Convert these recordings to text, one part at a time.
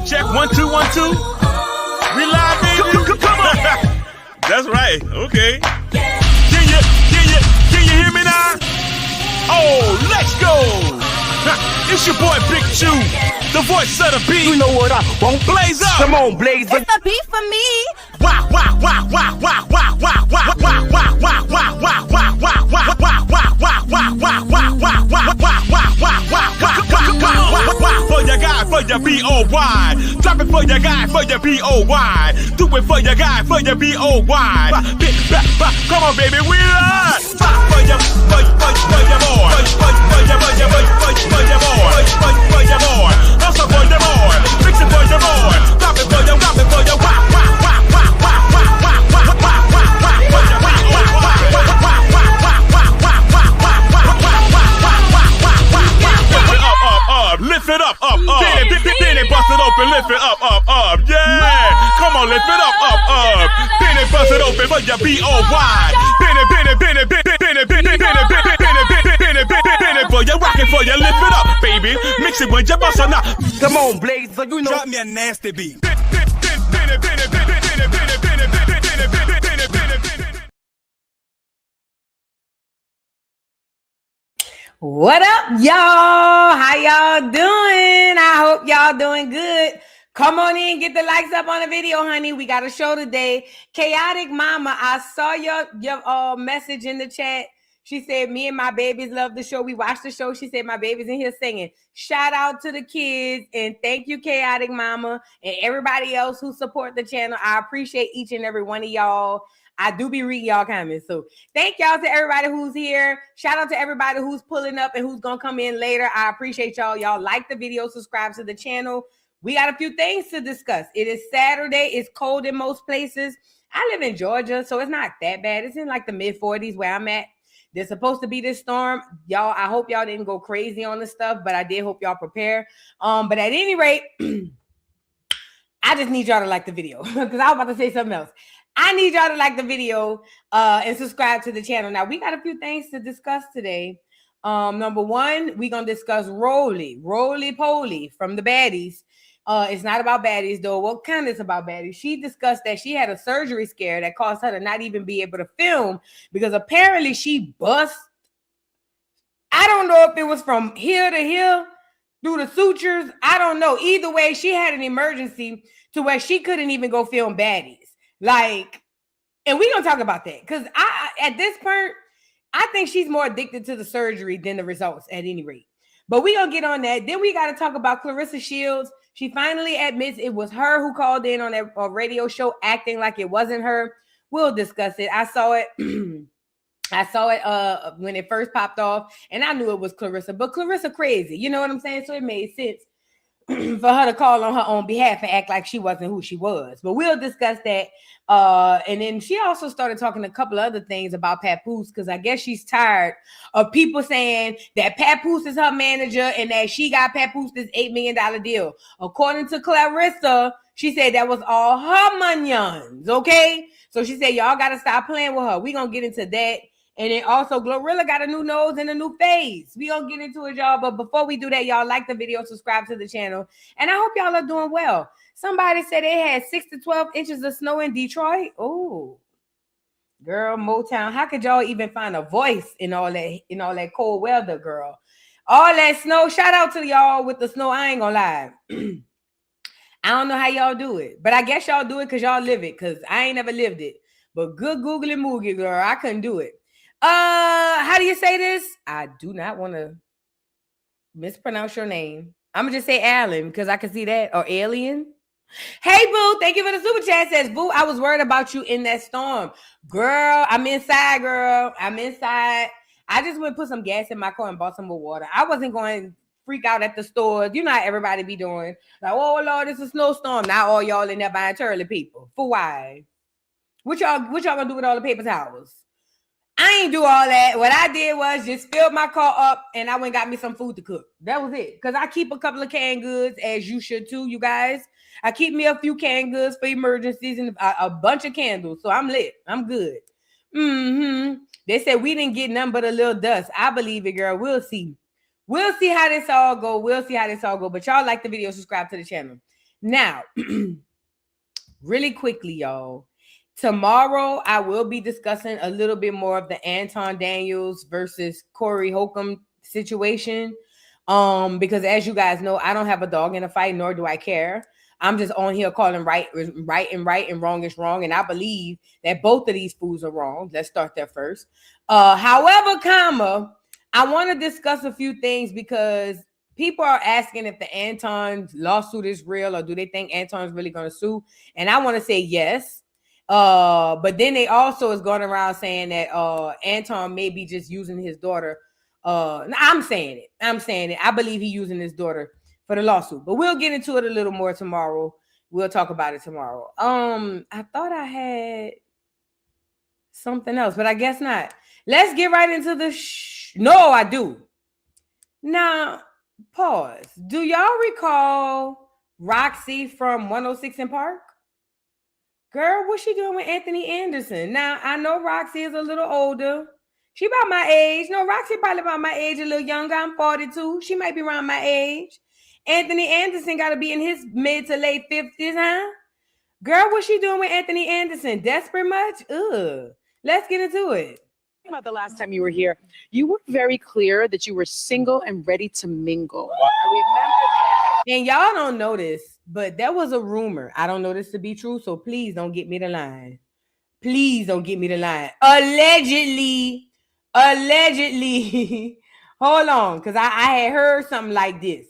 check. 1 2 1 2. We live, baby. Come on. That's right. Okay. Can you hear me now? Oh, let's go. It's your boy Big Chew, the voice of the beat. You know what I won't blaze up. Come on, blaze up. It's the beat for me. Wow, wow, wow, wow, wow, wow, wow, wow, wow, wow, wow, wow, wow, wow, wow, wow, wow, wow, wow, for your guy, for your B-O-Y. Drop it for your guy, for your B-O-Y. Do it for your guy, for your B-O-Y. Come on, baby, we are. For your boy. For your boy. Also for your boy. Fix it for your boy. Drop it for your, drop it for your. Lift it up. Then it bust it open, lift it up. Yeah, come on, lift it up. Then it bust it open for your B-O-Y. Bend it for you, rock it for you, lift it up, baby. Mix it with your boss or not. Come on, blaze, so you know. Drop me a nasty beat. What up, y'all? How y'all doing? I hope y'all doing good. Come on in, get the likes up on the video, honey. We got a show today. Chaotic Mama, I saw your message in the chat. She said, me and my babies love the show. We watched the show. She said, my baby's in here singing. Shout out to the kids. And thank you, Chaotic Mama, and everybody else who support the channel. I appreciate each and every one of y'all. I do be reading y'all comments. So thank y'all to everybody who's here. Shout out to everybody who's pulling up and who's going to come in later. I appreciate y'all. Y'all like the video, subscribe to the channel. We got a few things to discuss. It is Saturday. It's cold in most places. I live in Georgia, so it's not that bad. It's in like the mid-40s where I'm at. There's supposed to be this storm. Y'all, I hope y'all didn't go crazy on this stuff, but I did hope y'all prepare. But at any rate, I just need y'all to like the video because I was about to say something else. I need y'all to like the video and subscribe to the channel. Now, we got a few things to discuss today. Number one, we're going to discuss Rollie Poly from the Baddies. It's not about Baddies, though. What kind is about Baddies? She discussed that she had a surgery scare that caused her to not even be able to film because apparently she bust. I don't know if it was from here to here through the sutures. I don't know. Either way, she had an emergency to where she couldn't even go film Baddies. Like, and we're going to talk about that because at this point, I think she's more addicted to the surgery than the results at any rate. But we're going to get on that. Then we got to talk about Claressa Shields. She finally admits it was her who called in on that radio show acting like it wasn't her. We'll discuss it. I saw it. I saw it when it first popped off, and I knew it was Claressa. But Claressa crazy. You know what I'm saying? So it made sense for her to call on her own behalf and act like she wasn't who she was. But we'll discuss that. And then she also started talking a couple of other things about Papoose because I guess she's tired of people saying that Papoose is her manager and that she got Papoose this $8 million deal. According to Claressa, she said that was all her monions, okay? So she said, y'all got to stop playing with her. We're going to get into that. And then also, Glorilla got a new nose and a new face. We gonna get into it, y'all. But before we do that, y'all like the video, subscribe to the channel. And I hope y'all are doing well. Somebody said they had 6 to 12 inches of snow in Detroit. Oh, girl, Motown. How could y'all even find a voice in all that cold weather, girl? All that snow. Shout out to y'all with the snow. I ain't gonna lie. I don't know how y'all do it, but I guess y'all do it because y'all live it. Because I ain't never lived it. But good googly moogie, girl. I couldn't do it. How do you say this? I do not want to mispronounce your name. I'm gonna just say Alan because I can see that, or Alien. Hey, Boo, thank you for the super chat. Says, Boo, I was worried about you in that storm. Girl, I'm inside, girl. I'm inside. I just went put some gas in my car and bought some more water. I wasn't going to freak out at the stores. You know how everybody be doing. Like, oh, Lord, it's a snowstorm. Now all y'all in there buying toilet paper. For why? What y'all gonna do with all the paper towels? I ain't do all that. What I did was just filled my car up and I went and got me some food to cook. That was it. Because I keep a couple of canned goods, as you should too, you guys. I keep me a few canned goods for emergencies and a bunch of candles. So I'm lit. I'm good. They said we didn't get nothing but a little dust. I believe it, girl. We'll see. We'll see how this all go. But y'all like the video, subscribe to the channel. Now, really quickly, y'all. Tomorrow, I will be discussing a little bit more of the Anton Daniels versus Corey Holcomb situation. Because as you guys know, I don't have a dog in a fight, nor do I care. I'm just on here calling right and wrong is wrong. And I believe that both of these fools are wrong. Let's start there first. However, I want to discuss a few things because people are asking if the Anton lawsuit is real or do they think Anton's really going to sue? And I want to say yes. But then they also is going around saying that Anton may be just using his daughter. I'm saying it. I believe he's using his daughter for the lawsuit. But we'll get into it a little more tomorrow. We'll talk about it tomorrow. I thought I had something else, but I guess not. Let's get right into the No, I do. Now, pause. Do y'all recall Roxy from 106 in Park? Girl, what's she doing with Anthony Anderson? Now, I know Roxy is a little older. She about my age. No, Roxy probably about my age, a little younger. I'm 42. She might be around my age. Anthony Anderson got to be in his mid to late 50s, huh? Girl, what's she doing with Anthony Anderson? Desperate much? Ugh. Let's get into it. About the last time you were here, you were very clear that you were single and ready to mingle. I remember that. And y'all don't know this, but there was a rumor. I don't know this to be true, so please don't get me the line. Please don't get me the line. Allegedly. Hold on, because I had heard something like this.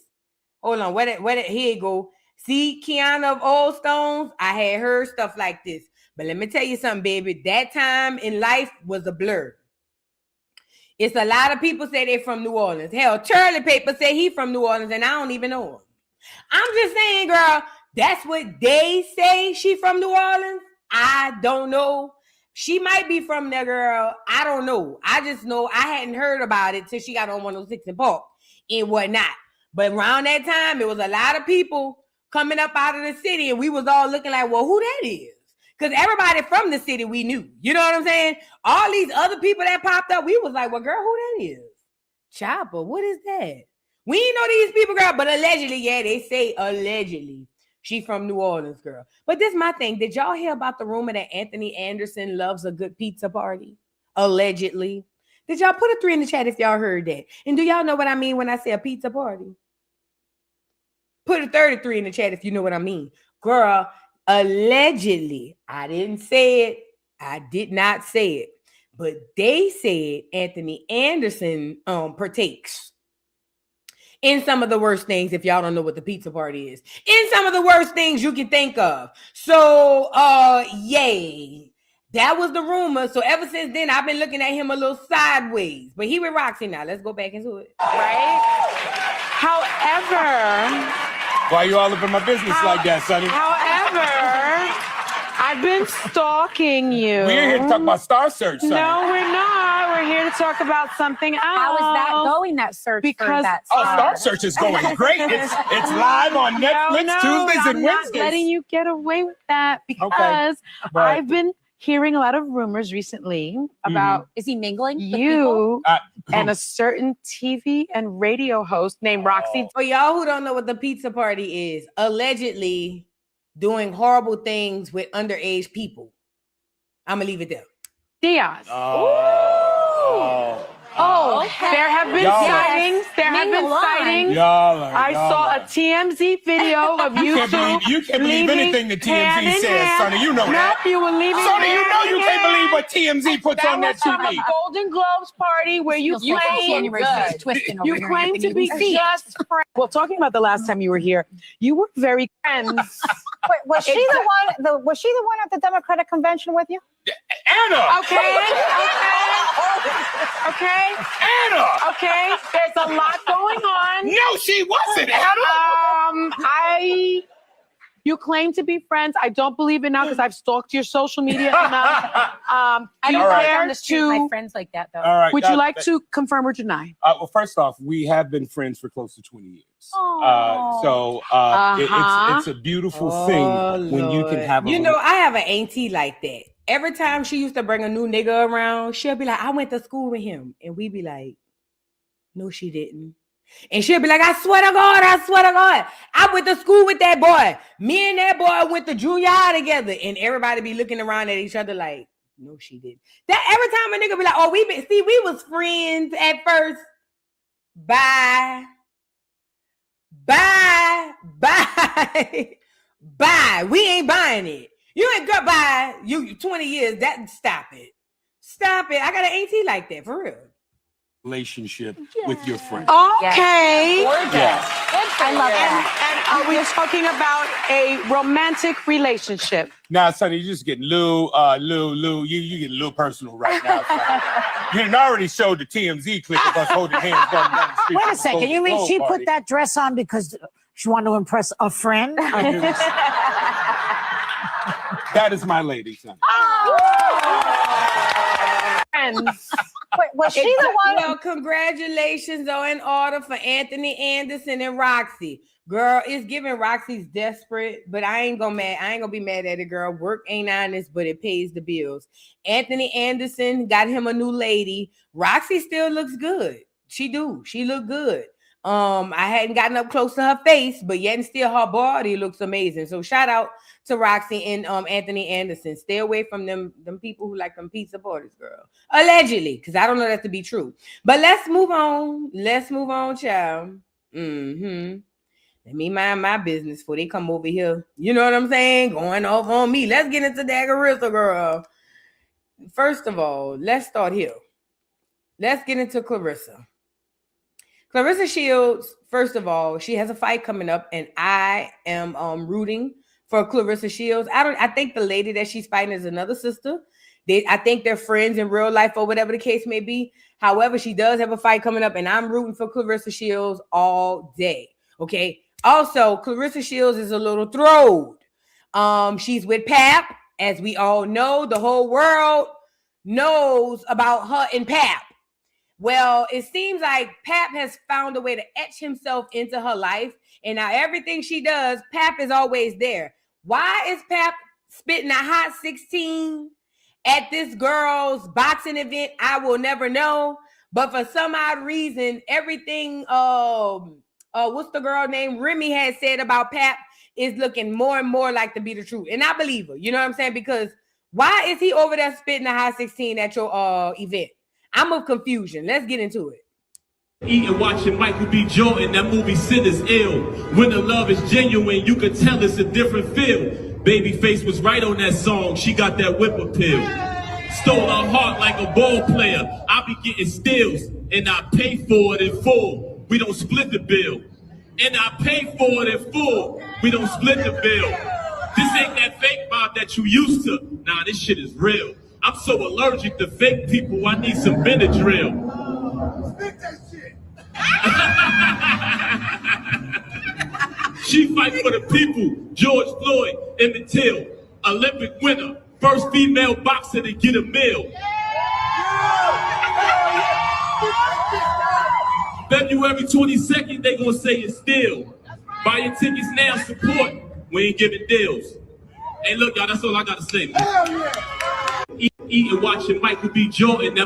Hold on, here you go. See, Kiana of Old Stones, I had heard stuff like this. But let me tell you something, baby. That time in life was a blur. It's a lot of people say they're from New Orleans. Hell, Charlie Paper say he from New Orleans, and I don't even know him. I'm just saying, girl, that's what they say she from New Orleans. I don't know. She might be from there, girl. I don't know. I just know I hadn't heard about it till she got on 106 and Park and whatnot. But around that time, it was a lot of people coming up out of the city, and we was all looking like, well, who that is? Because everybody from the city we knew. You know what I'm saying? All these other people that popped up, we was like, well, girl, who that is? Chopper, what is that? We ain't know these people, girl, but allegedly, yeah, they say allegedly. She from New Orleans, girl. But this is my thing. Did y'all hear about the rumor that Anthony Anderson loves a good pizza party? Allegedly. Did y'all put a 3 in the chat if y'all heard that? And do y'all know what I mean when I say a pizza party? Put a 33 in the chat if you know what I mean. Girl, allegedly, I didn't say it. I did not say it. But they said Anthony Anderson partakes in some of the worst things, if y'all don't know what the pizza party is, in some of the worst things you can think of. So, yay. That was the rumor. So ever since then, I've been looking at him a little sideways. But he with Roxy now. Let's go back into it. Right? However... Why you all up in my business like that, Sonny? However, I've been stalking you. We're here to talk about Star Search, Sonny. No, we're not. We're here to talk about something else. How is that going, that search for that star? Oh, Star Search is going great. It's live on Netflix Tuesdays and I'm Wednesdays. Not letting you get away with that because I've been hearing a lot of rumors recently about is he mingling you and a certain TV and radio host named Roxy. For y'all who don't know what the pizza party is, allegedly doing horrible things with underage people. I'm gonna leave it there. Diaz. There have been sightings. There have been sightings. I saw a TMZ video of you two. You can't believe anything that TMZ says, Sonny. You know that. You were leaving. Sonny, you know you can't believe what TMZ puts on that TV. Golden Globes party where you claim to be just friends. Well, talking about the last time you were here, you were very friends. Wait, was she the one? Was she the one at the Democratic convention with you? Anna. Okay. Anna. Okay. There's a lot going on. No, she wasn't, Anna. You claim to be friends. I don't believe it now because I've stalked your social media enough. I don't care on the street with my friends like that, though. All right. Would you like to confirm or deny? Well, first off, we have been friends for close to 20 years. It's a beautiful thing when you can have a... You know, I have an auntie like that. Every time she used to bring a new nigga around, she'll be like, I went to school with him. And we be like, no, she didn't. And she'll be like, I swear to God, I swear to God. I went to school with that boy. Me and that boy went to junior high together. And everybody be looking around at each other like, no, she didn't. That every time a nigga be like, oh, we was friends at first. Bye. Bye. We ain't buying it. You ain't gonna buy you 20 years. Stop it. Stop it. I got an auntie like that, for real. Relationship with your friend. Okay. Yes. I love that. And are we talking about a romantic relationship? Now, Sonny, you're just getting Lou, you getting a little personal right now. You done already showed the TMZ clip of us holding hands going down the street. Wait a second. You mean she put that dress on because she wanted to impress a friend? That is my lady, son. Friends. Wait, was she the one? Well, congratulations are in order for Anthony Anderson and Roxy. Girl, it's giving Roxy's desperate, but I ain't gonna be mad at it, girl. Work ain't honest, but it pays the bills. Anthony Anderson got him a new lady. Roxy still looks good. She look good. I hadn't gotten up close to her face, but yet and still her body looks amazing. So shout out to Roxy and Anthony Anderson. Stay away from them people who like them pizza parties, girl. Allegedly, because I don't know that to be true. But let's move on. Child. Let me mind my business before they come over here. You know what I'm saying? Going off on me. Let's get into that Claressa, girl. First of all, let's start here. Let's get into Claressa. Claressa Shields, first of all, she has a fight coming up, and I am rooting for Claressa Shields. I think the lady that she's fighting is another sister. I think they're friends in real life or whatever the case may be. However, she does have a fight coming up, and I'm rooting for Claressa Shields all day. Okay. Also, Claressa Shields is a little throwed. She's with Pap, as we all know. The whole world knows about her and Pap. Well, it seems like Pap has found a way to etch himself into her life. And now everything she does, Pap is always there. Why is Pap spitting a hot 16 at this girl's boxing event? I will never know. But for some odd reason, everything, what's the girl named Remy had said about Pap is looking more and more like to be the truth. And I believe her. You know what I'm saying? Because why is he over there spitting a hot 16 at your event? I'm of confusion. Let's get into it. Eating, watching Michael B. Jordan, that movie Sid is ill. When the love is genuine, you can tell it's a different feel. Babyface was right on that song, she got that whip appeal. Stole her heart like a ball player. I be getting steals, and I pay for it in full. We don't split the bill. And I pay for it in full. We don't split the bill. This ain't that fake mob that you used to. Nah, this shit is real. I'm so allergic to fake people, I need some Benadryl. Spit that shit. She fight for the people. George Floyd, Emmett Till, Olympic winner, first female boxer to get a meal. February 22nd, they gonna say it's still. Buy your tickets now, support. We ain't giving deals. Hey, look, y'all, that's all I gotta say. Eating, watching Michael B. Jordan.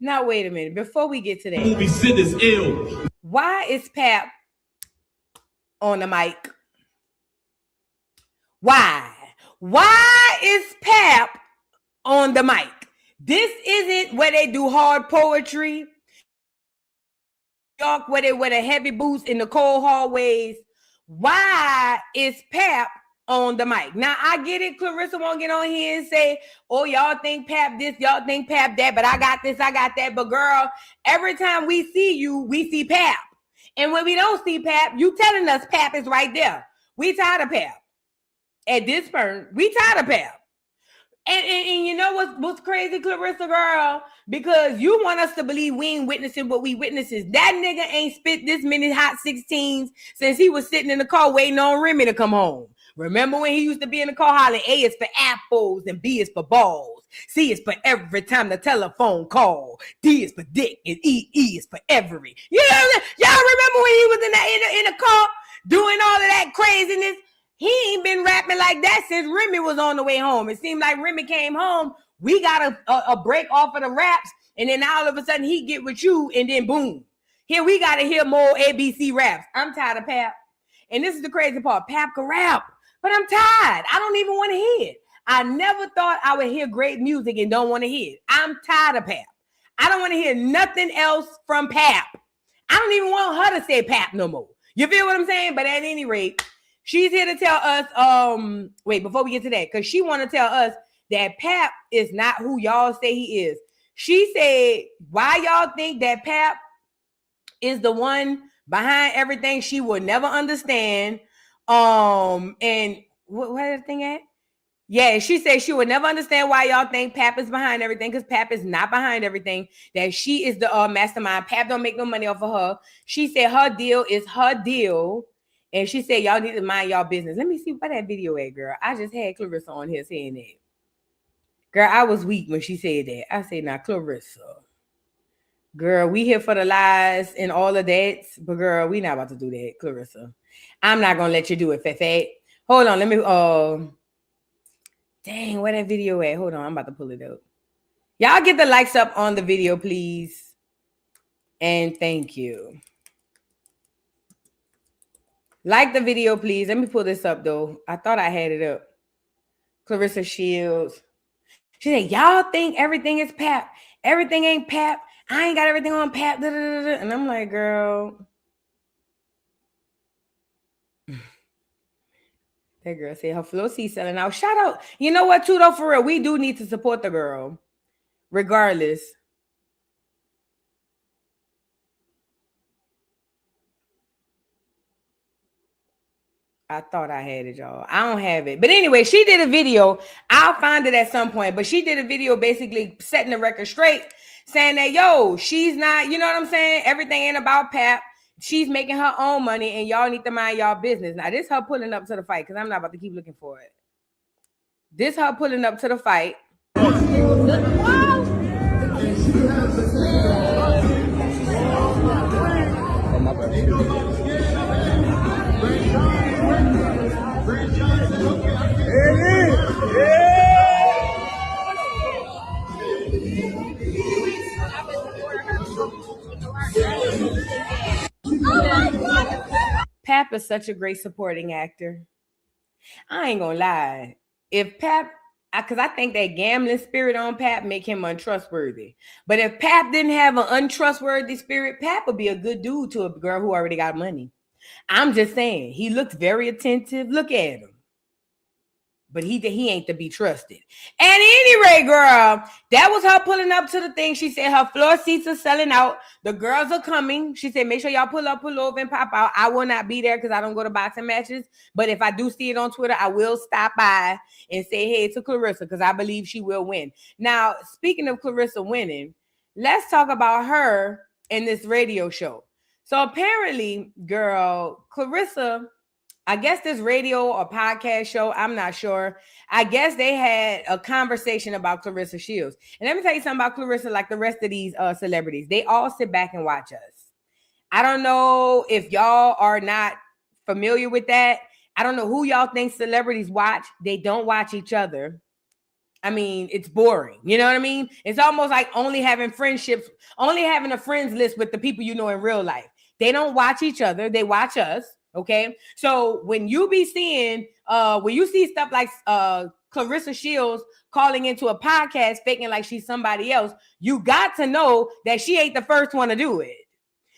Now, wait a minute. Before we get to that, movie Sid is ill. Why is Pap on the mic? Why is Pap on the mic? This isn't where they do hard poetry. York, where they wear the heavy boots in the cold hallways. Why is Pap on the mic? Now, I get it. Claressa won't get on here and say, oh, y'all think Pap this, y'all think Pap that, but I got this, I got that. But girl, every time we see you, we see Pap. And when we don't see Pap, you telling us Pap is right there. We tired of Pap. At this point, we tired of Pap. And you know what's crazy, Claressa, girl? Because you want us to believe we ain't witnessing what we witnesses. That nigga ain't spit this many hot 16s since he was sitting in the car waiting on Remy to come home. Remember when he used to be in the car hollering, A is for apples and B is for balls. C is for every time the telephone call. D is for dick and E is for every. You know what I'm saying? Y'all remember when he was in the car doing all of that craziness? He ain't been rapping like that since Remy was on the way home. It seemed like Remy came home. We got a break off of the raps. And then all of a sudden he get with you and then boom. Here we got to hear more ABC raps. I'm tired of Pap. And this is the crazy part. Pap can rap, but I'm tired. I don't even want to hear it. I never thought I would hear great music and don't want to hear it. I'm tired of Pap. I don't want to hear nothing else from Pap. I don't even want her to say Pap no more. You feel what I'm saying? But at any rate, she's here to tell us, wait, before we get to that, because she want to tell us that Pap is not who y'all say he is. She said, why y'all think that Pap is the one behind everything she will never understand. And what is the thing at? Yeah, she said she would never understand why y'all think Pap is behind everything, because Pap is not behind everything, that she is the mastermind. Pap don't make no money off of her. She said her deal is her deal. And she said y'all need to mind y'all business. Let me see what that video at, girl. I just had Claressa on here saying that. Girl, I was weak when she said that. I said, now, Claressa. Girl, we here for the lies and all of that. But, girl, we not about to do that, Claressa. I'm not going to let you do it, Fefe. Hold on. Let me, dang, where that video at? Hold on. I'm about to pull it up. Y'all get the likes up on the video, please. And thank you. Like the video, please. Let me pull this up, though. I thought I had it up. Claressa Shields. She said, y'all think everything is Pap. Everything ain't Pap. I ain't got everything on Pap. Da, da, da, da. And I'm like, girl. That girl said her flow seat selling out. Shout out. You know what, too, though, for real? We do need to support the girl. Regardless. I thought I had it, y'all. I don't have it. But anyway, she did a video. I'll find it at some point. But she did a video basically setting the record straight, saying that, yo, she's not, you know what I'm saying? Everything ain't about Pap. She's making her own money, and y'all need to mind y'all business. Now, this her pulling up to the fight, because I'm not about to keep looking for it. This her pulling up to the fight. Pap is such a great supporting actor. I ain't gonna lie. If Pap, because I think that gambling spirit on Pap make him untrustworthy. But if Pap didn't have an untrustworthy spirit, Pap would be a good dude to a girl who already got money. I'm just saying, he looked very attentive. Look at him. But he ain't to be trusted. At any rate, girl, that was her pulling up to the thing. She said her floor seats are selling out. The girls are coming. She said, make sure y'all pull up, pull over, and pop out. I will not be there because I don't go to boxing matches. But if I do see it on Twitter, I will stop by and say hey to Claressa, because I believe she will win. Now, speaking of Claressa winning, let's talk about her in this radio show. So apparently, girl, Claressa, I guess this radio or podcast show, I'm not sure. I guess they had a conversation about Claressa Shields. And let me tell you something about Claressa, like the rest of these celebrities. They all sit back and watch us. I don't know if y'all are not familiar with that. I don't know who y'all think celebrities watch. They don't watch each other. I mean, it's boring. You know what I mean? It's almost like only having friendships, only having a friends list with the people you know in real life. They don't watch each other. They watch us. Okay, so when you be seeing, when you see stuff like Claressa Shields calling into a podcast faking like she's somebody else, you got to know that she ain't the first one to do it.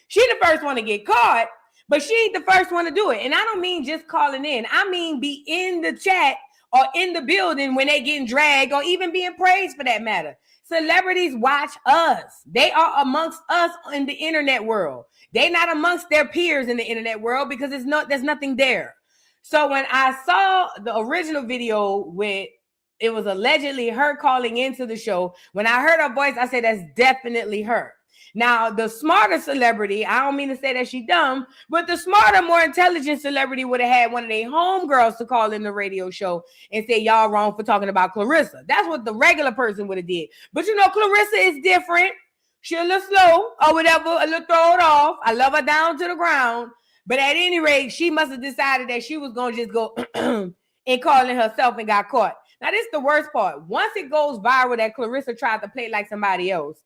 She the first one to get caught, but she ain't the first one to do it. And I don't mean just calling in. I mean be in the chat or in the building when they getting dragged or even being praised for that matter. Celebrities watch us. They are amongst us in the internet world. They're not amongst their peers in the internet world because there's nothing there. So when I saw the original video with, it was allegedly her calling into the show, when I heard her voice, I said, that's definitely her. Now, the smarter celebrity, I don't mean to say that she dumb, but the smarter, more intelligent celebrity would have had one of their homegirls to call in the radio show and say, y'all wrong for talking about Claressa. That's what the regular person would have did. But you know, Claressa is different. She a little slow or whatever, a little throw it off. I love her down to the ground. But at any rate, she must have decided that she was going to just go and calling herself and got caught. Now, this is the worst part. Once it goes viral that Claressa tried to play like somebody else,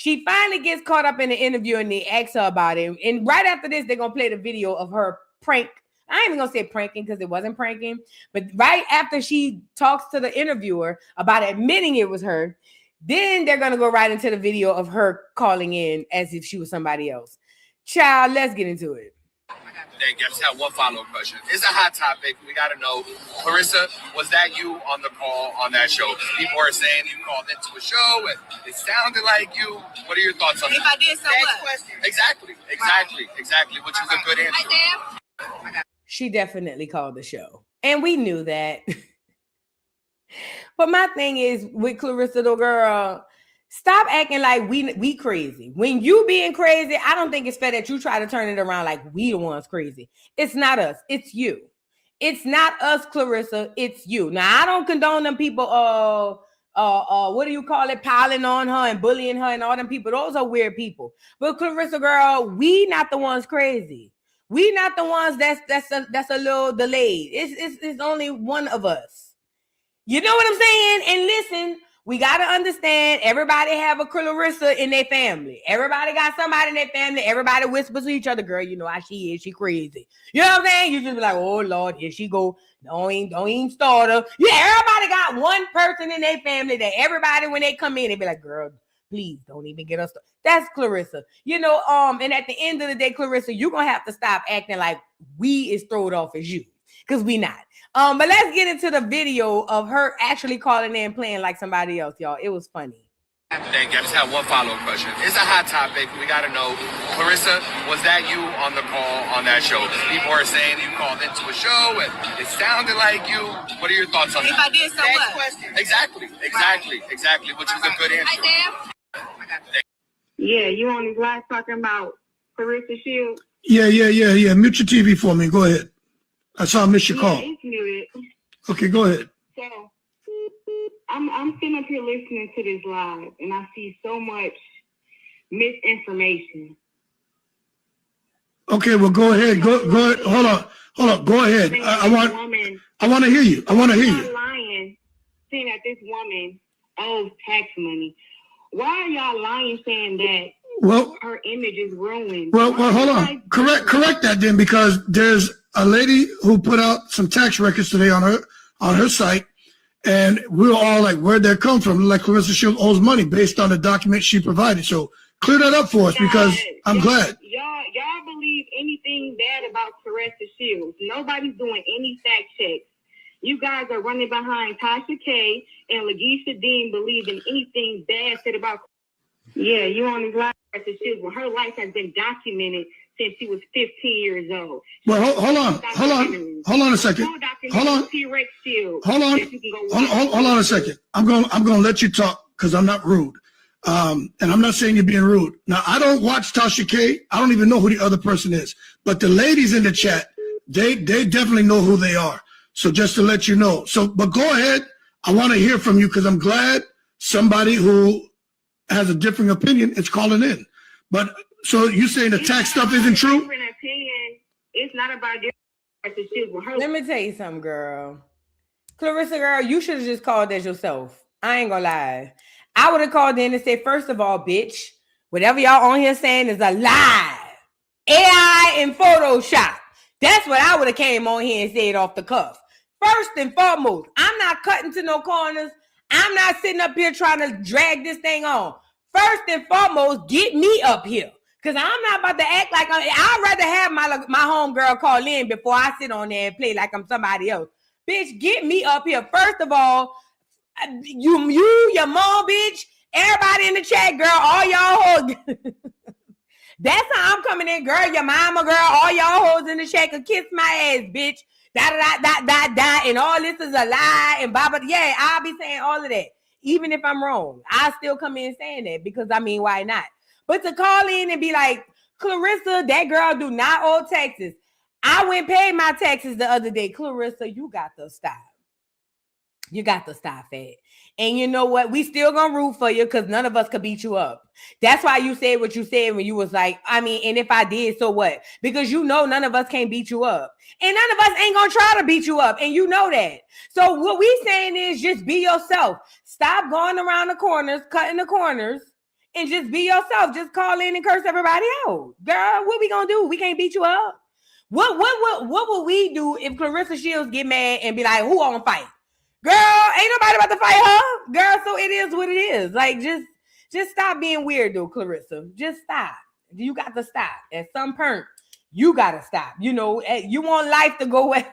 She finally gets caught up in the interview and they ask her about it. And right after this, they're going to play the video of her prank. I ain't even going to say pranking because it wasn't pranking. But right after she talks to the interviewer about admitting it was her, then they're going to go right into the video of her calling in as if she was somebody else. Child, let's get into it. Thank you. I just have one follow-up question. It's a hot topic. We got to know, Claressa, was that you on the call on that show? People are saying you called into a show and it sounded like you. What are your thoughts on that? If I did, so what? Exactly. Which is a good answer. She definitely called the show. And we knew that. But my thing is with Claressa, the girl, stop acting like we crazy. When you being crazy, I don't think it's fair that you try to turn it around like we the ones crazy. It's not us. It's you. It's not us, Claressa. It's you. Now, I don't condone them people, what do you call it, piling on her and bullying her and all them people. Those are weird people. But Claressa, girl, we not the ones crazy. We not the ones that's a little delayed. It's only one of us. You know what I'm saying? And listen, we got to understand everybody have a Claressa in their family. Everybody got somebody in their family. Everybody whispers to each other, girl, you know how she is. She crazy. You know what I'm saying? You just be like, oh, Lord, here she go. Don't even start her. Yeah, everybody got one person in their family that everybody, when they come in, they be like, girl, please don't even get us started. That's Claressa. You know, and at the end of the day, Claressa, you're going to have to stop acting like we is thrown off as you. Because we not. But let's get into the video of her actually calling in and playing like somebody else, y'all. It was funny. Thank you. I just have one follow-up question. It's a hot topic. We got to know, Claressa, was that you on the call on that show? People are saying you called into a show and it sounded like you. What are your thoughts on that? If I did, so what? Exactly. Which is a good answer. Yeah, you on these live talking about Claressa Shields? Yeah. Mute your TV for me. Go ahead. I saw I missed your call. It's muted. Okay, go ahead. So I'm sitting up here listening to this live, and I see so much misinformation. Okay, well, go ahead. Go ahead. Hold on. Go ahead. I want to hear you. I want to hear you. Lying, saying that this woman owes tax money. Why are y'all lying, saying that her image is ruined? Well, hold on. Correct that then, because there's a lady who put out some tax records today on her site, and we were all like, where'd that come from? Like Claressa Shields owes money based on the document she provided. So clear that up for us, because I'm glad. Y'all believe anything bad about Claressa Shields. Nobody's doing any fact checks. You guys are running behind Tasha K and Lakeisha Dean believing anything bad said about. Yeah, you on these live Claressa Shields when her life has been documented since she was 15 years old. Well, hold on a second. Hold on a second. I'm going to let you talk because I'm not rude. And I'm not saying you're being rude. Now, I don't watch Tasha K. I don't even know who the other person is. But the ladies in the chat, they definitely know who they are. So just to let you know. But go ahead. I want to hear from you because I'm glad somebody who has a different opinion is calling in. But so you saying the tax stuff isn't true? Different opinion. It's not about different. Let me tell you something, girl. Claressa, girl, you should have just called as yourself. I ain't gonna lie. I would have called in and said, first of all, bitch, whatever y'all on here saying is a lie. AI and Photoshop. That's what I would have came on here and said off the cuff. First and foremost, I'm not cutting to no corners. I'm not sitting up here trying to drag this thing on. First and foremost, get me up here. Because I'm not about to act like I'd rather have my homegirl call in before I sit on there and play like I'm somebody else. Bitch, get me up here. First of all, your mom, bitch, everybody in the chat, girl, all y'all hoes. That's how I'm coming in, girl. Your mama, girl, all y'all hoes in the chat can kiss my ass, bitch. Da, and all this is a lie. And blah, blah. Yeah, I'll be saying all of that. Even if I'm wrong, I still come in saying that because, I mean, why not? But to call in and be like, Claressa, that girl do not owe taxes. I went and paid my taxes the other day. Claressa, you got to stop. You got to stop that. And you know what? We still gonna root for you because none of us could beat you up. That's why you said what you said when you was like, I mean, and if I did, so what? Because you know none of us can beat you up. And none of us ain't gonna try to beat you up. And you know that. So what we saying is just be yourself. Stop going around the corners, cutting the corners, and just be yourself. Just call in and curse everybody out. Girl, what we gonna do? We can't beat you up. What will we do if Claressa Shields get mad and be like, who on fight? Girl, ain't nobody about to fight her. Girl, so it is what it is. Like, just stop being weird, though, Claressa. Just stop. You got to stop. At some point, you got to stop. You know, you want life to go away.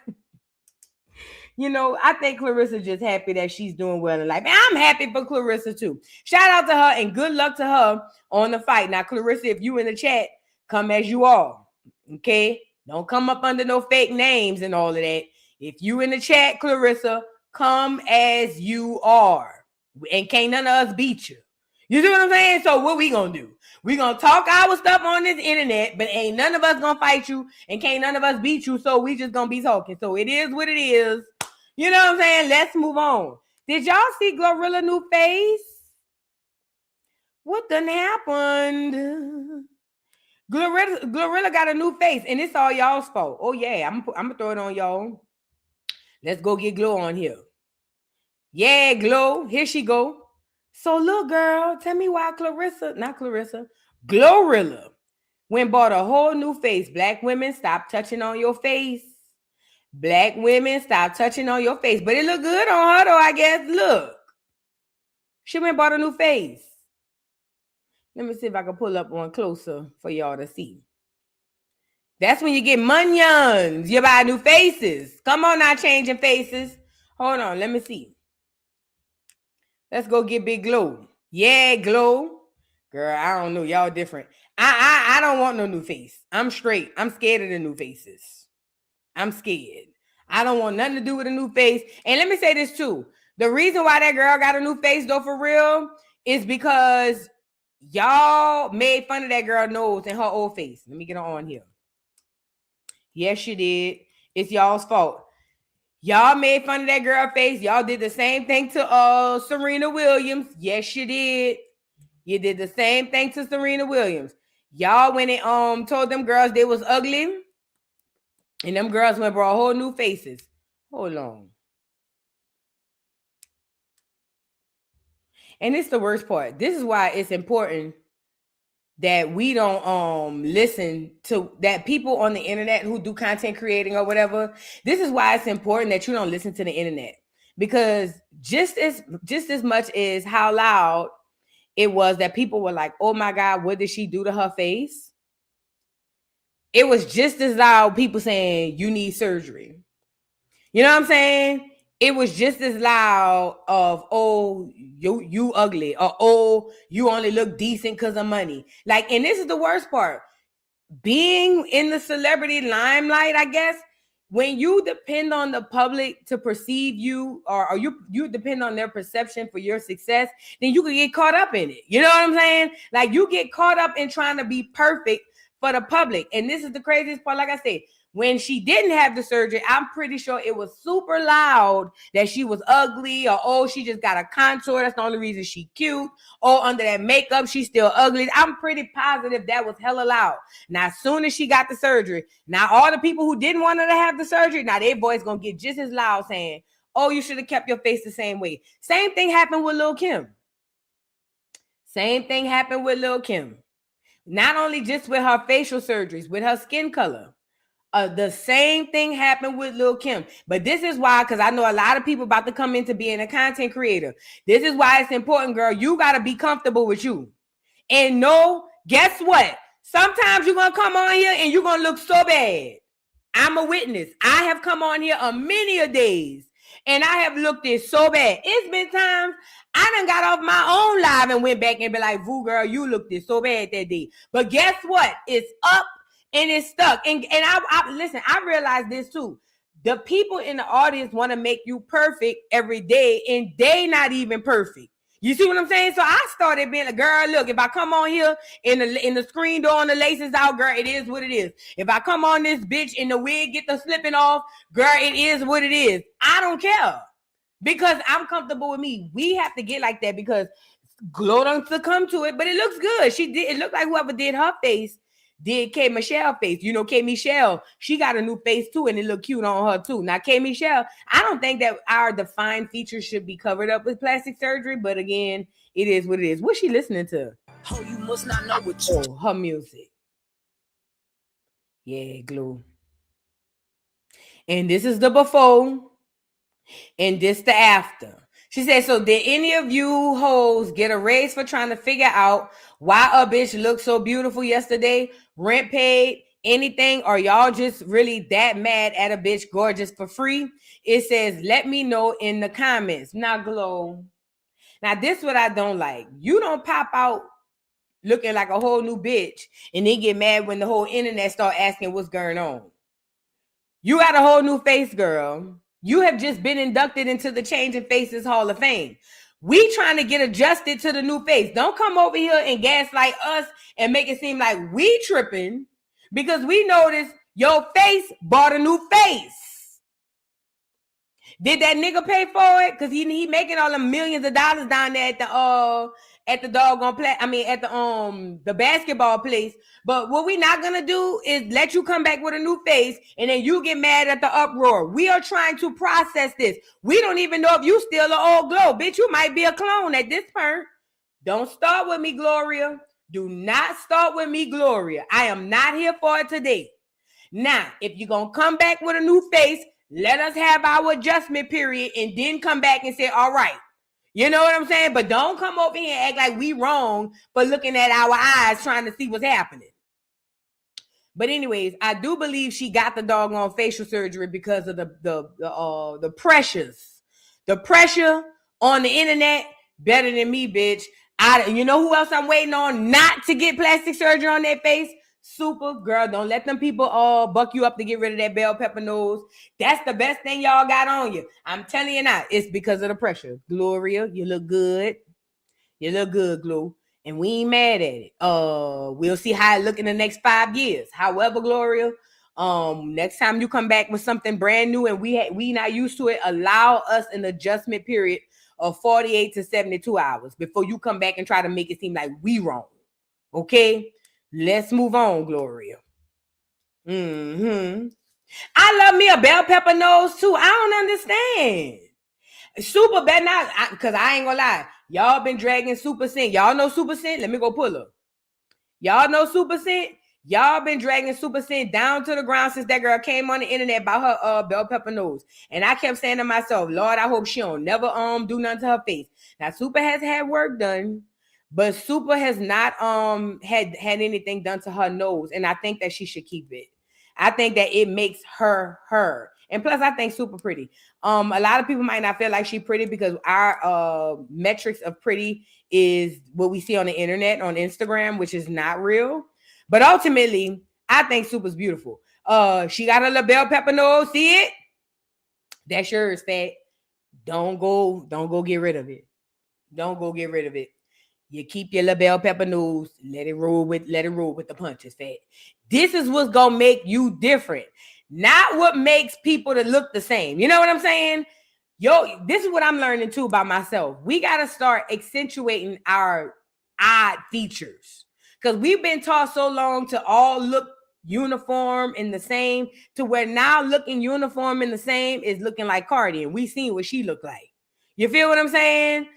You know, I think Claressa just happy that she's doing well in life. And I'm happy for Claressa, too. Shout out to her and good luck to her on the fight. Now, Claressa, if you in the chat, come as you are. Okay? Don't come up under no fake names and all of that. If you in the chat, Claressa, come as you are. And can't none of us beat you. You see what I'm saying? So what we gonna do? We gonna talk our stuff on this internet, but ain't none of us gonna fight you and can't none of us beat you. So we just gonna be talking. So it is what it is. You know what I'm saying? Let's move on. Did y'all see Glorilla new face? What done happened? Glorilla got a new face, and it's all y'all's fault. Oh yeah, I'm gonna throw it on y'all. Let's go get Glow on here. Yeah, Glow. Here she go. So look, girl, tell me why Glorilla went bought a whole new face. Black women, stop touching on your face. Black women, stop touching on your face. But it look good on her, though, I guess. Look. She went and bought a new face. Let me see if I can pull up one closer for y'all to see. That's when you get munions. You buy new faces. Come on now, changing faces. Hold on, let me see. Let's go get Big Glow. Yeah, Glow. Girl, I don't know. Y'all different. I don't want no new face. I'm straight. I'm scared of the new faces. I'm scared. I don't want nothing to do with a new face. And let me say this too. The reason why that girl got a new face, though, for real, is because y'all made fun of that girl nose and her old face. Let me get her on here. Yes, you did. It's y'all's fault. Y'all made fun of that girl face. Y'all did the same thing to Serena Williams. Yes, you did. You did the same thing to Serena Williams. Y'all went and told them girls they was ugly. And them girls went and brought whole new faces. Hold on. And it's the worst part. This is why it's important that we don't listen to that people on the internet who do content creating or whatever. This is why it's important that you don't listen to the internet. Because just as much as how loud it was that people were like, oh my God, what did she do to her face? It was just as loud people saying you need surgery. You know what I'm saying? It was just as loud of, oh, you ugly, or oh, you only look decent because of money. Like, and this is the worst part. Being in the celebrity limelight, I guess, when you depend on the public to perceive you, or you depend on their perception for your success, then you can get caught up in it. You know what I'm saying? Like, you get caught up in trying to be perfect for the public. And this is the craziest part. Like I said, when she didn't have the surgery, I'm pretty sure it was super loud that she was ugly, or oh, she just got a contour. That's the only reason she cute. Oh, under that makeup, she's still ugly. I'm pretty positive that was hella loud. Now, as soon as she got the surgery, now all the people who didn't want her to have the surgery, now their voice gonna get just as loud saying, oh, you should have kept your face the same way. Same thing happened with Lil' Kim. Same thing happened with Lil' Kim. Not only just with her facial surgeries, with her skin color. The same thing happened with Lil' Kim. But this is why, because I know a lot of people about to come into being a content creator. This is why it's important, girl. You got to be comfortable with you. And no, guess what? Sometimes you're going to come on here and you're going to look so bad. I'm a witness. I have come on here a many a days and I have looked it so bad. It's been times I done got off my own live and went back and be like, Voo, girl, you looked it so bad that day. But guess what? It's up. And it's stuck. And I listen, I realize this too. The people in the audience want to make you perfect every day, and they not even perfect. You see what I'm saying? So I started being like, girl, look, if I come on here in the screen door and the laces out, girl, it is what it is. If I come on this bitch and the wig get the slipping off, girl, it is what it is. I don't care. Because I'm comfortable with me. We have to get like that because Glow don't succumb to it, but it looks good. She did. It looked like whoever did her face did K Michelle face. You know, K Michelle, she got a new face too, and it look cute on her too. Now, K Michelle, I don't think that our defined features should be covered up with plastic surgery, but again, it is what it is. What's she listening to? Oh, you must not know what you. Oh, her music. Yeah, glue. And this is the before, and this the after. She said, so did any of you hoes get a raise for trying to figure out why a bitch looked so beautiful yesterday? Rent paid, anything, or y'all just really that mad at a bitch gorgeous for free? It says, let me know in the comments. Now, Glow. Now, this is what I don't like. You don't pop out looking like a whole new bitch and then get mad when the whole internet start asking what's going on. You got a whole new face, girl. You have just been inducted into the Changing Faces Hall of Fame. We trying to get adjusted to the new face. Don't come over here and gaslight us and make it seem like we tripping because we noticed your face bought a new face. Did that nigga pay for it? Because he making all the millions of dollars down there at the doggone play. I mean, at the basketball place. But what we not gonna do is let you come back with a new face and then you get mad at the uproar. We are trying to process this. We don't even know if you still an old Glow. Bitch, you might be a clone at this point. Don't start with me, Gloria. Do not start with me, Gloria. I am not here for it today. Now, if you're gonna come back with a new face, let us have our adjustment period and then come back and say, all right. You know what I'm saying? But don't come over here and act like we wrong for looking at our eyes trying to see what's happening. But anyways, I do believe she got the doggone facial surgery because of the pressures. The pressure on the internet, better than me, bitch. You know who else I'm waiting on not to get plastic surgery on their face? Super girl. Don't let them people buck you up to get rid of that bell pepper nose. That's the best thing y'all got on you. I'm telling you now, it's because of the pressure. Gloria, you look good. You look good, Glue. And we ain't mad at it. We'll see how it look in the next 5 years. However, Gloria, next time you come back with something brand new and we not used to it, allow us an adjustment period of 48 to 72 hours before you come back and try to make it seem like we wrong. Okay? Let's move on, Gloria. I love me a bell pepper nose too. I don't understand. Super better not, because I ain't gonna lie. Y'all been dragging Super Scent. Y'all know Super Scent? Let me go pull her. Y'all know Super Scent? Y'all been dragging Super Scent down to the ground since that girl came on the internet about her bell pepper nose. And I kept saying to myself, Lord, I hope she don't never do nothing to her face. Now, Super has had work done, but Super has not had anything done to her nose. And I think that she should keep it. I think that it makes her her. And plus, I think Super pretty. A lot of people might not feel like she's pretty because our metrics of pretty is what we see on the internet, on Instagram, which is not real. But ultimately, I think Super's beautiful. She got a little bell pepper nose. See it? That's yours, fat. Don't go get rid of it. Don't go get rid of it. You keep your little bell pepper nose. Let it roll with the punches, fat. This is what's gonna make you different. Not what makes people to look the same. You know what I'm saying? Yo, this is what I'm learning too about myself. We got to start accentuating our odd features because we've been taught so long to all look uniform and the same to where now looking uniform and the same is looking like Cardi, and we seen what she looked like. You feel what I'm saying?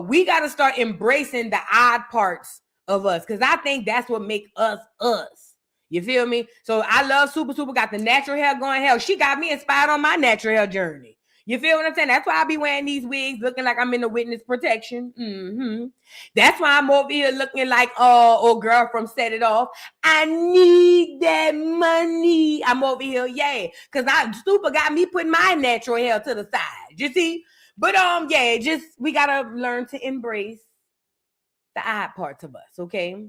We got to start embracing the odd parts of us because I think that's what makes us us. You feel me? So I love Super. Super got the natural hair going. Hell, she got me inspired on my natural hair journey. You feel what I'm saying? That's why I be wearing these wigs looking like I'm in the witness protection. That's why I'm over here looking like old girl from Set It Off. I need that money. I'm over here, yeah. Because Super got me putting my natural hair to the side. You see? But yeah, just we gotta learn to embrace the odd parts of us, okay?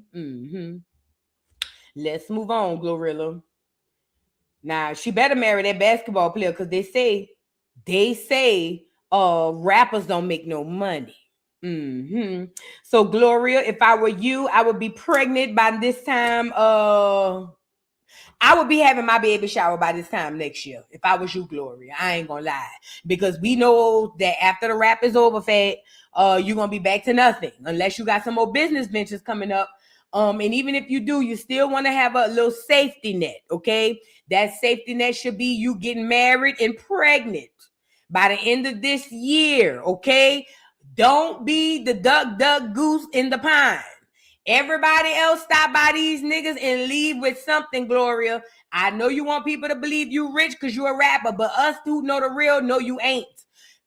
Let's move on, Glorilla. Now, she better marry that basketball player because they say rappers don't make no money. So, Gloria, if I were you, I would be pregnant by this time. I would be having my baby shower by this time next year. If I was you, Gloria, I ain't gonna lie. Because we know that after the rap is over, fat, you're gonna be back to nothing. Unless you got some more business ventures coming up. And even if you do, you still want to have a little safety net, okay? That safety net should be you getting married and pregnant by the end of this year, okay? Don't be the duck, goose in the pine. Everybody else stop by these niggas and leave with something, Gloria. I know you want people to believe you rich because you're a rapper, but us who know the real know you ain't.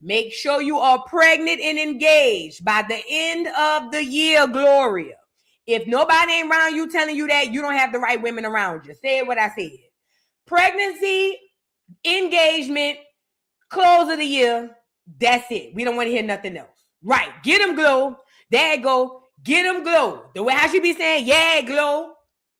Make sure you are pregnant and engaged by the end of the year, Gloria. If nobody ain't around you telling you that, you don't have the right women around you. Say what I said. Pregnancy, engagement, close of the year, that's it. We don't want to hear nothing else. Right. Get them glow. There you go. Get them glow. The way I should be saying, yeah, glow.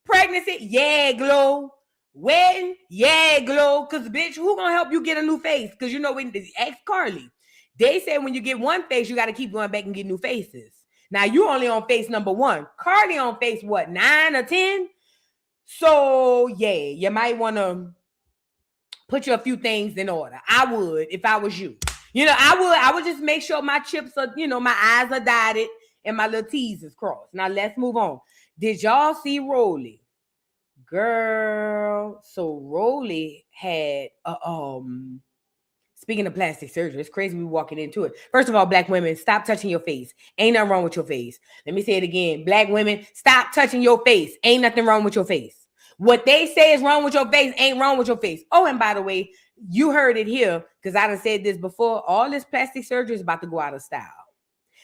Pregnancy, yeah, glow. Wedding, yeah, glow. Because, bitch, who going to help you get a new face? Because, you know, when ask Carly, they said when you get one face, you got to keep going back and get new faces. Now, you only on face number 1. Carly on face, what, 9 or 10? So, yeah, you might want to put your few things in order. I would if I was you. You know, I would just make sure my chips are, you know, my I's are dotted and my little T's is crossed. Now, let's move on. Did y'all see Rollie? Girl, so Rollie had, speaking of plastic surgery, it's crazy we walking into it. First of all, black women, stop touching your face. Ain't nothing wrong with your face. Let me say it again. Black women, stop touching your face. Ain't nothing wrong with your face. What they say is wrong with your face ain't wrong with your face. Oh, and by the way, you heard it here because I done said this before. All this plastic surgery is about to go out of style.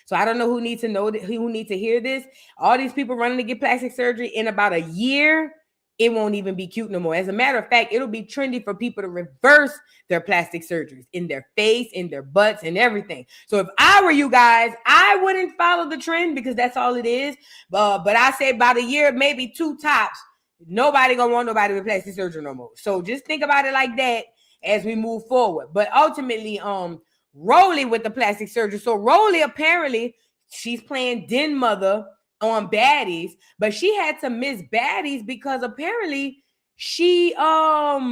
So I don't know who needs to know that, who needs to hear this. All these people running to get plastic surgery in about a year, it won't even be cute no more. As a matter of fact, it'll be trendy for people to reverse their plastic surgeries in their face, in their butts, and everything. So if I were you guys, I wouldn't follow the trend because that's all it is. But I say about a year, maybe 2 tops. Nobody gonna want nobody with plastic surgery no more. So just think about it like that as we move forward. But ultimately, Rollie with the plastic surgery. So Rollie, apparently, she's playing den mother on Baddies, but she had to miss Baddies because apparently she had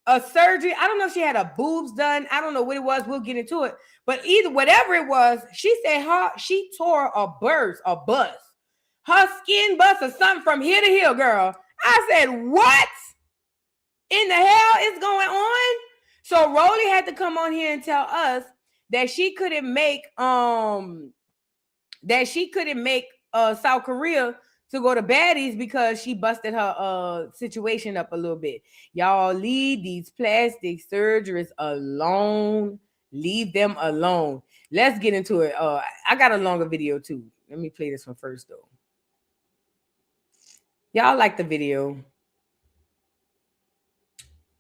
a surgery. I don't know if she had her boobs done. I don't know what it was. We'll get into it. But either whatever it was, she said she tore a bust. Her skin bust or something from here to here, girl. I said, what in the hell is going on? So Rollie had to come on here and tell us that she couldn't make South Korea to go to Baddies because she busted her situation up a little bit. Y'all leave these plastic surgeries alone. Leave them alone. Let's get into it. I got a longer video too. Let me play this one first though. Y'all like the video.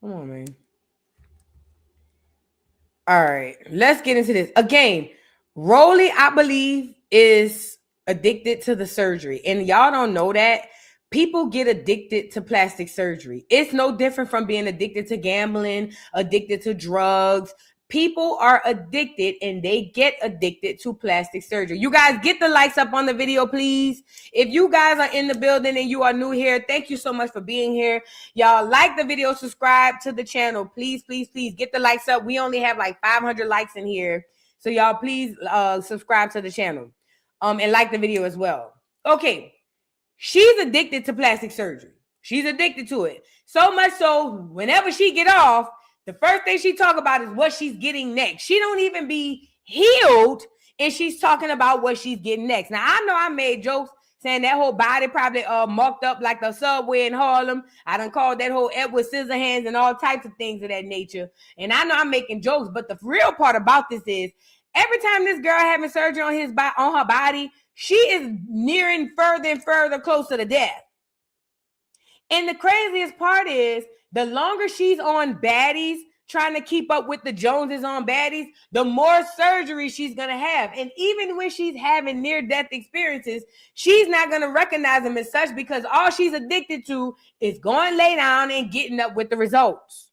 Come on, man. All right, let's get into this. Again, Rollie, I believe, is addicted to the surgery. And y'all don't know that. People get addicted to plastic surgery. It's no different from being addicted to gambling, addicted to drugs. People are addicted and they get addicted to plastic surgery. You guys get the likes up on the video, please. If you guys are in the building and you are new here, thank you so much for being here. Y'all like the video, subscribe to the channel. Please, please, please get the likes up. We only have like 500 likes in here. So y'all please subscribe to the channel and like the video as well. Okay, she's addicted to plastic surgery. She's addicted to it. So much so whenever she get off, the first thing she talk about is what she's getting next. She don't even be healed, and she's talking about what she's getting next. Now, I know I made jokes saying that whole body probably marked up like the subway in Harlem. I done called that whole Edward Scissorhands and all types of things of that nature. And I know I'm making jokes, but the real part about this is every time this girl having surgery on her body, she is nearing further and further closer to death. And the craziest part is the longer she's on Baddies, trying to keep up with the Joneses on Baddies, the more surgery she's going to have. And even when she's having near-death experiences, she's not going to recognize them as such because all she's addicted to is going lay down and getting up with the results.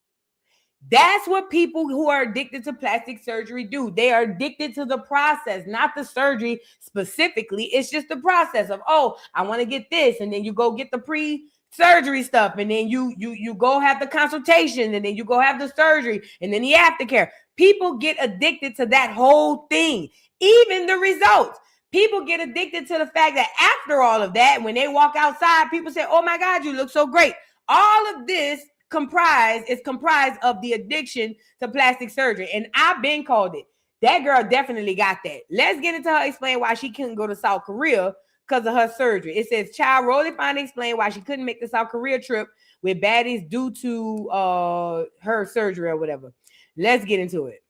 That's what people who are addicted to plastic surgery do. They are addicted to the process, not the surgery specifically. It's just the process of, oh, I want to get this. And then you go get the pre-surgery stuff. And then you go have the consultation. And then you go have the surgery. And then the aftercare. People get addicted to that whole thing. Even the results. People get addicted to the fact that after all of that, when they walk outside, people say, oh my God, you look so great. All of this is comprised of the addiction to plastic surgery. And I've been called it. That girl definitely got that. Let's get into her explain why she couldn't go to South Korea because of her surgery. It says, child Rollie finally explained why she couldn't make the South Korea trip with Baddies due to her surgery or whatever. Let's get into it.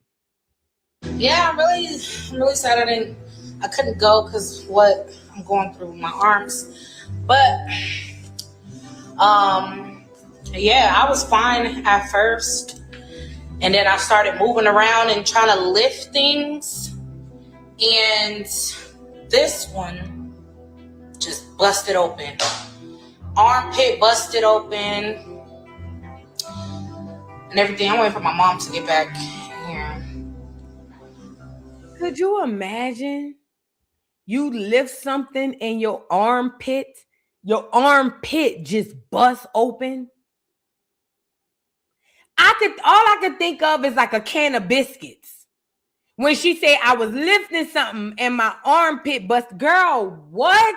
Yeah, I'm really sad I couldn't go because what I'm going through with my arms. But yeah, I was fine at first. And then I started moving around and trying to lift things. And this one just busted open. Armpit busted open. And everything. I'm waiting for my mom to get back here. Could you imagine you lift something in your armpit just bust open? All I could think of is like a can of biscuits. When she said I was lifting something and my armpit bust. Girl, what?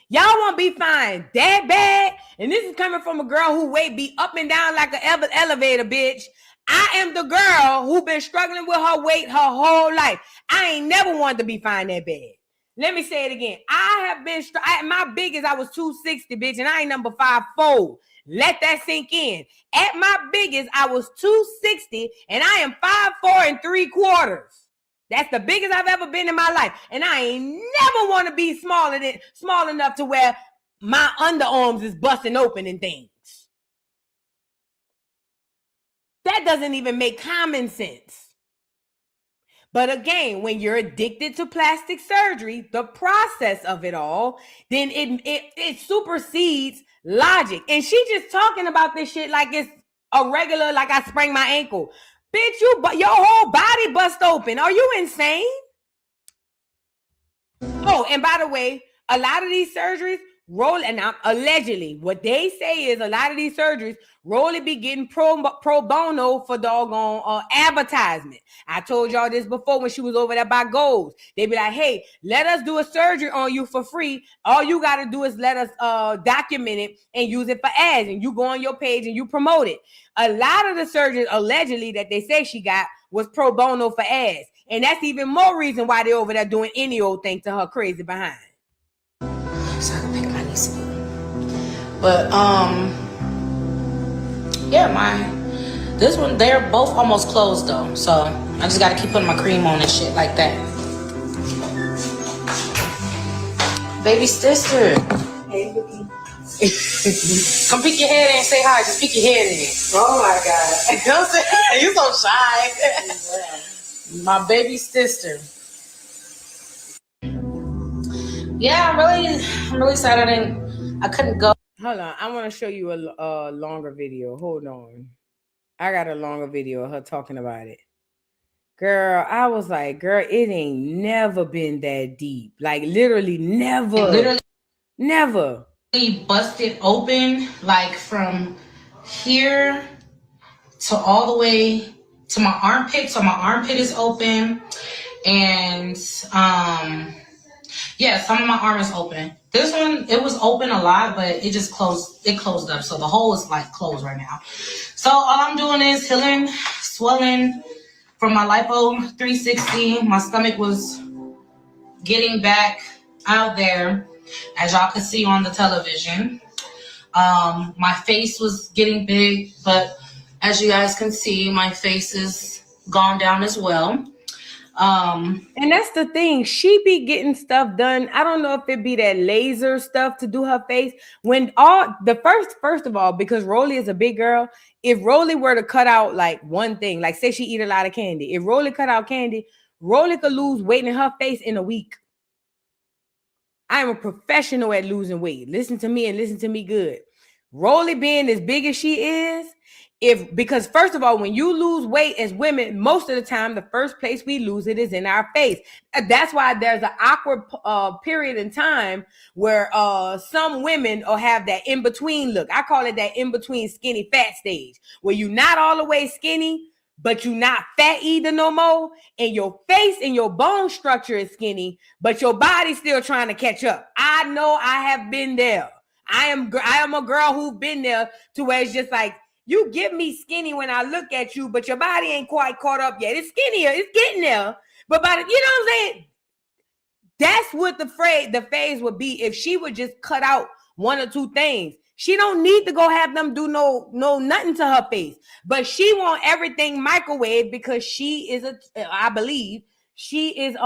Y'all won't be fine that bad? And this is coming from a girl who weight be up and down like an elevator, bitch. I am the girl who been struggling with her weight her whole life. I ain't never wanted to be fine that bad. Let me say it again. I have been, my biggest, I was 260, bitch, and I ain't number 5'4". Let that sink in. At my biggest, I was 260, and I am 5'4" and 3/4. That's the biggest I've ever been in my life. And I ain't never want to be small enough to where my underarms is busting open and things. That doesn't even make common sense. But again, when you're addicted to plastic surgery, the process of it all, then it supersedes logic. And she just talking about this shit like it's a regular, like I sprained my ankle. Bitch, your whole body bust open. Are you insane? Oh, and by the way, a lot of these surgeries, allegedly, what they say is a lot of these surgeries, Rollie be getting pro bono for doggone advertisement. I told y'all this before when she was over there by Goals. They be like, hey, let us do a surgery on you for free. All you got to do is let us document it and use it for ads. And you go on your page and you promote it. A lot of the surgeries allegedly that they say she got was pro bono for ads. And that's even more reason why they over there doing any old thing to her crazy behind. So I can pick my niece up. But yeah, this one, they're both almost closed though. So I just gotta keep putting my cream on and shit like that. Baby sister. Hey, Vicky. Come peek your head in and say hi. Just peek your head in. Oh my God. You know what I'm saying? You so shy. My baby sister. Yeah, I'm really sad I couldn't go. Hold on, I want to show you a longer video. Hold on. I got a longer video of her talking about it. Girl, I was like, girl, it ain't never been that deep. Like literally never. Never. Busted open like from here to all the way to my armpit. So my armpit is open. And yeah, some of my arm is open. This one, it was open a lot, but it just closed. It closed up. So the hole is like closed right now. So all I'm doing is healing, swelling from my lipo 360. My stomach was getting back out there, as y'all can see on the television. My face was getting big, but as you guys can see, my face is gone down as well. And that's the thing, she be getting stuff done. I don't know if it be that laser stuff to do her face. When first of all, because Rollie is a big girl, if Rollie were to cut out like one thing, like say she eat a lot of candy, if Rollie cut out candy, Rollie could lose weight in her face in a week. I am a professional at losing weight. Listen to me and listen to me good. Rollie being as big as she is, because first of all, when you lose weight as women, most of the time, the first place we lose it is in our face. That's why there's an awkward period in time where some women will have that in-between look. I call it that in-between skinny fat stage, where you're not all the way skinny, but you not fat either no more, and your face and your bone structure is skinny, but your body's still trying to catch up. I know I have been there. I am a girl who's been there to where it's just like, you give me skinny when I look at you, but your body ain't quite caught up yet. It's skinnier. It's getting there. But by the, you know what I'm saying? That's what the phase would be if she would just cut out one or two things. She don't need to go have them do no nothing to her face. But she want everything microwave because she is I believe she is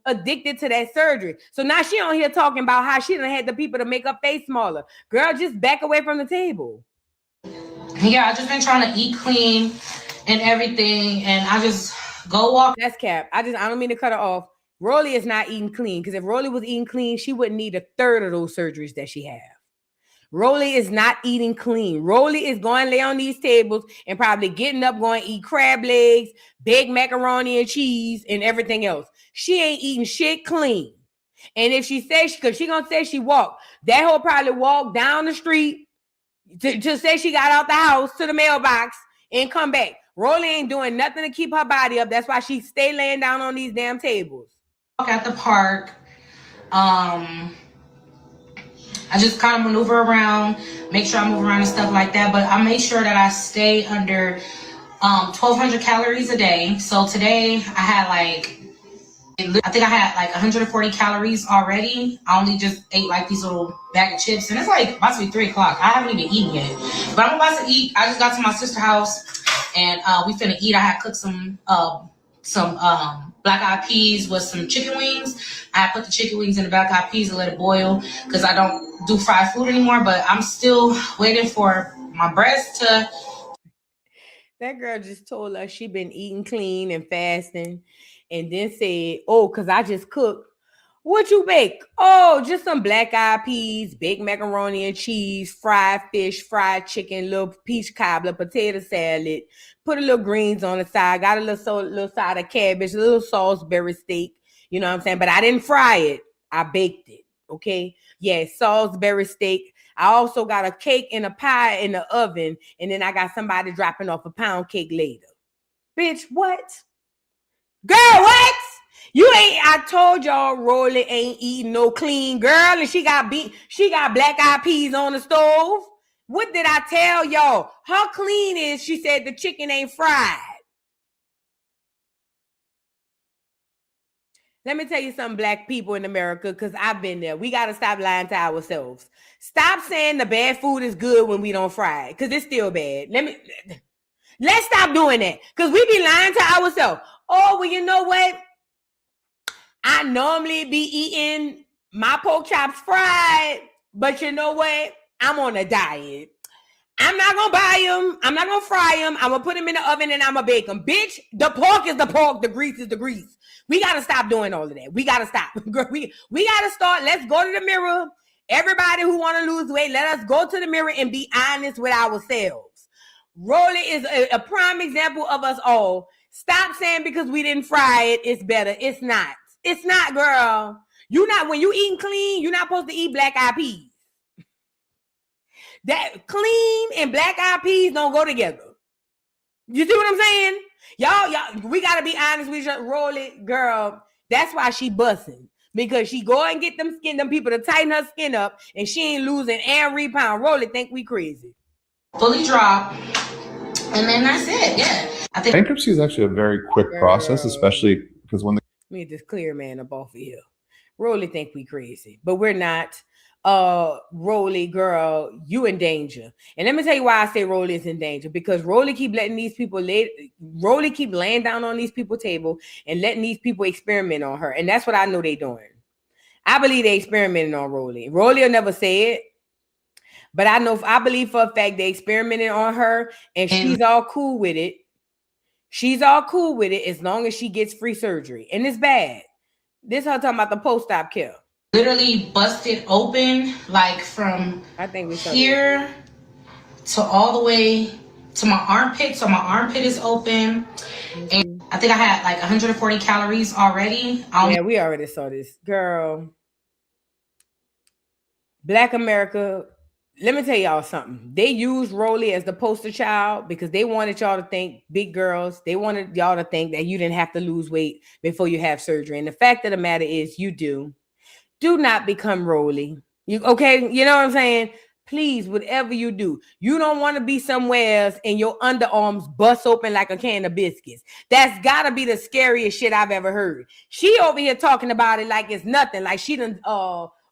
addicted to that surgery. So now she on here talking about how she done had the people to make her face smaller. Girl, just back away from the table. Yeah, I just been trying to eat clean and everything, and I just go walk. That's cap. I don't mean to cut her off. Rollie is not eating clean, because if Rollie was eating clean, she wouldn't need a third of those surgeries that she have. Rollie is not eating clean. Rollie is going to lay on these tables and probably getting up, going to eat crab legs, big macaroni and cheese, and everything else. She ain't eating shit clean. And if she says, because she going to say she walked, that hoe probably walk down the street to say she got out the house to the mailbox and come back. Rollie ain't doing nothing to keep her body up. That's why she stay laying down on these damn tables. At the park. I just kind of maneuver around, make sure I move around and stuff like that. But I make sure that I stay under 1,200 calories a day. So today I had I think I had 140 calories already. I only just ate these little bag of chips, and it's about to be 3 o'clock. I haven't even eaten yet, but I'm about to eat. I just got to my sister's house, and we finna eat. I had cooked some black-eyed peas with some chicken wings. I put the chicken wings in the black-eyed peas and let it boil because I don't do fried food anymore, but I'm still waiting for my breast to... That girl just told us she been eating clean and fasting and then said, oh, because I just cooked. What you bake? Oh, just some black-eyed peas, baked macaroni and cheese, fried fish, fried chicken, little peach cobbler, potato salad, put a little greens on the side, got a little side of cabbage, a little Salisbury steak, you know what I'm saying? But I didn't fry it. I baked it, okay? Yeah, Salisbury steak. I also got a cake and a pie in the oven, and then I got somebody dropping off a pound cake later. Bitch, what? Girl, what? You ain't, I told y'all Rollie ain't eating no clean, girl, and she got black-eyed peas on the stove. What did I tell y'all? Her clean is, she said the chicken ain't fried. Let me tell you something, black people in America, because I've been there. We got to stop lying to ourselves. Stop saying the bad food is good when we don't fry it, because it's still bad. Let's stop doing that, because we be lying to ourselves. Oh, well, you know what? I normally be eating my pork chops fried, but you know what? I'm on a diet. I'm not going to buy them. I'm not going to fry them. I'm going to put them in the oven and I'm going to bake them. Bitch, the pork is the pork. The grease is the grease. We got to stop doing all of that. We got to stop. We got to start. Let's go to the mirror. Everybody who want to lose weight, let us go to the mirror and be honest with ourselves. Rollie is a prime example of us all. Stop saying because we didn't fry it, it's better. It's not. It's not, girl. When you eating clean, you're not supposed to eat black-eyed peas. That clean and black-eyed peas don't go together. You see what I'm saying? Y'all, we gotta be honest with you, Rollie, girl. That's why she busting. Because she go and get them people to tighten her skin up, and she ain't losing every pound. Rollie think we crazy. Fully drop, and then that's it. Yeah. I think bankruptcy is actually a very quick process, especially because when let me just clear man up off of here. Rollie think we crazy, but we're not. Rollie, girl, you in danger. And let me tell you why I say Rollie is in danger. Because Rollie keep letting these people Rollie keep laying down on these people's table and letting these people experiment on her. And that's what I know they doing. I believe they experimenting on Rollie. Rollie will never say it. But I believe for a fact they experimented on her, and she's all cool with it. She's all cool with it as long as she gets free surgery. And it's bad. This her talking about the post-op care. Literally busted open, from here to all the way to my armpit. So my armpit is open. And I think I had 140 calories already. Yeah, we already saw this. Girl. Black America, let me tell y'all something. They used Rollie as the poster child because they wanted y'all to think, big girls, they wanted y'all to think that you didn't have to lose weight before you have surgery. And the fact of the matter is you do. Do not become Rollie. You okay? You know what I'm saying? Please, whatever you do, you don't want to be somewhere else and your underarms bust open like a can of biscuits. That's gotta be the scariest shit I've ever heard. She over here talking about it like it's nothing, like she done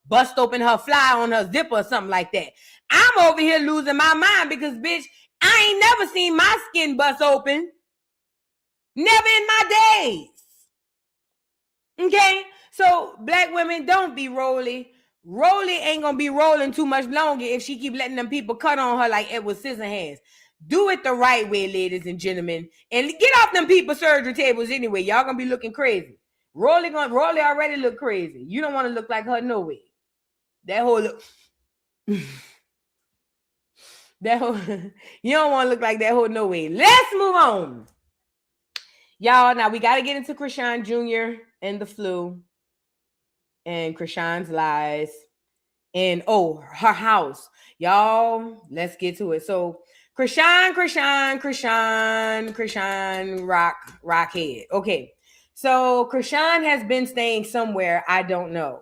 bust open her fly on her zipper or something like that. I'm over here losing my mind because, bitch, I ain't never seen my skin bust open. Never in my days. Okay? So, black women, don't be Rollie. Rollie ain't gonna be rolling too much longer if she keep letting them people cut on her like Edward Scissorhands. Do it the right way, ladies and gentlemen. And get off them people surgery tables anyway. Y'all gonna be looking crazy. Rollie already look crazy. You don't want to look like her no way. That whole look. That whole, you don't want to look like that whole no way. Let's move on. Y'all, now we got to get into Chrisean Jr. and the flu. And Chrisean's lies. And, her house. Y'all, let's get to it. So, Chrisean, Rockhead. Okay. So, Chrisean has been staying somewhere. I don't know.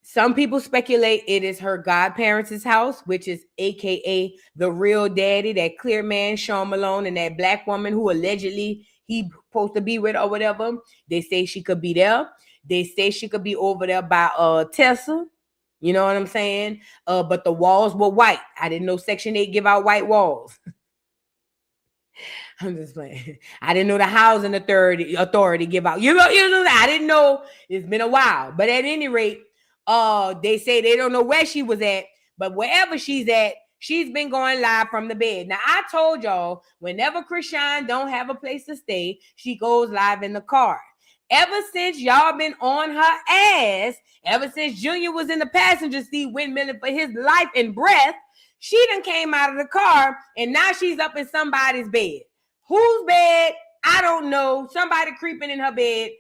Some people speculate it is her godparents' house, which is AKA the real daddy, that clear man, Sean Malone, and that black woman who allegedly he supposed to be with or whatever. They say she could be there. They say she could be over there by Tessa. You know what I'm saying? But the walls were white. I didn't know Section 8 give out white walls. I'm just playing. I didn't know the housing authority give out. You know, I didn't know. It's been a while. But at any rate, they say they don't know where she was at, but wherever she's at, she's been going live from the bed. Now, I told y'all, whenever Chrisean don't have a place to stay, she goes live in the car. Ever since y'all been on her ass, ever since Junior was in the passenger seat windmilling for his life and breath, she done came out of the car, and now she's up in somebody's bed. Whose bed? I don't know. Somebody creeping in her bed.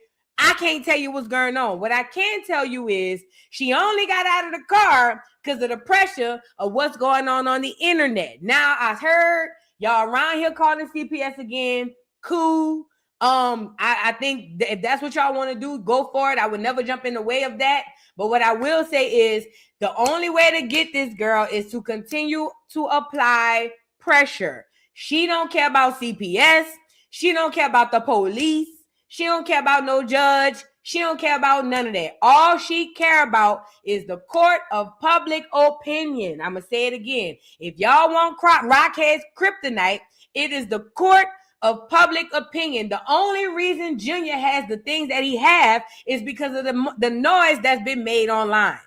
I can't tell you what's going on. What I can tell you is she only got out of the car because of the pressure of what's going on the internet. Now, I heard y'all around here calling CPS again. Cool. I think if that's what y'all want to do, go for it. I would never jump in the way of that. But what I will say is the only way to get this girl is to continue to apply pressure. She don't care about CPS. She don't care about the police. She don't care about no judge. She don't care about none of that. All she care about is the court of public opinion. I'm going to say it again. If y'all want Rockhead's kryptonite, it is the court of public opinion. The only reason Junior has the things that he have is because of the noise that's been made online.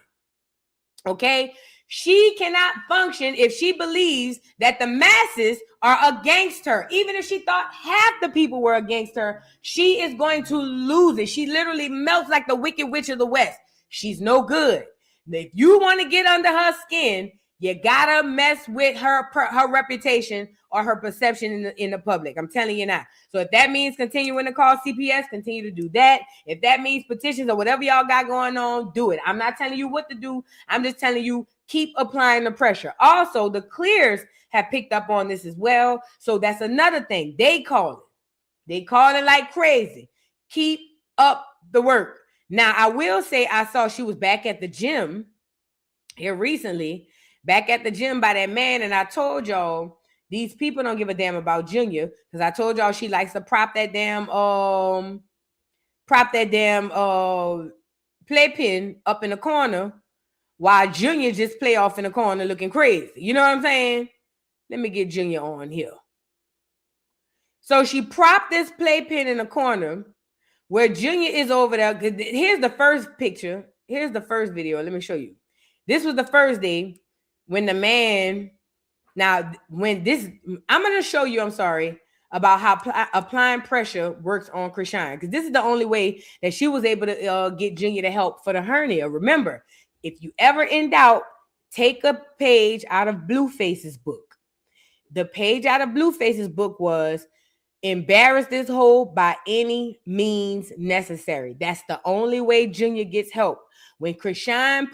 Okay? She cannot function if she believes that the masses are against her. Even if she thought half the people were against her, she is going to lose it. She literally melts like the Wicked Witch of the West. She's no good. If you want to get under her skin, you gotta mess with her reputation or her perception in the public. I'm telling you now. So if that means continuing to call CPS, continue to do that. If that means petitions or whatever y'all got going on, do it. I'm not telling you what to do. I'm just telling you, keep applying the pressure. Also, the Clears have picked up on this as well. So that's another thing. They call it. They call it like crazy. Keep up the work. Now, I will say I saw she was back at the gym here recently, back at the gym by that man, and I told y'all these people don't give a damn about Junior because I told y'all she likes to prop that damn playpen up in the corner while Junior just play off in the corner looking crazy. You know what I'm saying? Let me get Junior on here. So she propped this playpen in the corner where Junior is over there. Here's the first picture. Here's the first video. Let me show you. This was the first day when the man, now when this, I'm going to show you, I'm sorry, about how applying pressure works on Chrisean, because this is the only way that she was able to get Junior to help for the hernia. Remember, if you ever in doubt, take a page out of Blueface's book. The page out of Blueface's book was embarrass this hoe by any means necessary. That's the only way Junior gets help. When Chrisean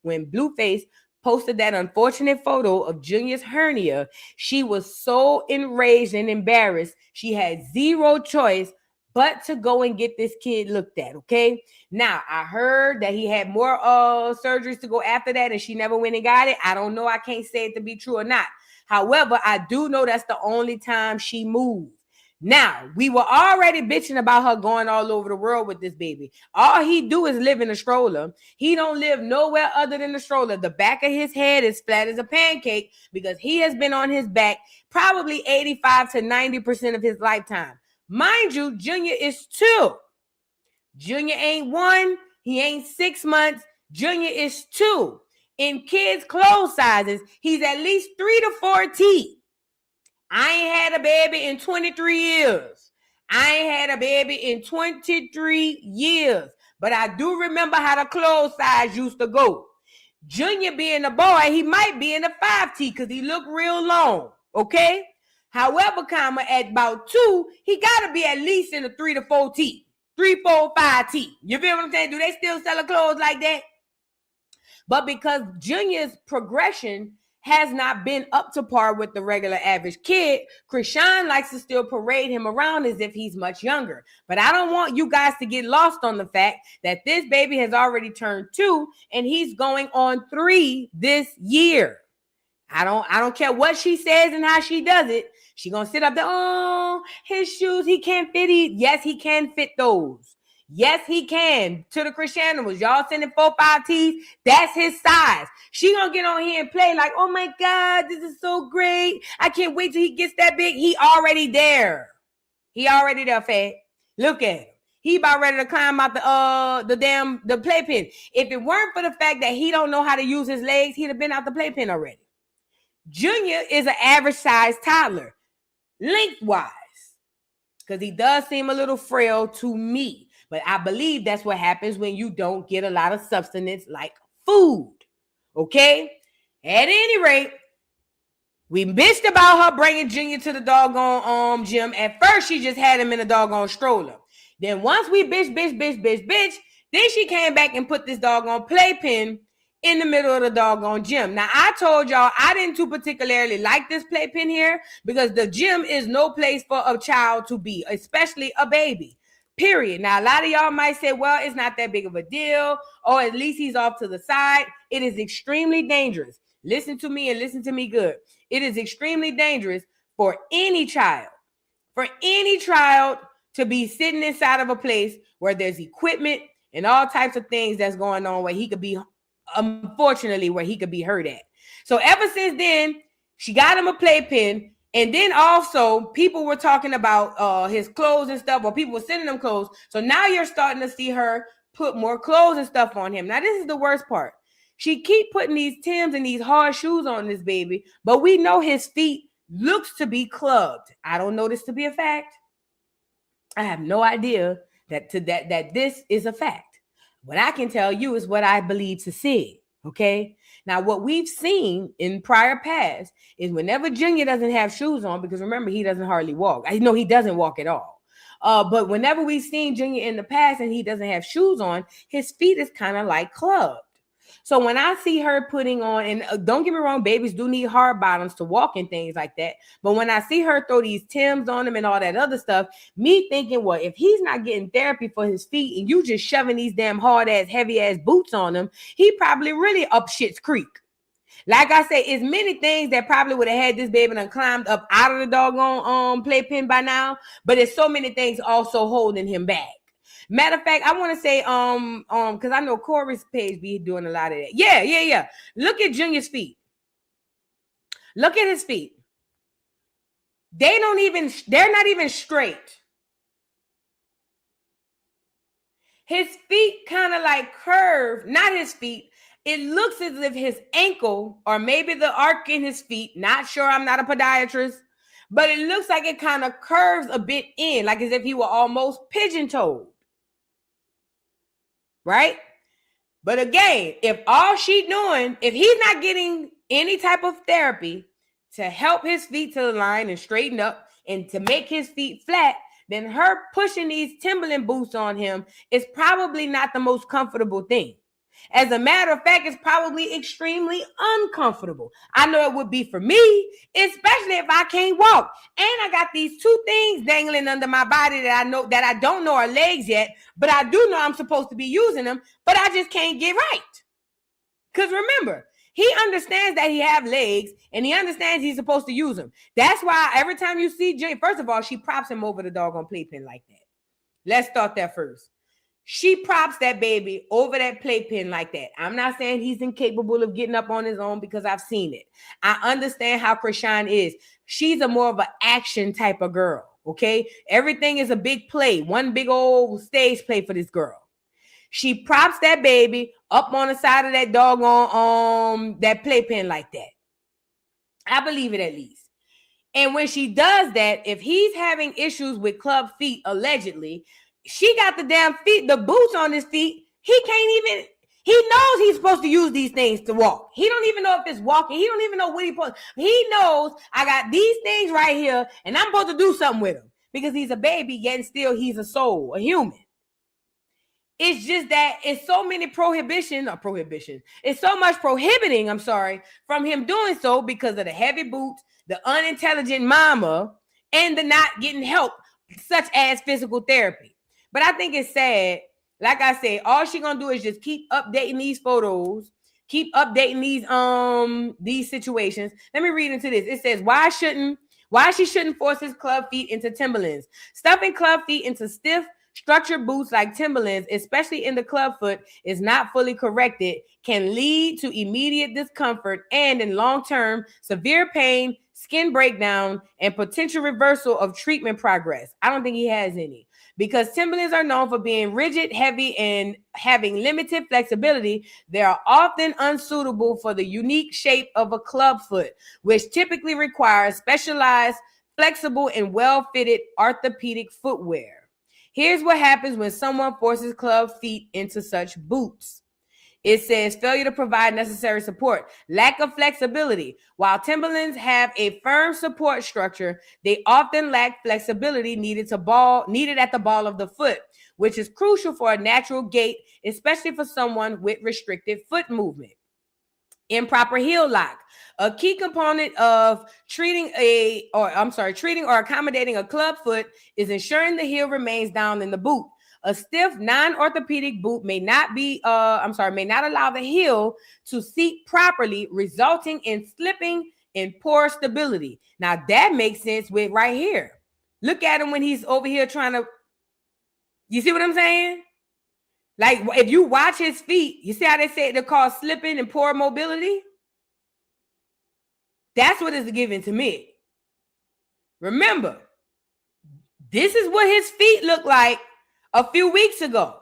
when Blueface posted that unfortunate photo of Junior's hernia, she was so enraged and embarrassed. She had zero choice but to go and get this kid looked at, okay? Now, I heard that he had more surgeries to go after that and she never went and got it. I don't know. I can't say it to be true or not. However, I do know that's the only time she moved. Now, we were already bitching about her going all over the world with this baby. All he do is live in a stroller. He don't live nowhere other than the stroller. The back of his head is flat as a pancake because he has been on his back probably 85 to 90% of his lifetime. Mind you, Junior is 2. Junior ain't 1. He ain't 6 months. Junior is 2. In kids' clothes sizes, he's at least 3 to 14. I ain't had a baby in 23 years. I ain't had a baby in 23 years. But I do remember how the clothes size used to go. Junior being a boy, he might be in a 5T because he look real long, okay? However, at about 2, he got to be at least in a 3 to 4T. 3, 4, 5T. You feel what I'm saying? Do they still sell clothes like that? But because Junior's progression has not been up to par with the regular average kid, Chrisean likes to still parade him around as if he's much younger. But I don't want you guys to get lost on the fact that this baby has already turned 2 and he's going on 3 this year. I don't care what she says and how she does it. She gonna sit up there, oh, his shoes, he can't fit it. Yes, he can fit those. Yes, he can. To the Chrisean, y'all sending 4, 5Ts, that's his size. She gonna get on here and play like, oh my God, this is so great. I can't wait till he gets that big. He already there. He already there, Fat. Look at him. He about ready to climb out the playpen. If it weren't for the fact that he don't know how to use his legs, he'd have been out the playpen already. Junior is an average size toddler, lengthwise, because he does seem a little frail to me. But I believe that's what happens when you don't get a lot of substance like food. Okay? At any rate, we bitched about her bringing Junior to the doggone gym. At first, she just had him in a doggone stroller. Then once we bitch, then she came back and put this doggone playpen in the middle of the doggone gym. Now, I told y'all I didn't too particularly like this playpen here because the gym is no place for a child to be, especially a baby. Period. Now, a lot of y'all might say, well, it's not that big of a deal, or at least he's off to the side. It is extremely dangerous. Listen to me and listen to me good. It is extremely dangerous for any child to be sitting inside of a place where there's equipment and all types of things that's going on where he could be, unfortunately, where he could be hurt at. So ever since then, she got him a playpen. And then also people were talking about his clothes and stuff, or people were sending him clothes. So now you're starting to see her put more clothes and stuff on him. Now, this is the worst part. She keep putting these Timbs and these hard shoes on this baby, but we know his feet looks to be clubbed. I don't know this to be a fact. I have no idea that this is a fact. What I can tell you is what I believe to see. Okay. Now, what we've seen in prior past is whenever Junior doesn't have shoes on, because remember, he doesn't hardly walk. I know he doesn't walk at all. But whenever we've seen Junior in the past and he doesn't have shoes on, his feet is kind of like clubbed. So when I see her putting on, and don't get me wrong, babies do need hard bottoms to walk and things like that. But when I see her throw these Timbs on him and all that other stuff, me thinking, well, if he's not getting therapy for his feet and you just shoving these damn hard ass, heavy ass boots on him, he probably really up shit's creek. Like I said, it's many things that probably would have had this baby and climbed up out of the doggone playpen by now. But there's so many things also holding him back. Matter of fact, I want to say, because I know Corey's page be doing a lot of that. Yeah. Look at Junior's feet. Look at his feet. They're not even straight. His feet kind of like curve, not his feet. It looks as if his ankle, or maybe the arc in his feet, not sure, I'm not a podiatrist, but it looks like it kind of curves a bit in, like as if he were almost pigeon-toed. Right? But again, if all she's doing, if he's not getting any type of therapy to help his feet to the line and straighten up and to make his feet flat, then her pushing these Timberland boots on him is probably not the most comfortable thing. As a matter of fact, it's probably extremely uncomfortable. I know it would be for me, especially if I can't walk. And I got these two things dangling under my body that I don't know are legs yet, but I do know I'm supposed to be using them, but I just can't get right. Because remember, he understands that he have legs and he understands he's supposed to use them. That's why every time you see Jay, first of all, she props him over the doggone playpen like that. Let's start that first. She props that baby over that playpen like that. I'm not saying he's incapable of getting up on his own because I've seen it. I understand how Chrisean is. She's a more of an action type of girl, okay? Everything is a big play, one big old stage play for this girl. She props that baby up on the side of that doggone that playpen like that. I believe it at least. And when she does that, if he's having issues with club feet, allegedly, she got the damn feet, the boots on his feet. He knows he's supposed to use these things to walk. He don't even know if it's walking. He don't even know what he's supposed to. He knows I got these things right here and I'm supposed to do something with him because he's a baby, yet still he's a soul, a human. It's just that it's so many It's so much prohibiting, from him doing so because of the heavy boots, the unintelligent mama, and the not getting help, such as physical therapy. But I think it's sad. Like I said, all she's gonna do is just keep updating these photos, keep updating these situations. Let me read into this. It says, why she shouldn't force his club feet into Timberlands. Stuffing club feet into stiff, structured boots like Timberlands, especially in the club foot, is not fully corrected, can lead to immediate discomfort and, in long term, severe pain, skin breakdown, and potential reversal of treatment progress. I don't think he has any. Because Timberlands are known for being rigid, heavy, and having limited flexibility, they are often unsuitable for the unique shape of a club foot, which typically requires specialized, flexible, and well-fitted orthopedic footwear. Here's what happens when someone forces club feet into such boots. It says failure to provide necessary support, lack of flexibility. While Timberlands have a firm support structure, they often lack flexibility needed at the ball of the foot, which is crucial for a natural gait, especially for someone with restricted foot movement. Improper heel lock. A key component of treating or accommodating a club foot is ensuring the heel remains down in the boot. A stiff, non-orthopedic boot may not allow the heel to seat properly, resulting in slipping and poor stability. Now that makes sense with right here. Look at him when he's over here trying to, you see what I'm saying? Like if you watch his feet, you see how they say they're called slipping and poor mobility? That's what it's given to me. Remember, this is what his feet look like a few weeks ago.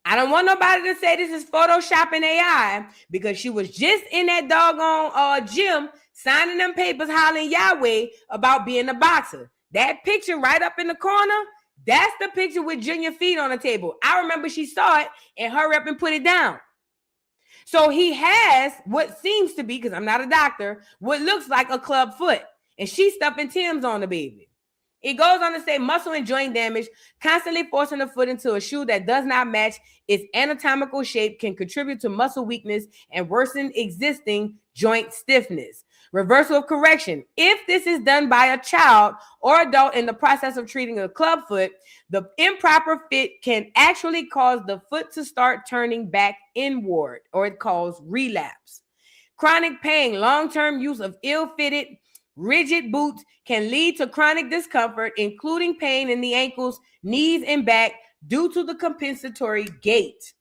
I don't want nobody to say this is Photoshopping AI because she was just in that doggone gym signing them papers, hollering Yahweh about being a boxer. That picture right up in the corner, that's the picture with Junior feet on the table. I remember she saw it and hurry up and put it down. So he has what seems to be, because I'm not a doctor, what looks like a club foot. And she's stuffing Tim's on the baby. It goes on to say muscle and joint damage, constantly forcing the foot into a shoe that does not match its anatomical shape can contribute to muscle weakness and worsen existing joint stiffness. Reversal of correction. If this is done by a child or adult in the process of treating a club foot, the improper fit can actually cause the foot to start turning back inward, or it calls relapse. Chronic pain, long-term use of ill-fitted, rigid boots can lead to chronic discomfort, including pain in the ankles, knees, and back due to the compensatory gait.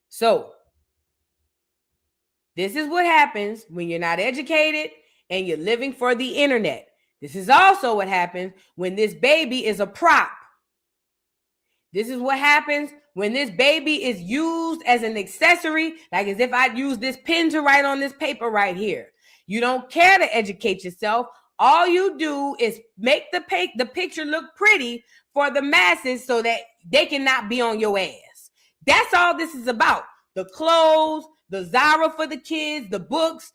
So, this is what happens when you're not educated and you're living for the internet. This is also what happens when this baby is a prop. This is what happens when this baby is used as an accessory, like as if I'd use this pen to write on this paper right here. You don't care to educate yourself. All you do is make the picture look pretty for the masses so that they cannot be on your ass. That's all this is about. The clothes, the Zara for the kids, the books,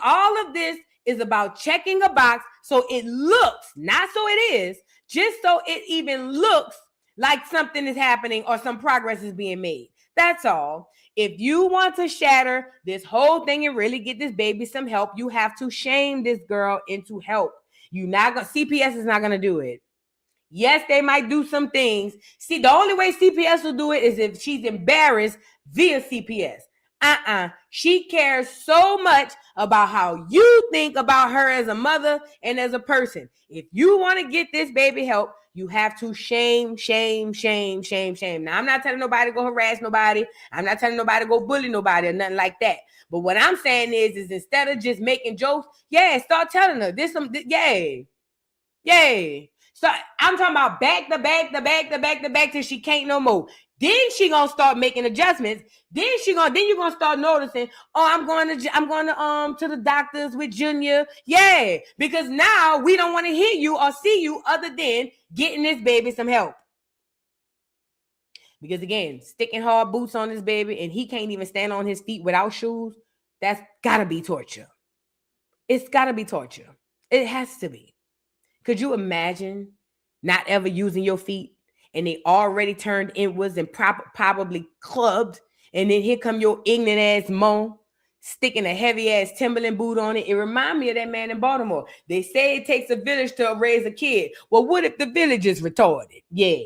all of this is about checking a box so it looks, not so it is, just so it even looks like something is happening or some progress is being made. That's all. If you want to shatter this whole thing and really get this baby some help, you have to shame this girl into help. CPS is not gonna do it. Yes, they might do some things. See, the only way CPS will do it is if she's embarrassed via CPS. She cares so much about how you think about her as a mother and as a person. If you want to get this baby help, you have to shame. Now, I'm not telling nobody to go harass nobody. I'm not telling nobody to go bully nobody or nothing like that. But what I'm saying is instead of just making jokes, start telling her this, yay. So I'm talking about back to back till she can't no more. Then she gonna start making adjustments. Then you're gonna start noticing, I'm going to the doctors with Junior. Yeah, because now we don't want to hear you or see you other than getting this baby some help. Because again, sticking hard boots on this baby and he can't even stand on his feet without shoes, that's gotta be torture. It's gotta be torture. It has to be. Could you imagine not ever using your feet and they already turned inwards and probably clubbed, and then here come your ignorant ass mom sticking a heavy ass Timberland boot on it? It reminds me of that man in Baltimore. They say it takes a village to raise a kid. Well, what if the village is retarded? Yeah.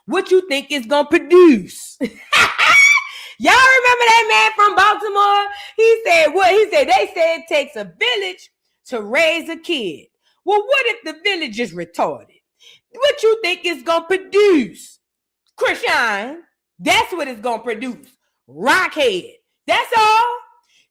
What you think it's gonna produce? Y'all remember that man from Baltimore? He said what? He said they say it takes a village to raise a kid. Well, what if the village is retarded? What you think it's going to produce? Chrisean, that's what it's going to produce. Rockhead. That's all.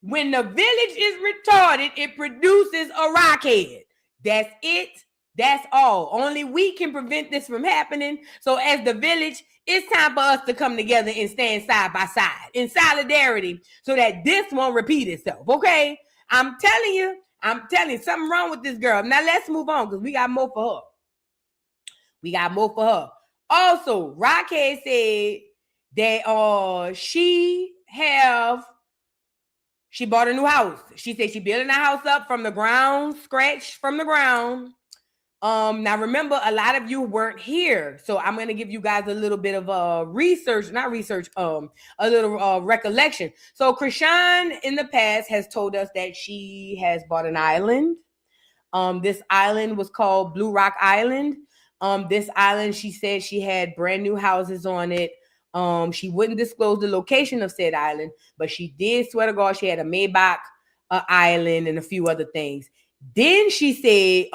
When the village is retarded, it produces a rockhead. That's it. That's all. Only we can prevent this from happening. So as the village, it's time for us to come together and stand side by side in solidarity so that this won't repeat itself. Okay? I'm telling you, something wrong with this girl. Now let's move on because we got more for her. Also, Rockhead said that she bought a new house. She said she building a house up from the ground, scratch from the ground. Now remember, a lot of you weren't here, so I'm gonna give you guys a little bit of a little recollection. So Chrisean in the past has told us that she has bought an island. This island was called Blue Rock Island. This island, she said she had brand new houses on it. She wouldn't disclose the location of said island, but she did swear to God she had a Maybach island and a few other things. Then she said,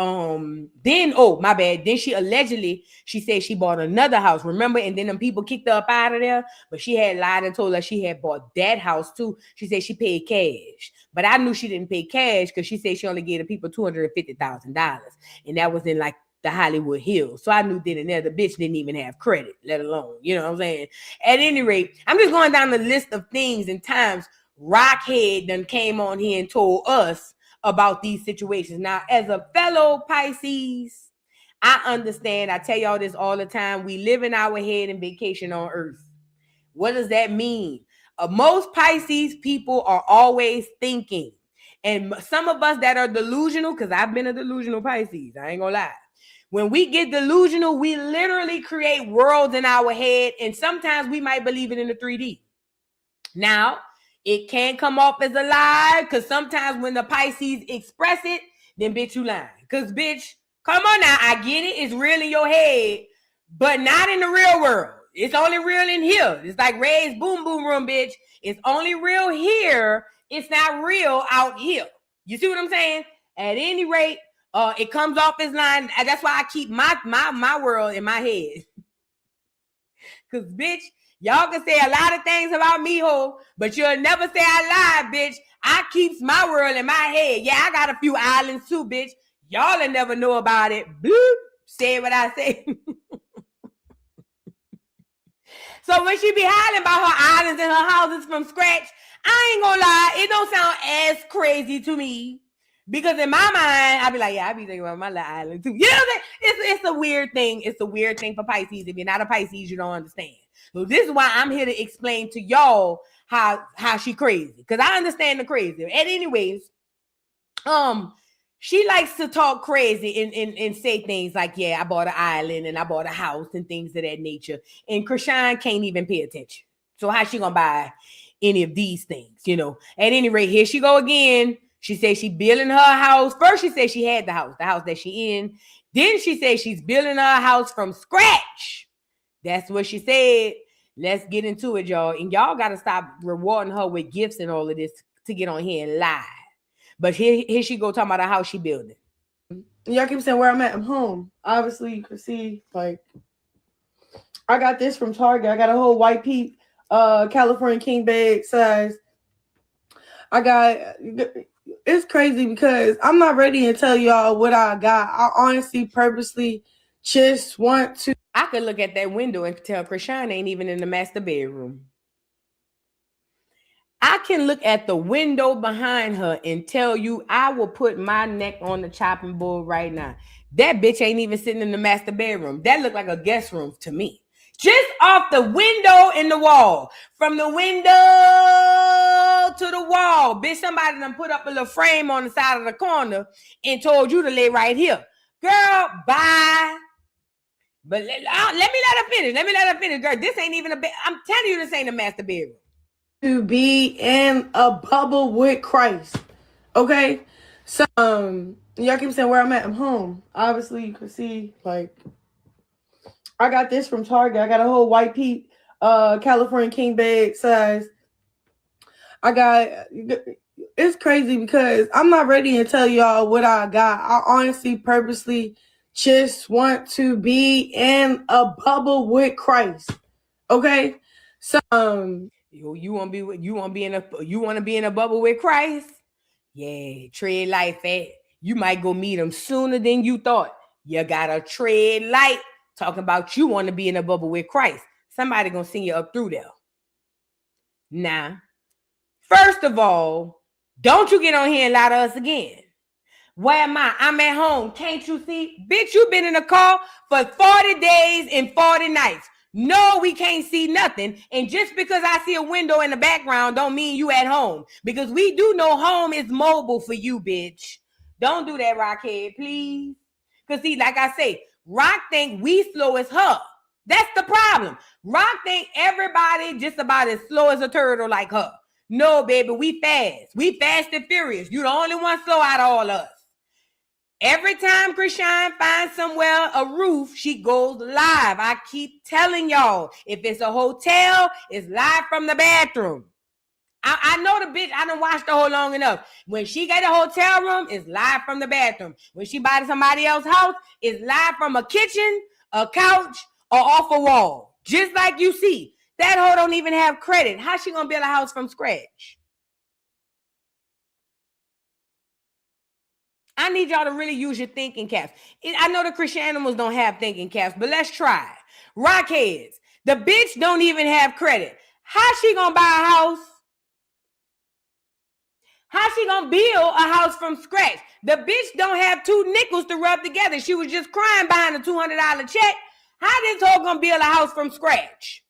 then she allegedly, she said she bought another house, remember? And then them people kicked her up out of there, but she had lied and told her she had bought that house too. She said she paid cash, but I knew she didn't pay cash because she said she only gave the people $250,000, and that was in like the Hollywood Hills. So I knew then and there the bitch didn't even have credit, let alone, you know what I'm saying? At any rate, I'm just going down the list of things and times Rockhead done came on here and told us about these situations. Now, as a fellow Pisces, I understand. I tell y'all this all the time. We live in our head and vacation on earth. What does that mean? Most Pisces people are always thinking. And some of us that are delusional, because I've been a delusional Pisces, I ain't gonna lie. When we get delusional, we literally create worlds in our head, and sometimes we might believe it in the 3D. Now, it can come off as a lie, because sometimes when the Pisces express it, then bitch, you lying. Because bitch, come on now, I get it. It's real in your head, but not in the real world. It's only real in here. It's like Ray's boom boom room, bitch. It's only real here. It's not real out here. You see what I'm saying? At any rate, it comes off as lying. That's why I keep my world in my head. Because bitch, y'all can say a lot of things about me, ho, but you'll never say I lied, bitch. I keeps my world in my head. Yeah, I got a few islands too, bitch. Y'all will never know about it. Bloop. Say what I say. So when she be hollering about her islands and her houses from scratch, I ain't gonna lie, it don't sound as crazy to me. Because in my mind, I be like, yeah, I be thinking about my little island too. You know what I'm saying? It's a weird thing. It's a weird thing for Pisces. If you're not a Pisces, you don't understand. So this is why I'm here to explain to y'all how she crazy. Because I understand the crazy. And anyways, she likes to talk crazy and say things like, yeah, I bought an island and I bought a house and things of that nature. And Chrisean can't even pay attention. So how she gonna buy any of these things, you know. At any rate, here she go again. She says she building her house. First, she said she had the house that she in. Then she said she's building her house from scratch. That's what she said. Let's get into it, y'all. And y'all got to stop rewarding her with gifts and all of this to get on here and lie. But here she go talking about a house she building. Y'all keep saying where I'm at. I'm home. Obviously, you can see, like, I got this from Target. I got a whole white peak California king bed size. It's crazy because I'm not ready to tell y'all what I got. I honestly purposely just want to. I could look at that window and tell Chrisean ain't even in the master bedroom. I can look at the window behind her and tell you I will put my neck on the chopping board right now. That bitch ain't even sitting in the master bedroom. That looked like a guest room to me. Just off the window in the wall. From the window to the wall. Bitch, somebody done put up a little frame on the side of the corner and told you to lay right here. Girl, bye. But let me let her finish. Let me let her finish, girl. This ain't even a bed. I'm telling you, this ain't a master bedroom. To be in a bubble with Christ. Okay? So, y'all keep saying where I'm at. I'm home. Obviously, you can see, like, I got this from Target. I got a whole white peak California king bed size. It's crazy because I'm not ready to tell y'all what I got. I honestly purposely just want to be in a bubble with Christ. Okay? So, you want to be in a bubble with Christ? Yeah, tread light, fat. You might go meet him sooner than you thought. You gotta tread light. Talking about you want to be in a bubble with Christ. Somebody gonna send you up through there. Now, first of all, don't you get on here and lie to us again. Where am I? I'm at home. Can't you see? Bitch, you been in the car for 40 days and 40 nights. No, we can't see nothing. And just because I see a window in the background don't mean you at home. Because we do know home is mobile for you, bitch. Don't do that, Rockhead, please. Because see, like I say, Rock think we slow as her. That's the problem. Rock think everybody just about as slow as a turtle like her. No, baby, we fast. We fast and furious. You the only one slow out of all of us. Every time Chrisean finds somewhere a roof, she goes live. I keep telling y'all, if it's a hotel, it's live from the bathroom. I know the bitch, I done watched the whole long enough. When she get a hotel room, it's live from the bathroom. When she buys somebody else's house, it's live from a kitchen, a couch, or off a wall. Just like you see. That hoe don't even have credit. How she gonna build a house from scratch? I need y'all to really use your thinking caps. I know the Christian animals don't have thinking caps, but let's try. Rockheads. The bitch don't even have credit. How she gonna buy a house? How she gonna build a house from scratch? The bitch don't have 2 nickels to rub together. She was just crying behind a $200 check. How this hoe gonna build a house from scratch?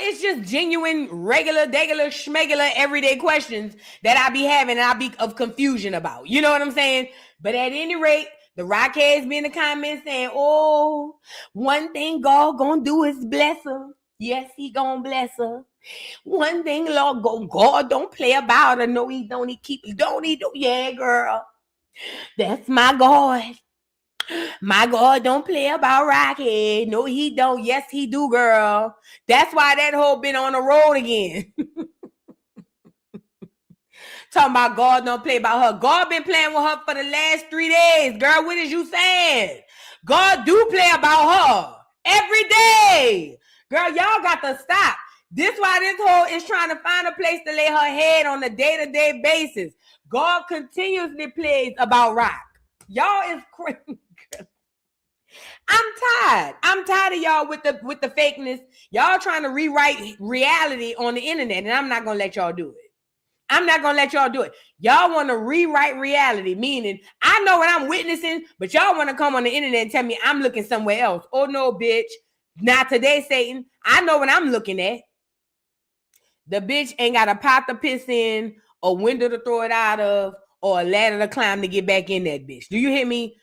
It's just genuine, regular, schmegular, everyday questions that I be having and I be of confusion about. You know what I'm saying? But at any rate, the Rockheads be in the comments saying, oh, one thing God gonna do is bless her. Yes, he gonna bless her. One thing, Lord, God don't play about her. No, he don't. Yeah, girl. That's my God. My God don't play about Rockhead. No, he don't. Yes, he do, girl. That's why that hoe been on the road again. Talking about God don't play about her. God been playing with her for the last 3 days. Girl, what is you saying? God do play about her every day. Girl, y'all got to stop. This why this hoe is trying to find a place to lay her head on a day-to-day basis. God continuously plays about Rock. Y'all is crazy. I'm tired of y'all with the fakeness. Y'all trying to rewrite reality on the internet, and I'm not gonna let y'all do it. I'm not gonna let y'all do it. Y'all want to rewrite reality, meaning I know what I'm witnessing, but y'all want to come on the internet and tell me I'm looking somewhere else. Oh no, bitch. Not today, Satan. I know what I'm looking at. The bitch ain't got a pot to piss in, a window to throw it out of, or a ladder to climb to get back in that bitch. Do you hear me?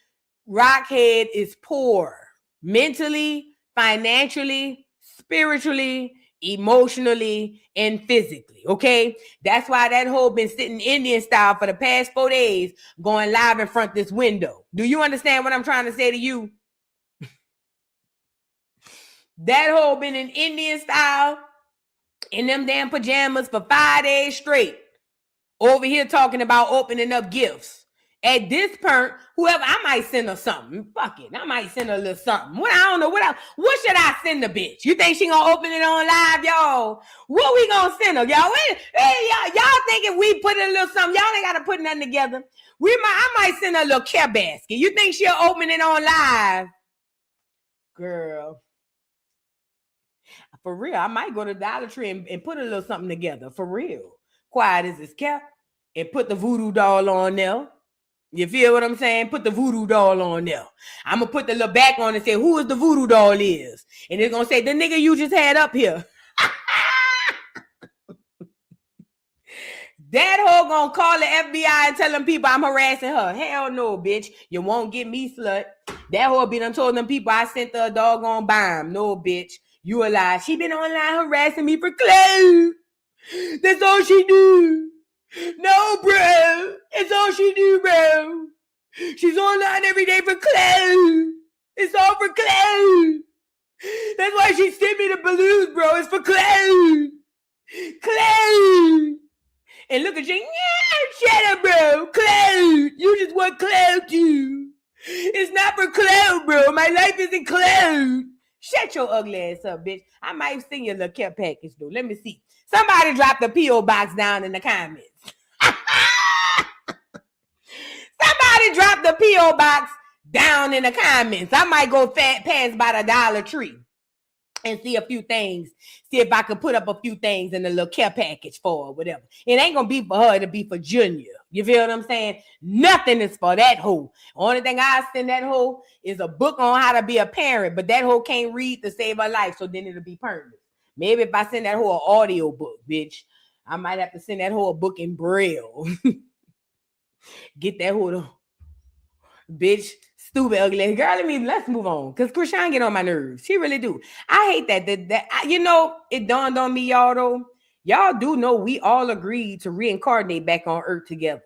Rockhead is poor. Mentally, financially, spiritually, emotionally, and physically, okay? That's why that hoe been sitting Indian style for the past 4 days going live in front of this window. Do you understand what I'm trying to say to you? That hoe been in Indian style in them damn pajamas for 5 days straight. Over here talking about opening up gifts. At this point, whoever, I might send her something. Fuck it. I might send her a little something. What, I don't know. What should I send the bitch? You think she gonna open it on live, y'all? What we gonna send her, y'all? Y'all think if we put a little something, y'all ain't gotta put nothing together. I might send her a little care basket. You think she'll open it on live? Girl. For real, I might go to Dollar Tree and put a little something together. For real. Quiet as it's kept. And put the voodoo doll on there. You feel what I'm saying? Put the voodoo doll on there. I'm going to put the little back on and say, who is the voodoo doll is? And it's going to say, the nigga you just had up here. That hoe going to call the FBI and tell them people I'm harassing her. Hell no, bitch. You won't get me, slut. That hoe be done told them people I sent her a doggone bomb. No, bitch. You a lie. She been online harassing me for clothes. That's all she do. No, bro. It's all she do, bro. She's online every day for clothes. It's all for clothes. That's why she sent me the balloons, bro. It's for clothes. Clothes. And look at you. Yeah, shut up, bro. Clothes. You just want clothes, too. It's not for clothes, bro. My life isn't clothes. Shut your ugly ass up, bitch. I might send you a little care package, though. Let me see. Somebody drop the P.O. box down in the comments. Somebody drop the P.O. box down in the comments. I might go pass by the Dollar Tree and see a few things. See if I could put up a few things in a little care package for her, whatever. It ain't going to be for her. It'll be for Junior. You feel what I'm saying? Nothing is for that hoe. Only thing I send that hoe is a book on how to be a parent, but that hoe can't read to save her life, so then it'll be permanent. Maybe if I send that hoe an audio book, bitch, I might have to send that hoe a book in Braille. Get that hoe to, bitch, stupid, ugly. Girl, let's move on. Because Chrisean get on my nerves. She really do. I hate that. You know, it dawned on me, y'all, though. Y'all do know we all agreed to reincarnate back on Earth together.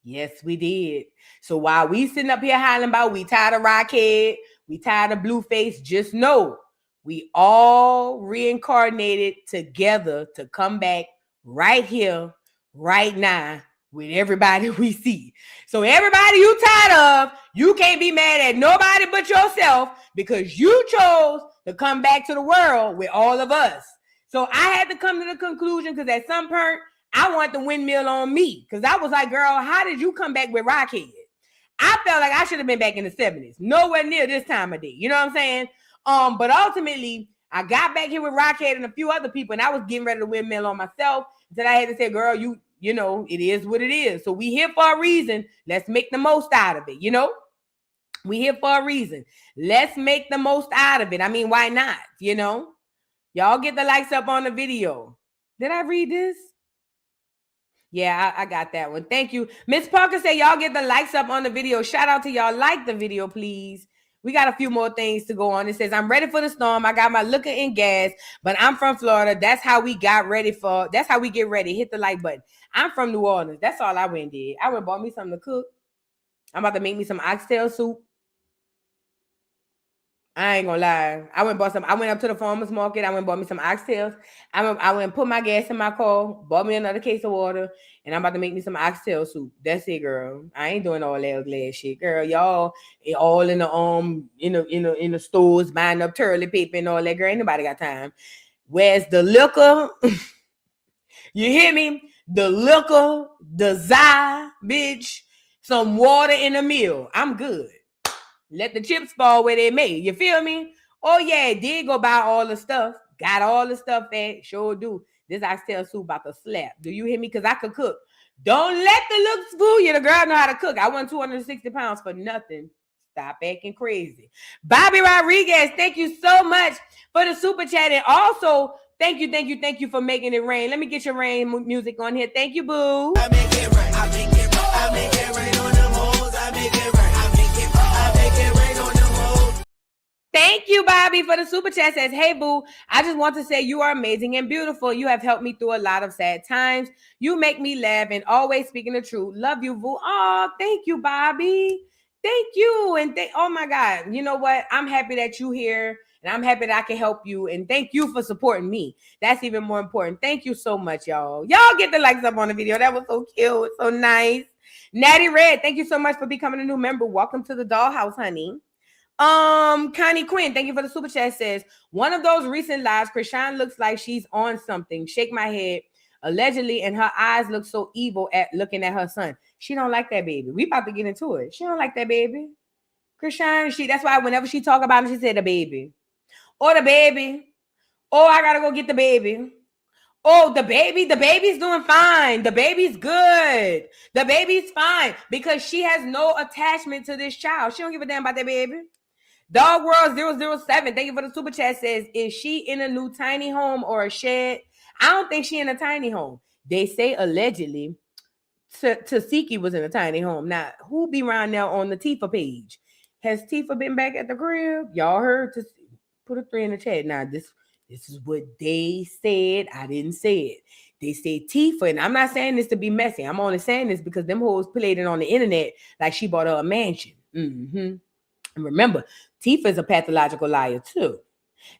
Yes, we did. So while we sitting up here hollering about we tired of Rockhead, we tired of Blueface, just know we all reincarnated together to come back right here, right now, with everybody we see. So everybody you tired of, you can't be mad at nobody but yourself because you chose to come back to the world with all of us. So I had to come to the conclusion because at some point, I want the windmill on me because I was like, girl, how did you come back with Rockhead? I felt like I should have been back in the 70s. Nowhere near this time of day. You know what I'm saying? But ultimately, I got back here with Rockhead and a few other people, and I was getting ready to windmill on myself. Then I had to say, girl, you know, it is what it is. So we here for a reason. Let's make the most out of it, you know? We here for a reason. Let's make the most out of it. I mean, why not? You know? Y'all get the likes up on the video. Did I read this? Yeah, I got that one. Thank you. Miss Parker said y'all get the likes up on the video. Shout out to y'all. Like the video, please. We got a few more things to go on. It says, I'm ready for the storm. I got my liquor and gas, but I'm from Florida. That's how we get ready. Hit the like button. I'm from New Orleans. That's all I went and did. I went and bought me something to cook. I'm about to make me some oxtail soup. I ain't gonna lie. I went up to the farmer's market. I went and bought me some oxtails. I went and put my gas in my car, bought me another case of water, and I'm about to make me some oxtail soup. That's it, girl. I ain't doing all that ugly ass shit, girl. Y'all all in the in the stores buying up toilet paper and all that. Girl, ain't nobody got time. Where's the liquor? You hear me? The liquor, the za, bitch, some water in a meal. I'm good. Let the chips fall where they may. You feel me? Oh, yeah, did go buy all the stuff. Got all the stuff that sure do. This oxtail soup about to slap. Do you hear me? Because I could cook. Don't let the looks fool you. The girl know how to cook. I won 260 pounds for nothing. Stop acting crazy. Bobby Rodriguez, thank you so much for the super chat. And also, thank you for making it rain. Let me get your rain music on here. Thank you, boo. I make it rain. I make it rain. I make it rain on them hoes. I make it rain. I make it rain on them hoes. Thank you, Bobby, for the super chat. Says, hey, boo, I just want to say you are amazing and beautiful. You have helped me through a lot of sad times. You make me laugh and always speaking the truth. Love you, boo. Oh, thank you, Bobby. Thank you. And oh my God, you know what? I'm happy that you're here and I'm happy that I can help you. And thank you for supporting me. That's even more important. Thank you so much, y'all. Y'all get the likes up on the video. That was so cute. So nice. Natty Red, thank you so much for becoming a new member. Welcome to the dollhouse, honey. Connie Quinn, thank you for the super chat. Says, one of those recent lives, Chrisean looks like she's on something. Shake my head. Allegedly, and her eyes look so evil at looking at her son. She don't like that baby. We about to get into it. She don't like that baby. Chrisean, that's why whenever she talk about it, she said the baby. Or the baby. Oh, I gotta go get the baby. Oh, the baby's doing fine. The baby's good. The baby's fine because she has no attachment to this child. She don't give a damn about that baby. Dog World 007, thank you for the super chat. Says, is she in a new tiny home or a shed? I don't think she in a tiny home. They say allegedly Tasiki was in a tiny home. Now, who be around now on the Tifa page? Has Tifa been back at the crib? Y'all heard? Put a 3 in the chat. Now, this is what they said. I didn't say it. They say Tifa, and I'm not saying this to be messy. I'm only saying this because them hoes played it on the internet like she bought her a mansion. And remember, Tifa is a pathological liar too.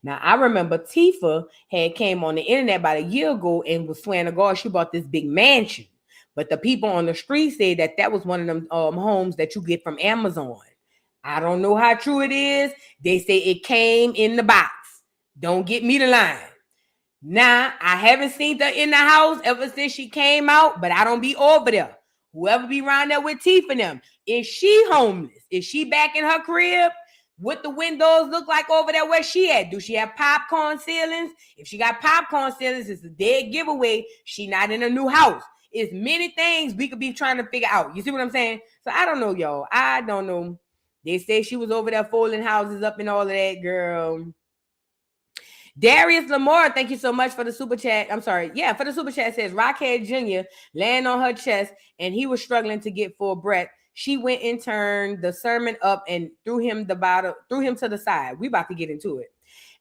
Now, I remember Tifa had came on the internet about a year ago and was swearing to God she bought this big mansion. But the people on the street said that was one of them homes that you get from Amazon. I don't know how true it is. They say it came in the box. Don't get me the line. Now, I haven't seen her in the house ever since she came out, but I don't be over there. Whoever be around there with Tifa and them, is she homeless? Is she back in her crib? What the windows look like over there where she at? Do she have popcorn ceilings? If she got popcorn ceilings, it's a dead giveaway. She not in a new house. It's many things we could be trying to figure out. You see what I'm saying? So I don't know, y'all. I don't know. They say she was over there folding houses up and all of that, girl. Darius Lamore, thank you so much for the super chat. I'm sorry. Yeah, for the super chat. Says Rockhead Jr. laying on her chest and he was struggling to get full breath. She went and turned the sermon up and threw him to the side. We about to get into it.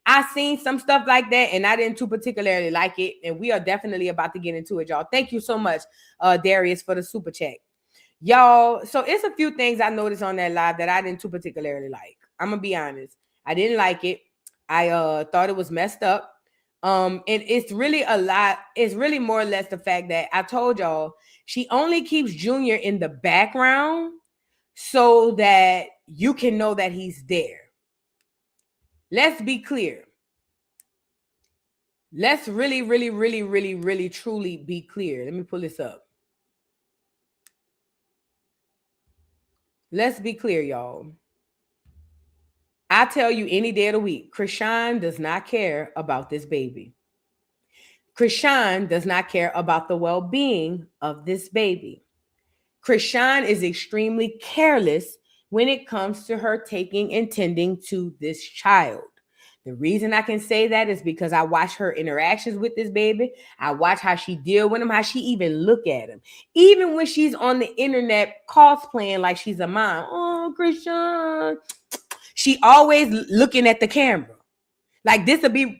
I seen some stuff like that and I didn't too particularly like it. And we are definitely about to get into it, y'all. Thank you so much, Darius, for the super chat. Y'all, so it's a few things I noticed on that live that I didn't too particularly like. I'm going to be honest. I didn't like it. I thought it was messed up. And it's really a lot. It's really more or less the fact that I told y'all she only keeps Junior in the background so that you can know that he's there. Let's be clear. Let's really, really, really, really, really, truly be clear. Let me pull this up. Let's be clear, y'all. I tell you any day of the week, Chrisean does not care about this baby. Chrisean does not care about the well-being of this baby. Chrisean is extremely careless when it comes to her taking and tending to this child. The reason I can say that is because I watch her interactions with this baby. I watch how she deal with him, how she even look at him. Even when she's on the internet cosplaying like she's a mom. Oh, Chrisean. She always looking at the camera. Like this'll be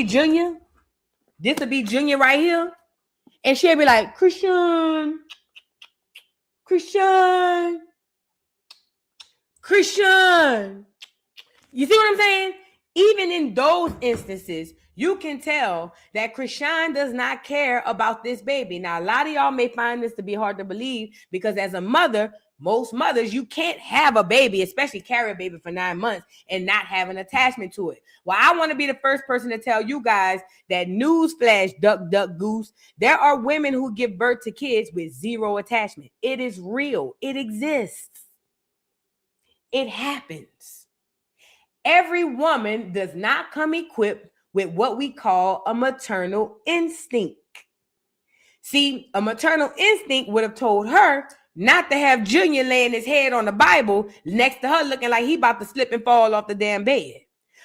Junior. This'll be Junior right here. And she'll be like, Chrisean. You see what I'm saying? Even in those instances, you can tell that Chrisean does not care about this baby. Now, a lot of y'all may find this to be hard to believe because as a mother, most mothers, you can't have a baby, especially carry a baby for 9 months and not have an attachment to it. Well, I want to be the first person to tell you guys that newsflash, duck, duck, goose. There are women who give birth to kids with zero attachment. It is real. It exists. It happens. Every woman does not come equipped with what we call a maternal instinct. See, a maternal instinct would have told her not to have Junior laying his head on the Bible next to her looking like he about to slip and fall off the damn bed.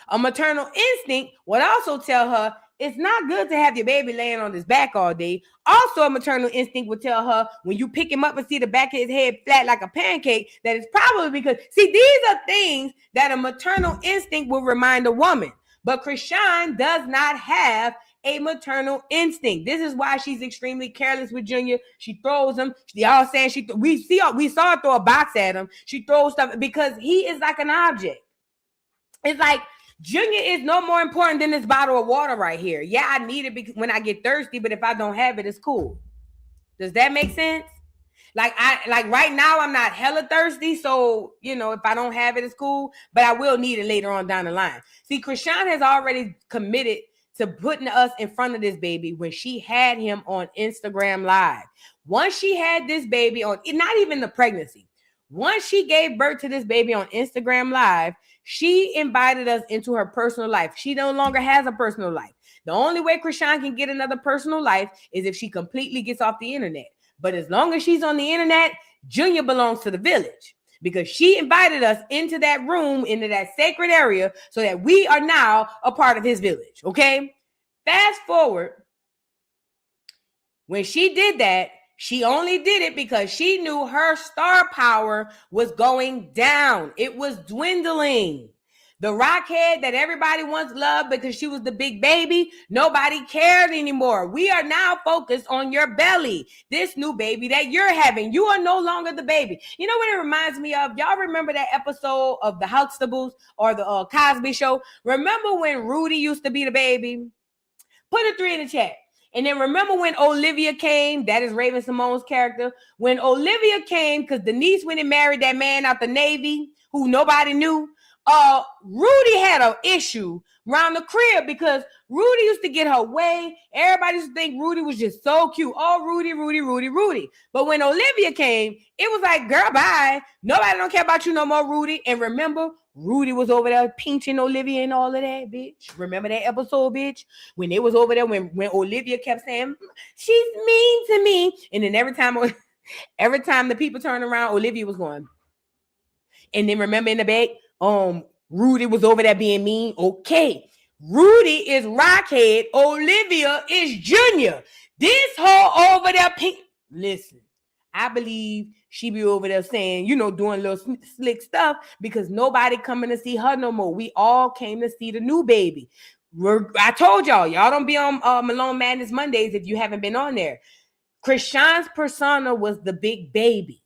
A maternal instinct would also tell her it's not good to have your baby laying on his back all day. Also, a maternal instinct would tell her when you pick him up and see the back of his head flat like a pancake, that it's probably because, see, these are things that a maternal instinct will remind a woman. But Chrisean does not have a maternal instinct. This is why she's extremely careless with Junior. She throws him. Y'all saying we saw her throw a box at him. She throws stuff because he is like an object. It's like Junior is no more important than this bottle of water right here. Yeah, I need it because when I get thirsty, but if I don't have it, it's cool. Does that make sense? Like right now, I'm not hella thirsty, so if I don't have it, it's cool. But I will need it later on down the line. See, Chrisean has already committed to putting us in front of this baby when she had him on Instagram Live. Once she had this baby on, not even the pregnancy. Once she gave birth to this baby on Instagram Live, she invited us into her personal life. She no longer has a personal life. The only way Chrisean can get another personal life is if she completely gets off the internet. But as long as she's on the internet, Junior belongs to the village because she invited us into that room, into that sacred area, so that we are now a part of his village, okay? Fast forward, when she did that, she only did it because she knew her star power was going down. It was dwindling. The rockhead that everybody once loved because she was the big baby, nobody cared anymore. We are now focused on your belly, this new baby that you're having. You are no longer the baby. You know what it reminds me of? Y'all remember that episode of the Huxtables or the Cosby Show? Remember when Rudy used to be the baby? Put a 3 in the chat. And then remember when Olivia came, that is Raven Simone's character. When Olivia came, because Denise went and married that man out the Navy who nobody knew. Rudy had an issue around the crib because Rudy used to get her way. Everybody used to think Rudy was just so cute. Oh, Rudy. But when Olivia came, it was like, girl, bye. Nobody don't care about you no more, Rudy. And remember, Rudy was over there pinching Olivia and all of that, bitch. Remember that episode, bitch? When it was over there, when Olivia kept saying, she's mean to me. And then every time the people turned around, Olivia was going. And then remember in the back, Rudy was over there being mean. Okay. Rudy is Rockhead. Olivia is Junior. This whole over there pink. Listen, I believe she be over there saying, doing little slick stuff because nobody coming to see her no more. We all came to see the new baby. I told y'all don't be on Malone Madness Mondays if you haven't been on there. Chrisean's persona was the big baby.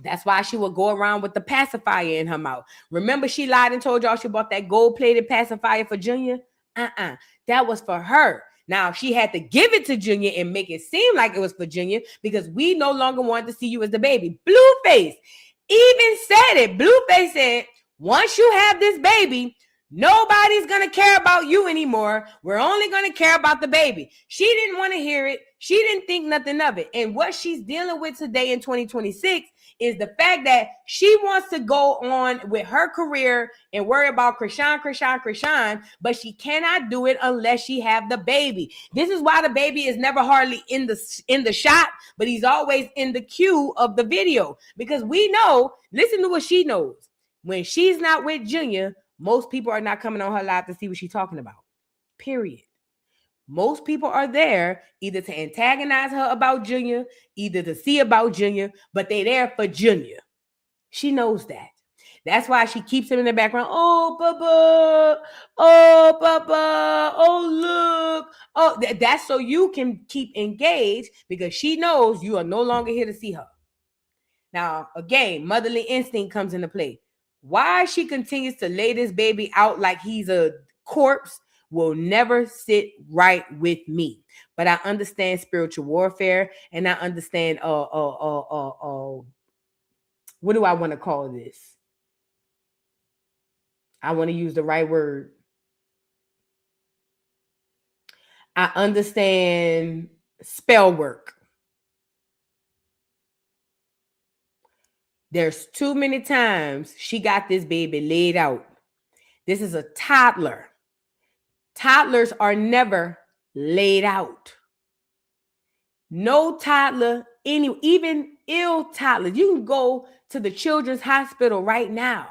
That's why she would go around with the pacifier in her mouth. Remember, she lied and told y'all she bought that gold-plated pacifier for Junior? That was for her. Now, she had to give it to Junior and make it seem like it was for Junior because we no longer wanted to see you as the baby. Blueface even said it. Blueface said, once you have this baby, nobody's going to care about you anymore. We're only going to care about the baby. She didn't want to hear it. She didn't think nothing of it. And what she's dealing with today in 2026 is the fact that she wants to go on with her career and worry about Chrisean, but she cannot do it unless she have the baby. This is why the baby is never hardly in the shot, but he's always in the queue of the video because we know, listen to what she knows. When she's not with Junior, most people are not coming on her live to see what she's talking about. Period. Most people are there either to antagonize her about Junior, either to see about Junior, but they're there for Junior. She knows that. That's why she keeps him in the background. Oh, Papa. Oh, Papa. Oh, look. Oh, that's so you can keep engaged because she knows you are no longer here to see her. Now, again, motherly instinct comes into play. Why she continues to lay this baby out like he's a corpse will never sit right with me. But I understand spiritual warfare and I understand what do I want to call this? I want to use the right word. I understand spell work. There's too many times she got this baby laid out. This is a toddler. Toddlers are never laid out. No toddler, even ill toddlers. You can go to the children's hospital right now.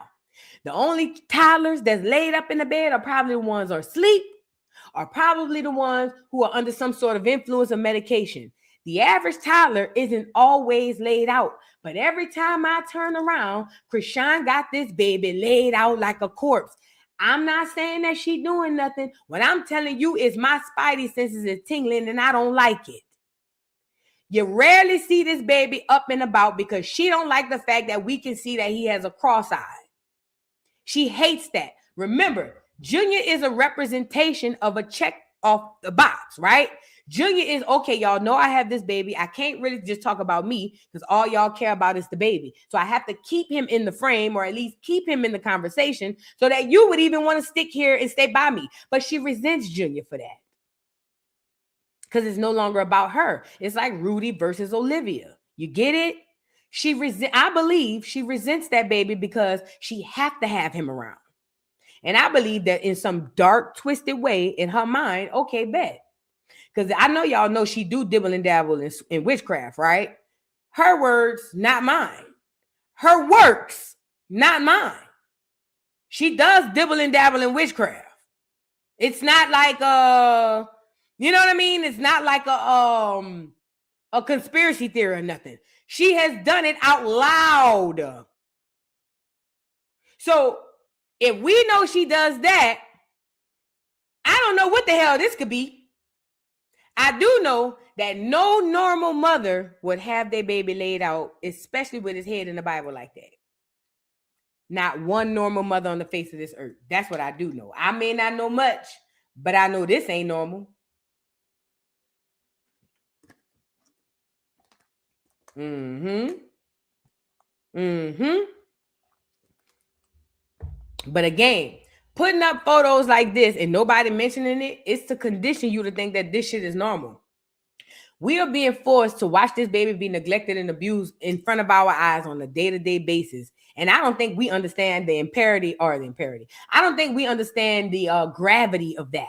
The only toddlers that's laid up in the bed are probably the ones are asleep are probably the ones who are under some sort of influence of medication. The average toddler isn't always laid out, but every time I turn around, Chrisean got this baby laid out like a corpse. I'm not saying that she doing nothing. What I'm telling you is my spidey senses is tingling and I don't like it. You rarely see this baby up and about because she don't like the fact that we can see that he has a cross eye. She hates that. Remember, Junior is a representation of a check off the box, right? Junior is, okay, y'all know I have this baby. I can't really just talk about me because all y'all care about is the baby. So I have to keep him in the frame, or at least keep him in the conversation so that you would even want to stick here and stay by me. But she resents Junior for that because it's no longer about her. It's like Rudy versus Olivia. You get it? I believe she resents that baby because she have to have him around. And I believe that in some dark, twisted way in her mind, okay, bet. Because I know y'all know she do dibble and dabble in witchcraft, right? Her words, not mine. Her works, not mine. She does dibble and dabble in witchcraft. It's not like you know what I mean? It's not like a conspiracy theory or nothing. She has done it out loud. So if we know she does that, I don't know what the hell this could be. I do know that no normal mother would have their baby laid out, especially with his head in the Bible like that. Not one normal mother on the face of this earth. That's what I do know. I may not know much, but I know this ain't normal. But again, putting up photos like this and nobody mentioning it, it's to condition you to think that this shit is normal. We are being forced to watch this baby be neglected and abused in front of our eyes on a day-to-day basis. And I don't think we understand the imperative. I don't think we understand the gravity of that.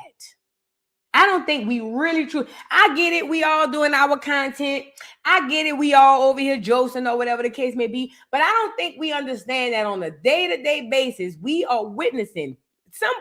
I don't think we really true. I get it. We all doing our content. I get it. We all over here josing or whatever the case may be. But I don't think we understand that on a day-to-day basis, we are witnessing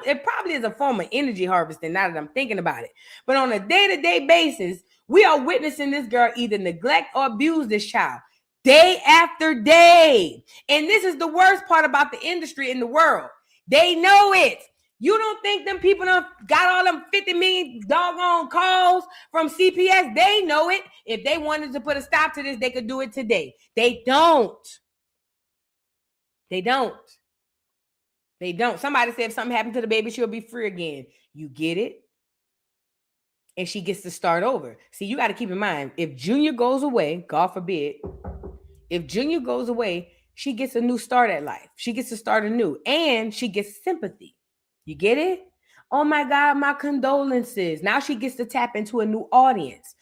it probably is a form of energy harvesting now that I'm thinking about it. But on a day-to-day basis, we are witnessing this girl either neglect or abuse this child day after day. And this is the worst part about the industry in the world. They know it. You don't think them people done got all them 50 million doggone calls from CPS? They know it. If they wanted to put a stop to this, they could do it today. They don't. They don't. They don't. Somebody said if something happened to the baby, she'll be free again. You get it? And she gets to start over. See, you got to keep in mind, if Junior goes away, God forbid, if Junior goes away, she gets a new start at life. She gets to start anew. And she gets sympathy. You get it? Oh my God, my condolences. Now she gets to tap into a new audience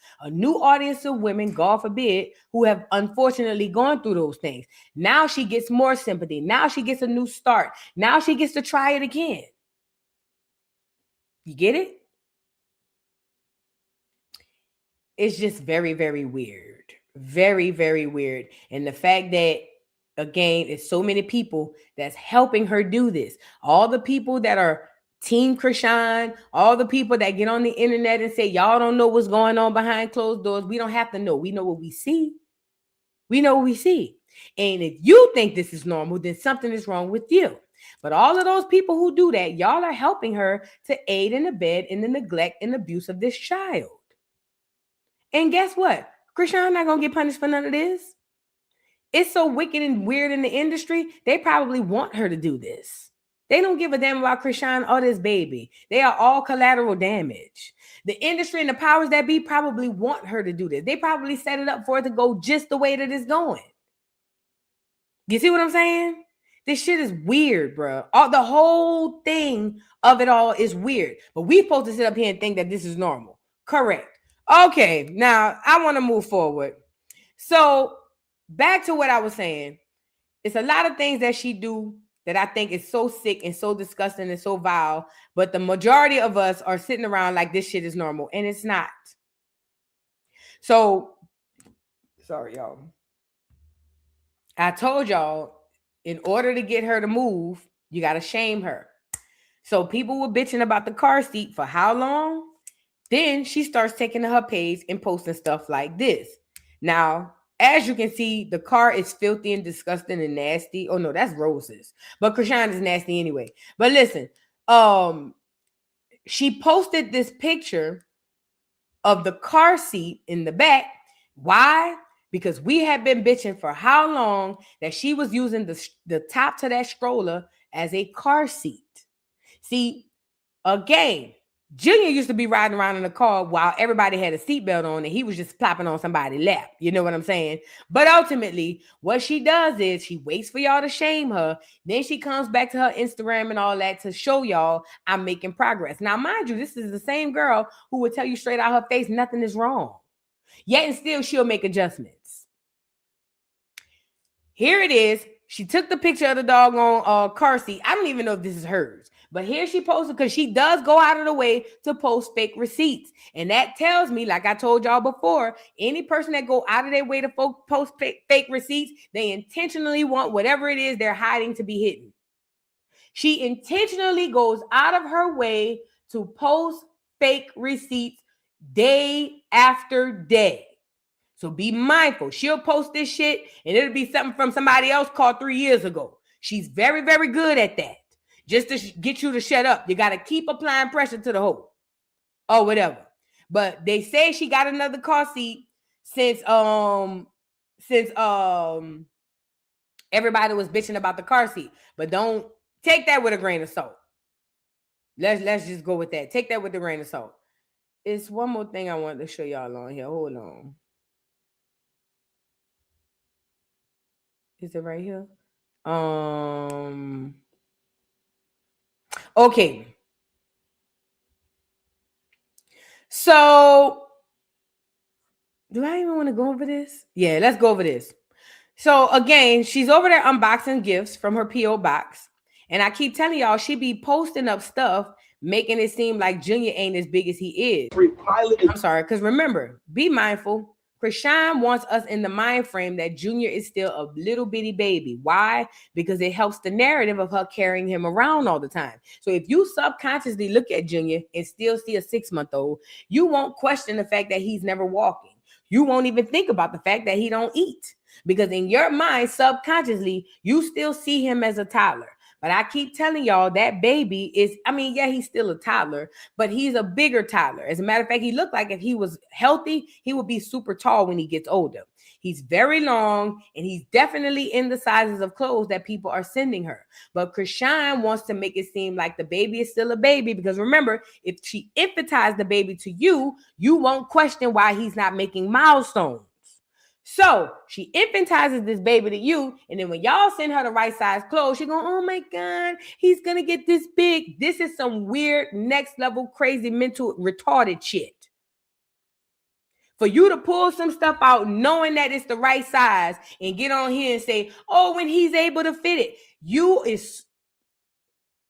of women, God forbid, who have unfortunately gone through those things. Now she gets more sympathy. Now she gets a new start. Now she gets to try it again. You get it? It's just very, very weird. Very, very weird. And the fact that, again, it's so many people that's helping her do this. All the people that are Team Chrisean, all the people that get on the internet and say, y'all don't know what's going on behind closed doors. We don't have to know. We know what we see. We know what we see. And if you think this is normal, then something is wrong with you. But all of those people who do that, y'all are helping her to aid and abet in the neglect and abuse of this child. And guess what? Chrisean not going to get punished for none of this. It's so wicked and weird in the industry, they probably want her to do this. They don't give a damn about Chrisean or this baby. They are all collateral damage. The industry and the powers that be probably want her to do this. They probably set it up for it to go just the way that it's going. You see what I'm saying? This shit is weird, bro. The whole thing of it all is weird. But we supposed to sit up here and think that this is normal. Correct. Okay, now I want to move forward. So back to what I was saying. It's a lot of things that she do that I think is so sick and so disgusting and so vile. But the majority of us are sitting around like this shit is normal. And it's not. So, sorry, y'all. I told y'all, in order to get her to move, you got to shame her. So people were bitching about the car seat for how long? Then she starts taking to her page and posting stuff like this. Now, as you can see, the car is filthy and disgusting and nasty. Oh no, that's Rose's. But Chrisean is nasty anyway. But listen, she posted this picture of the car seat in the back. Why? Because we had been bitching for how long that she was using the top to that stroller as a car seat. See, again, Junior used to be riding around in the car while everybody had a seatbelt on and he was just plopping on somebody's lap. You know what I'm saying? But ultimately, what she does is she waits for y'all to shame her. Then she comes back to her Instagram and all that to show y'all I'm making progress. Now, mind you, this is the same girl who would tell you straight out her face nothing is wrong. Yet and still she'll make adjustments. Here it is. She took the picture of the doggone car seat. I don't even know if this is hers. But here she posted, because she does go out of the way to post fake receipts. And that tells me, like I told y'all before, any person that go out of their way to post fake receipts, they intentionally want whatever it is they're hiding to be hidden. She intentionally goes out of her way to post fake receipts day after day. So be mindful. She'll post this shit and it'll be something from somebody else called 3 years ago. She's very, very good at that. Just to get you to shut up. You got to keep applying pressure to the hoe. Or whatever. But they say she got another car seat since everybody was bitching about the car seat. But don't take that with a grain of salt. Let's just go with that. Take that with a grain of salt. It's one more thing I wanted to show y'all on here. Hold on. Is it right here? Okay. So, do I even want to go over this? Yeah, let's go over this. So, again, she's over there unboxing gifts from her P.O. box. And I keep telling y'all, she be posting up stuff, making it seem like Junior ain't as big as he is. I'm sorry, because remember, be mindful. Chrisean wants us in the mind frame that Junior is still a little bitty baby. Why? Because it helps the narrative of her carrying him around all the time. So if you subconsciously look at Junior and still see a 6-month-old, you won't question the fact that he's never walking. You won't even think about the fact that he don't eat. Because in your mind, subconsciously, you still see him as a toddler. But I keep telling y'all that baby is, yeah, he's still a toddler, but he's a bigger toddler. As a matter of fact, he looked like if he was healthy, he would be super tall when he gets older. He's very long, and he's definitely in the sizes of clothes that people are sending her. But Chrisean wants to make it seem like the baby is still a baby, because remember, if she infantized the baby to you, you won't question why he's not making milestones. So she infantizes this baby to you, and then when y'all send her the right size clothes, she going, oh my God, he's gonna get this big. This is some weird, next level, crazy, mental, retarded shit. For you to pull some stuff out knowing that it's the right size and get on here and say, oh, when he's able to fit it,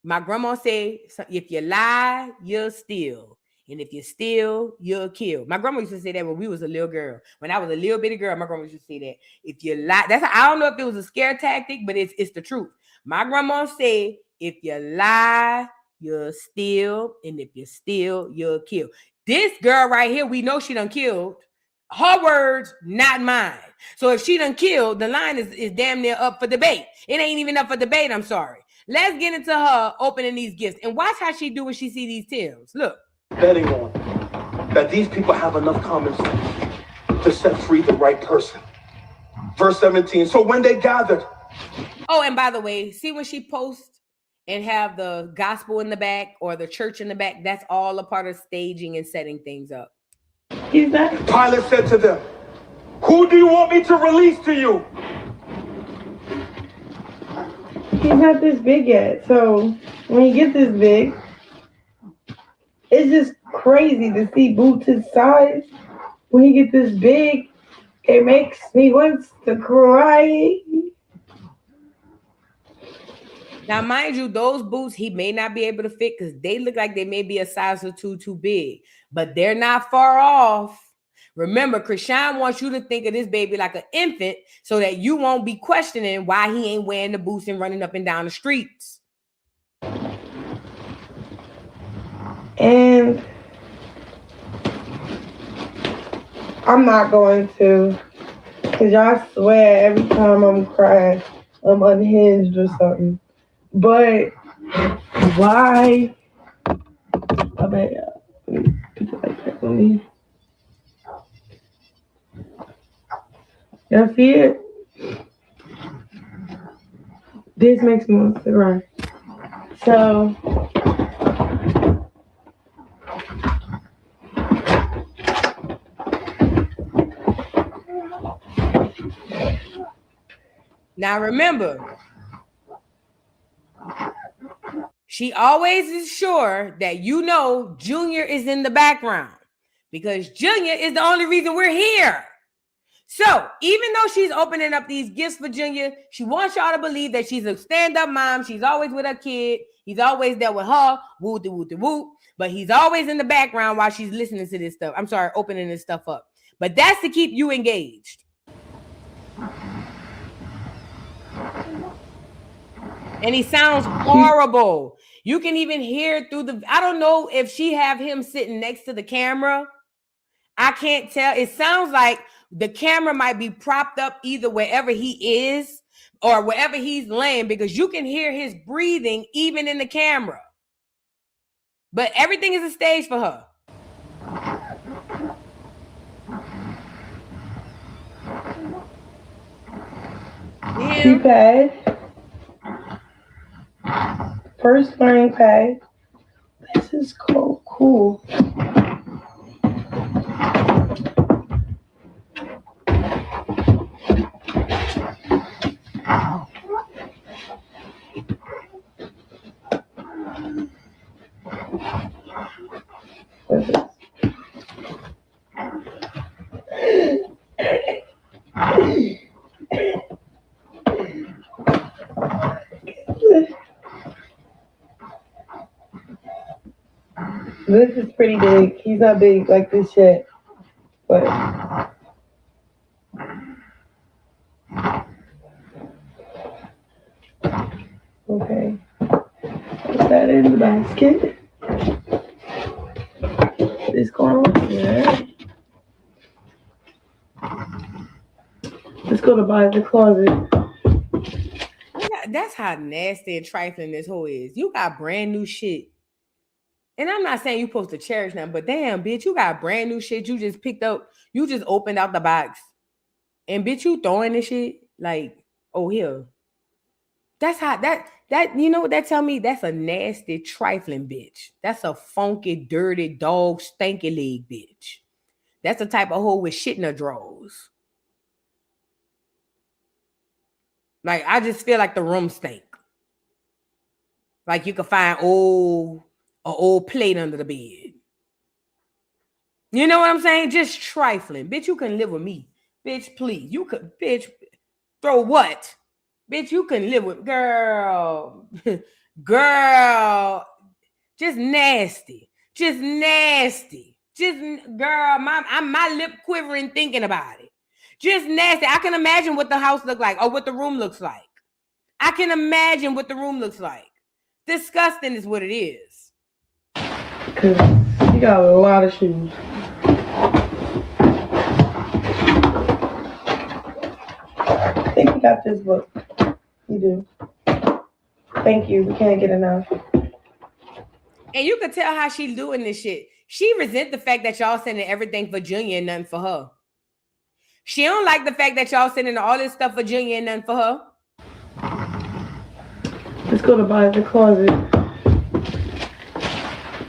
my grandma said, if you lie, you'll steal. And if you steal, you'll kill. My grandma used to say that when we was a little girl. When I was a little bitty girl, my grandma used to say that. If you lie, I don't know if it was a scare tactic, but it's the truth. My grandma said, if you lie, you'll steal. And if you steal, you'll kill. This girl right here, we know she done killed. Her words, not mine. So if she done killed, the line is damn near up for debate. It ain't even up for debate, I'm sorry. Let's get into her opening these gifts. And watch how she do when she see these Tims. Look. Betting on that these people have enough common sense to set free the right person. Verse 17. So when they gathered. Oh, and by the way, see when she posts and have the gospel in the back or the church in the back, that's all a part of staging and setting things up. Pilate said to them, who do you want me to release to you? He's not this big yet. So when he gets this big, it's just crazy to see Boots' size. When he gets this big, it makes me want to cry. Now, mind you, those boots he may not be able to fit because they look like they may be a size or two too big, but they're not far off. Remember, Chrisean wants you to think of this baby like an infant so that you won't be questioning why he ain't wearing the boots and running up and down the streets. And I'm not going to, because y'all swear every time I'm crying, I'm unhinged or something. But why? I bet y'all. Let me put it like that for me. Y'all see it? This makes me want to cry. So, now remember, she always is sure that you know Junior is in the background because Junior is the only reason we're here. So even though she's opening up these gifts for Junior, she wants y'all to believe that she's a stand-up mom. She's always with her kid. He's always there with her. Woo-de-woo-de-woo. But he's always in the background while she's listening to this stuff. I'm sorry, opening this stuff up. But that's to keep you engaged. And he sounds horrible. You can even hear through the... I don't know if she have him sitting next to the camera. I can't tell. It sounds like the camera might be propped up either wherever he is or wherever he's laying because you can hear his breathing even in the camera. But everything is a stage for her. keypad. First learning pad. This is cool. This is pretty big. He's not big like this yet, but okay. Put that in the basket. This going on? Yeah. Let's go to the closet. That's how nasty and trifling this hoe is. You got brand new shit. And I'm not saying you supposed to cherish nothing, but damn, bitch, you got brand new shit you just picked up. You just opened out the box. And bitch, you throwing this shit like, oh, here. That's how that you know what that tell me? That's a nasty, trifling bitch. That's a funky, dirty, dog, stanky leg bitch. That's the type of hoe with shit in her drawers. Like, I just feel like the room stink. Like you could find an old plate under the bed. You know what I'm saying? Just trifling. Bitch, you can live with me. Bitch, please. You could, bitch, throw what? Bitch, you can live with, girl. Girl. Just nasty. Just nasty. Just, girl, my lip quivering thinking about it. Just nasty. I can imagine what the house looks like or what the room looks like. I can imagine what the room looks like. Disgusting is what it is. Cause you got a lot of shoes. I think you got this book. You do. Thank you. We can't get enough. And you could tell how she's doing this shit. She resent the fact that y'all sending everything for Junior and nothing for her. She don't like the fact that y'all sending all this stuff for Junior and nothing for her. Let's go to the closet.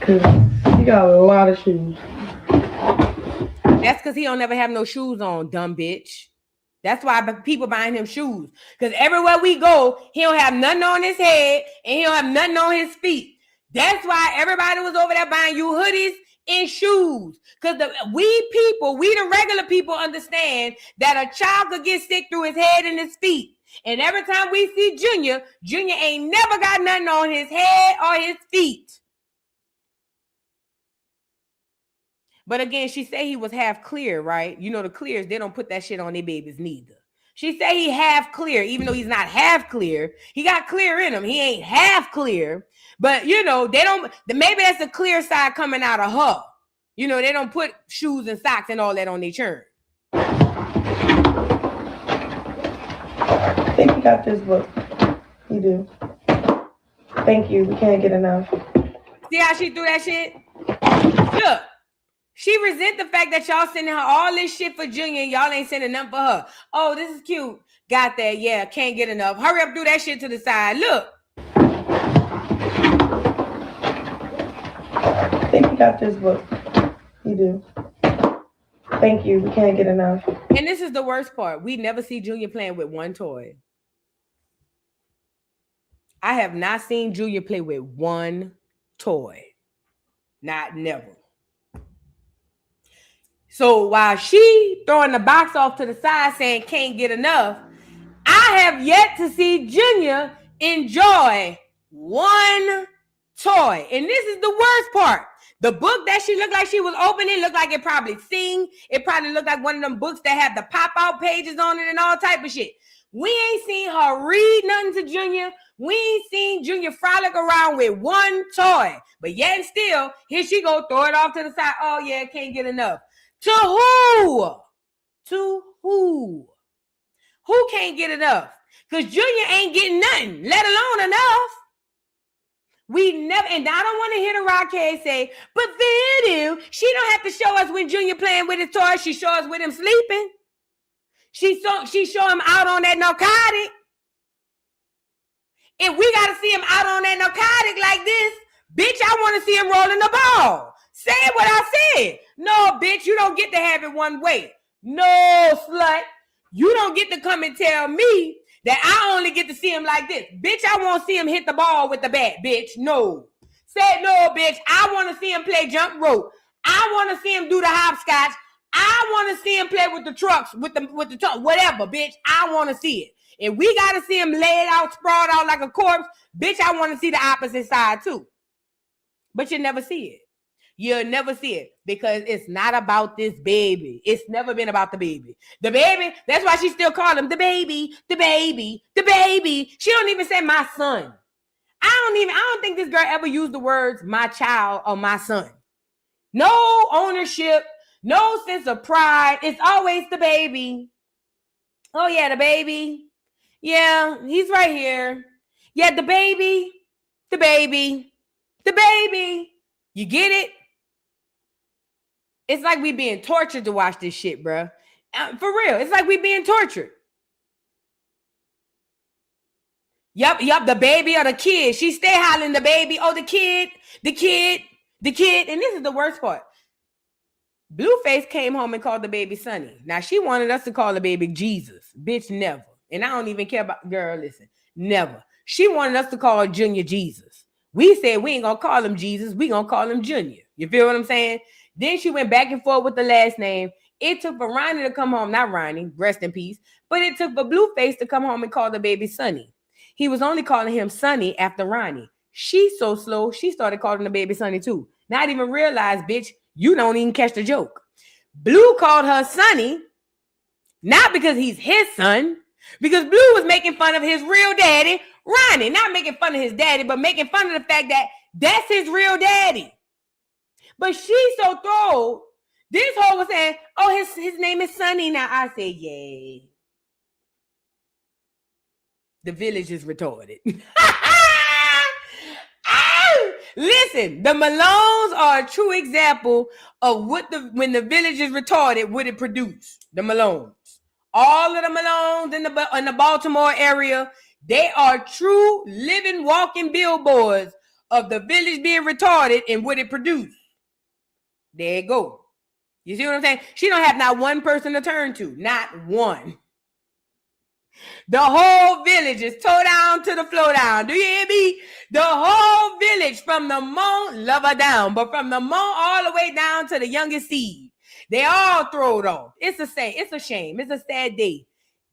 Cause you got a lot of shoes. That's because he don't ever have no shoes on, dumb bitch. That's why people buying him shoes. Because everywhere we go, he don't have nothing on his head and he don't have nothing on his feet. That's why everybody was over there buying you hoodies and shoes. Because we the regular people understand that a child could get sick through his head and his feet. And every time we see Junior ain't never got nothing on his head or his feet. But again, she said he was half clear, right? You know, the clears, they don't put that shit on their babies neither. She said he half clear, even though he's not half clear. He got clear in him. He ain't half clear. But, you know, they don't, maybe that's the clear side coming out of her. You know, they don't put shoes and socks and all that on their churn. I think you got this book. You do. Thank you. We can't get enough. See how she threw that shit? Look. She resent the fact that y'all sending her all this shit for Junior and y'all ain't sending nothing for her. Oh, this is cute. Got that. Yeah, can't get enough. Hurry up, do that shit to the side. Look. I think you got this book. You do. Thank you. We can't get enough. And this is the worst part. We never see Junior playing with one toy. I have not seen Junior play with one toy. Not never. So while she throwing the box off to the side saying can't get enough, I have yet to see Junior enjoy one toy. And this is the worst part. The book that she looked like she was opening looked like it probably sing. It probably looked like one of them books that have the pop-out pages on it and all type of shit. We ain't seen her read nothing to Junior. We ain't seen Junior frolic around with one toy. But yet and still, here she go, throw it off to the side. Oh yeah, can't get enough. To who? To who? Who can't get enough? Because Junior ain't getting nothing, let alone enough. We never, and I don't want to hear the Rockhead say, but Video, she don't have to show us when Junior playing with his toys. She show us with him sleeping. She show him out on that narcotic. If we got to see him out on that narcotic like this, bitch, I want to see him rolling the ball. Say what I said. No, bitch, you don't get to have it one way. No, slut. You don't get to come and tell me that I only get to see him like this. Bitch, I want to see him hit the ball with the bat, bitch. No. Say no, bitch. I want to see him play jump rope. I want to see him do the hopscotch. I want to see him play with the trucks, with the truck, whatever, bitch. I want to see it. If we got to see him laid out, sprawled out like a corpse, bitch, I want to see the opposite side too. But you never see it. You'll never see it because it's not about this baby. It's never been about the baby. The baby, that's why she still call him the baby, the baby, the baby. She don't even say my son. I don't think this girl ever used the words my child or my son. No ownership, no sense of pride. It's always the baby. Oh yeah, the baby. Yeah, he's right here. Yeah, the baby, the baby, the baby. You get it? It's like we being tortured to watch this shit, bro. For real. It's like we being tortured. Yup, the baby or the kid. She stay hollering the baby. Oh, the kid, the kid, the kid. And this is the worst part. Blueface came home and called the baby Sonny. Now, she wanted us to call the baby Jesus. Bitch, never. And I don't even care about, girl, listen, never. She wanted us to call Junior Jesus. We said we ain't going to call him Jesus. We going to call him Junior. You feel what I'm saying? Then she went back and forth with the last name. It took for Ronnie to come home, not Ronnie, rest in peace, but it took for Blueface to come home and call the baby Sonny. He was only calling him Sonny after Ronnie. She's so slow, she started calling the baby Sonny too. Not even realize, bitch, you don't even catch the joke. Blue called her Sonny, not because he's his son, because Blue was making fun of his real daddy, Ronnie. Not making fun of his daddy, but making fun of the fact that that's his real daddy. But she's so thrilled. This hoe was saying, oh, his name is Sonny. Now I say, yay. The village is retarded. Listen, the Malones are a true example of when the village is retarded, what it produce. The Malones. All of the Malones in the Baltimore area, they are true living, walking billboards of the village being retarded and what it produced. There you go. You see what I'm saying? She don't have not one person to turn to. Not one. The whole village is toe down to the floor down. Do you hear me? The whole village from the Mon, love her down, but from the Mon all the way down to the youngest seed. They all throw it off. It's a shame. It's a sad day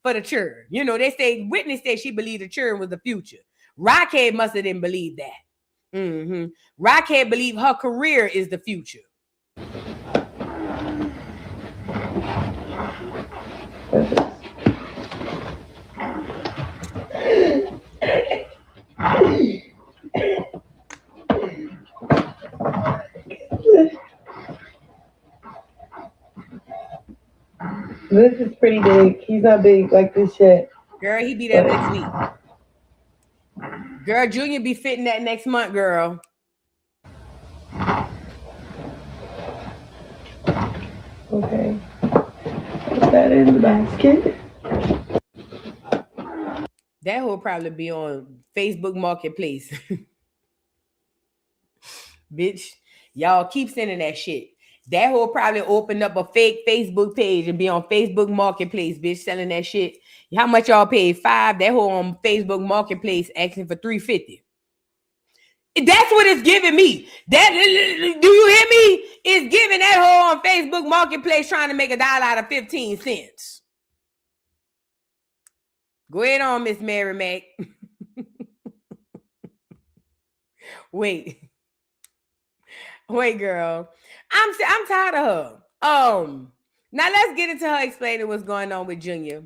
for the children. You know, they say, Whitney said she believed the children was the future. Rockhead must have didn't believe that. Rockhead believed her career is the future. This is pretty big. He's not big like this yet. Girl, he be there next week. Girl, Junior be fitting that next month, girl. Okay. Put that in the basket. That will probably be on Facebook Marketplace. Bitch, y'all keep sending that shit. That will probably open up a fake Facebook page and be on Facebook Marketplace, bitch, selling that shit. How much y'all paid? $5. That whole on Facebook Marketplace asking for $3.50. That's what it's giving me. That, do you hear me? It's giving that whole on Facebook Marketplace trying to make $1 out of 15 cents. Go ahead on, Miss Mary Mac. Wait, girl. I'm tired of her. Now let's get into her explaining what's going on with Junior.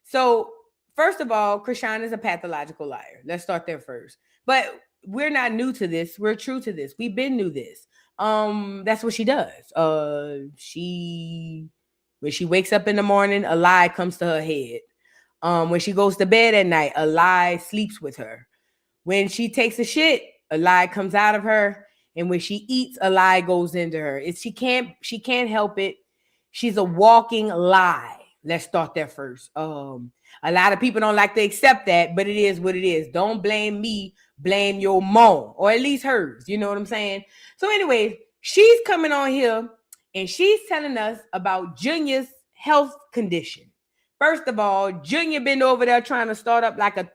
So, first of all, Chrisean is a pathological liar. Let's start there first. But we're not new to this. We're true to this. We've been new this. That's what she does. When she wakes up in the morning, a lie comes to her head. When she goes to bed at night, a lie sleeps with her. When she takes a shit, a lie comes out of her. And when she eats, a lie goes into her. She can't help it. She's a walking lie. Let's start there first. A lot of people don't like to accept that, but it is what it is. Don't blame me, blame your mom, or at least hers. You know what I'm saying? So anyway, she's coming on here and she's telling us about Junior's health condition. First of all, Junior been over there trying to start up like a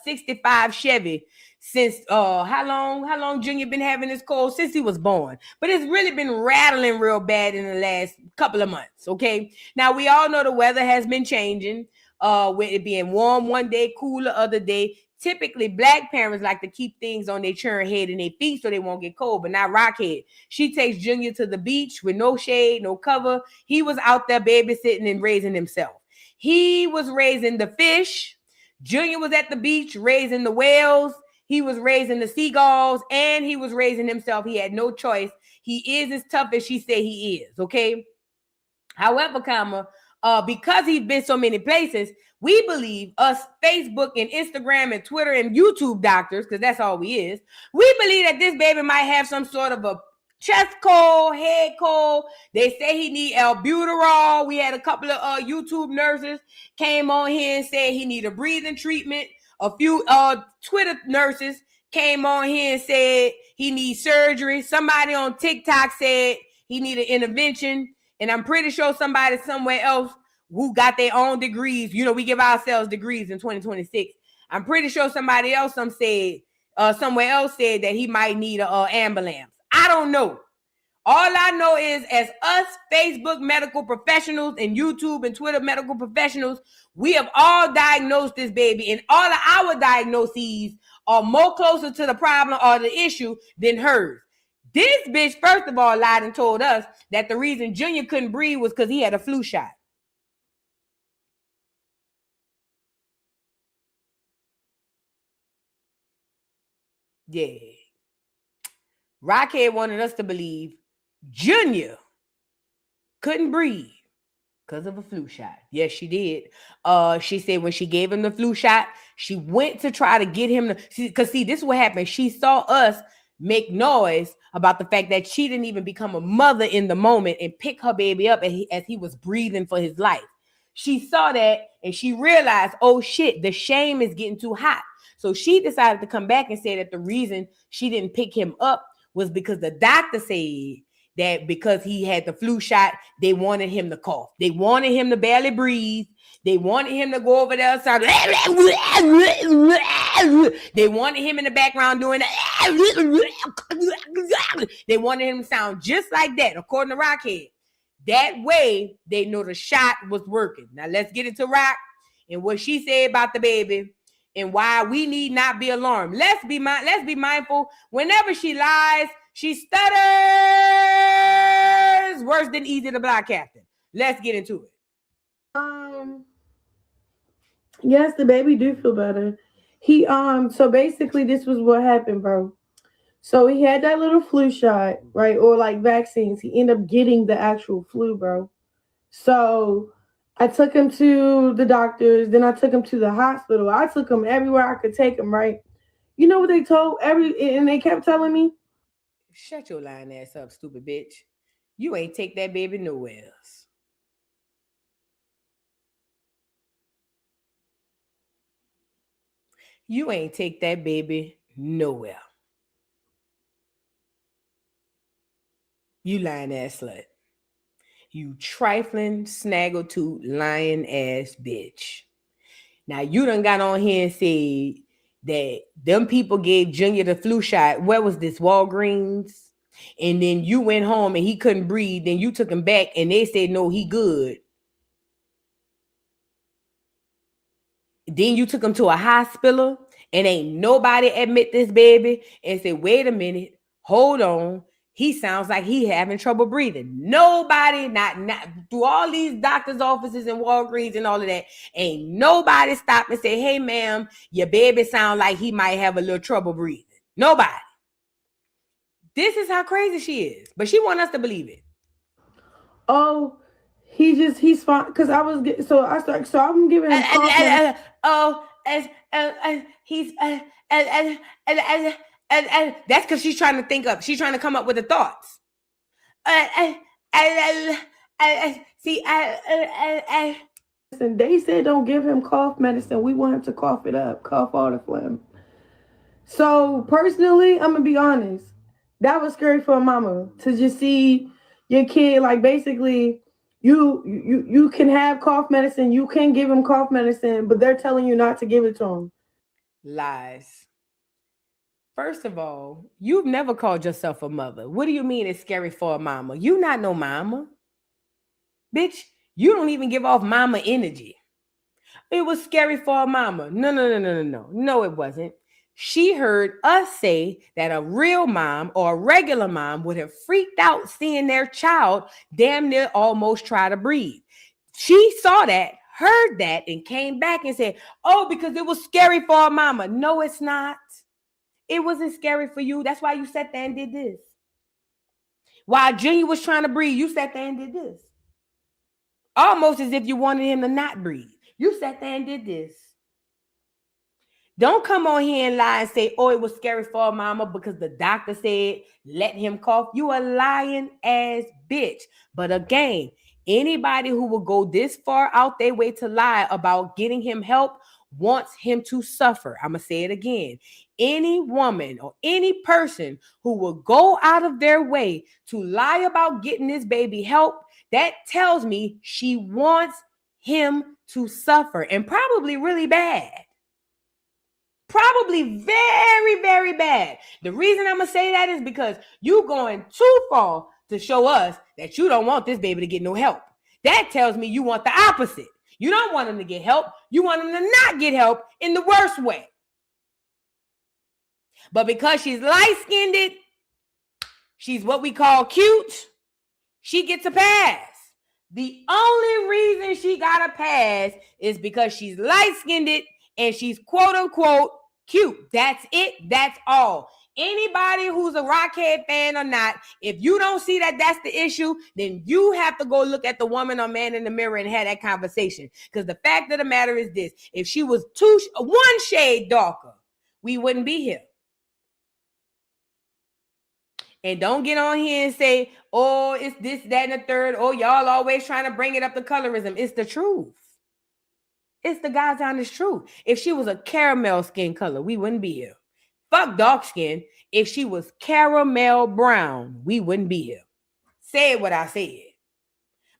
65 Chevy since how long Junior been having this cold? Since he was born. But it's really been rattling real bad in the last couple of months, okay? Now, we all know the weather has been changing, with it being warm one day, cooler other day. Typically, Black parents like to keep things on their churn head and their feet so they won't get cold, but not Rockhead. She takes Junior to the beach with no shade, no cover. He was out there babysitting and raising himself. He was raising the fish. Junior was at the beach raising the whales. He was raising the seagulls, and he was raising himself. He had no choice. He is as tough as she said he is, okay? However, because he's been so many places, we believe, us Facebook and Instagram and Twitter and YouTube doctors, because that's all we is, we believe that this baby might have some sort of a chest cold, head cold. They say he need albuterol. We had a couple of YouTube nurses came on here and said he need a breathing treatment. A few Twitter nurses came on here and said he needs surgery. Somebody on TikTok said he need an intervention. And I'm pretty sure somebody somewhere else who got their own degrees. You know, we give ourselves degrees in 2026. I'm pretty sure somebody else somewhere else said that he might need an ambulance. I don't know. All I know is, as us Facebook medical professionals and YouTube and Twitter medical professionals, we have all diagnosed this baby, and all of our diagnoses are more closer to the problem or the issue than hers. This bitch, first of all, lied and told us that the reason Junior couldn't breathe was because he had a flu shot. Yeah. Rockhead wanted us to believe Junior couldn't breathe because of a flu shot. Yes, she did. She said when she gave him the flu shot, she went to try to get him to, because this is what happened. She saw us make noise about the fact that she didn't even become a mother in the moment and pick her baby up as he was breathing for his life. She saw that and she realized, oh shit, the shame is getting too hot. So she decided to come back and say that the reason she didn't pick him up was because the doctor said that because he had the flu shot, they wanted him to cough. They wanted him to barely breathe. They wanted him to go over there. They wanted him in the background doing that. They wanted him to sound just like that, according to Rockhead. That way, they know the shot was working. Now, let's get into Rock and what she said about the baby and why we need not be alarmed. Let's be mindful. Whenever she lies, she stutters worse than Easy the Block Captain. Let's get into it. Yes, the baby do feel better. He so basically this was what happened, bro. So he had that little flu shot, right? Or like vaccines. He ended up getting the actual flu, bro. So I took him to the doctors. Then I took him to the hospital. I took him everywhere I could take him, right? You know what they told and they kept telling me? Shut your lying ass up, stupid bitch. You ain't take that baby nowhere else. You ain't take that baby nowhere. You lying ass slut. You trifling, snaggletooth, lying ass bitch. Now you done got on here and said that them people gave Junior the flu shot. Where was this? Walgreens? And then you went home and he couldn't breathe. Then you took him back and they said, no, he good. Then you took him to a hospital and ain't nobody admit this baby and say, wait a minute, hold on. He sounds like he having trouble breathing. Nobody, not through all these doctors' offices and Walgreens and all of that, ain't nobody stop and say, hey, ma'am, your baby sound like he might have a little trouble breathing. Nobody. This is how crazy she is. But she want us to believe it. Oh, he's fine. Because I was, so I'm giving him that's because she's trying to think up. She's trying to come up with the thoughts. Listen, they said don't give him cough medicine. We want him to cough it up, cough all the phlegm. So personally, I'm gonna be honest. That was scary for a mama to just see your kid, like, basically you can have cough medicine, you can give him cough medicine, but they're telling you not to give it to him. Lies. First of all, you've never called yourself a mother. What do you mean it's scary for a mama? You not no mama. Bitch, you don't even give off mama energy. It was scary for a mama. No, it wasn't. She heard us say that a real mom or a regular mom would have freaked out seeing their child damn near almost try to breathe. She saw that, heard that, and came back and said, oh, because it was scary for a mama. No, it's not. It wasn't scary for you. That's why you sat there and did this. While Junior was trying to breathe, you sat there and did this. Almost as if you wanted him to not breathe. You sat there and did this. Don't come on here and lie and say, oh, it was scary for a mama because the doctor said, let him cough. You a lying ass bitch. But again, anybody who will go this far out their way to lie about getting him help wants him to suffer. I'm going to say it again. Any woman or any person who will go out of their way to lie about getting this baby help, that tells me she wants him to suffer, and probably really bad. Probably very, very bad. The reason I'm going to say that is because you going too far to show us that you don't want this baby to get no help. That tells me you want the opposite. You don't want him to get help. You want him to not get help in the worst way. But because she's light-skinned, she's what we call cute, she gets a pass. The only reason she got a pass is because she's light-skinned and she's quote-unquote cute. That's it. That's all. Anybody who's a Rockhead fan or not, if you don't see that that's the issue, then you have to go look at the woman or man in the mirror and have that conversation. Because the fact of the matter is this: if she was one shade darker, we wouldn't be here. And don't get on here and say, oh, it's this, that, and the third. Oh, y'all always trying to bring it up to colorism. It's the truth. It's the God's honest truth. If she was a caramel skin color, we wouldn't be here. Fuck dark skin. If she was caramel brown, we wouldn't be here. Say what I said.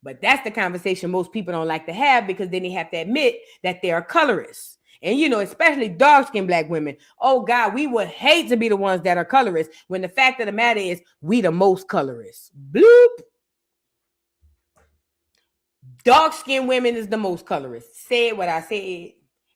But that's the conversation most people don't like to have, because then they have to admit that they're colorists. And, you know, especially dark-skinned Black women. Oh, God, we would hate to be the ones that are colorists, when the fact of the matter is we the most colorists. Bloop. Dark-skinned women is the most colorist. Said what I said.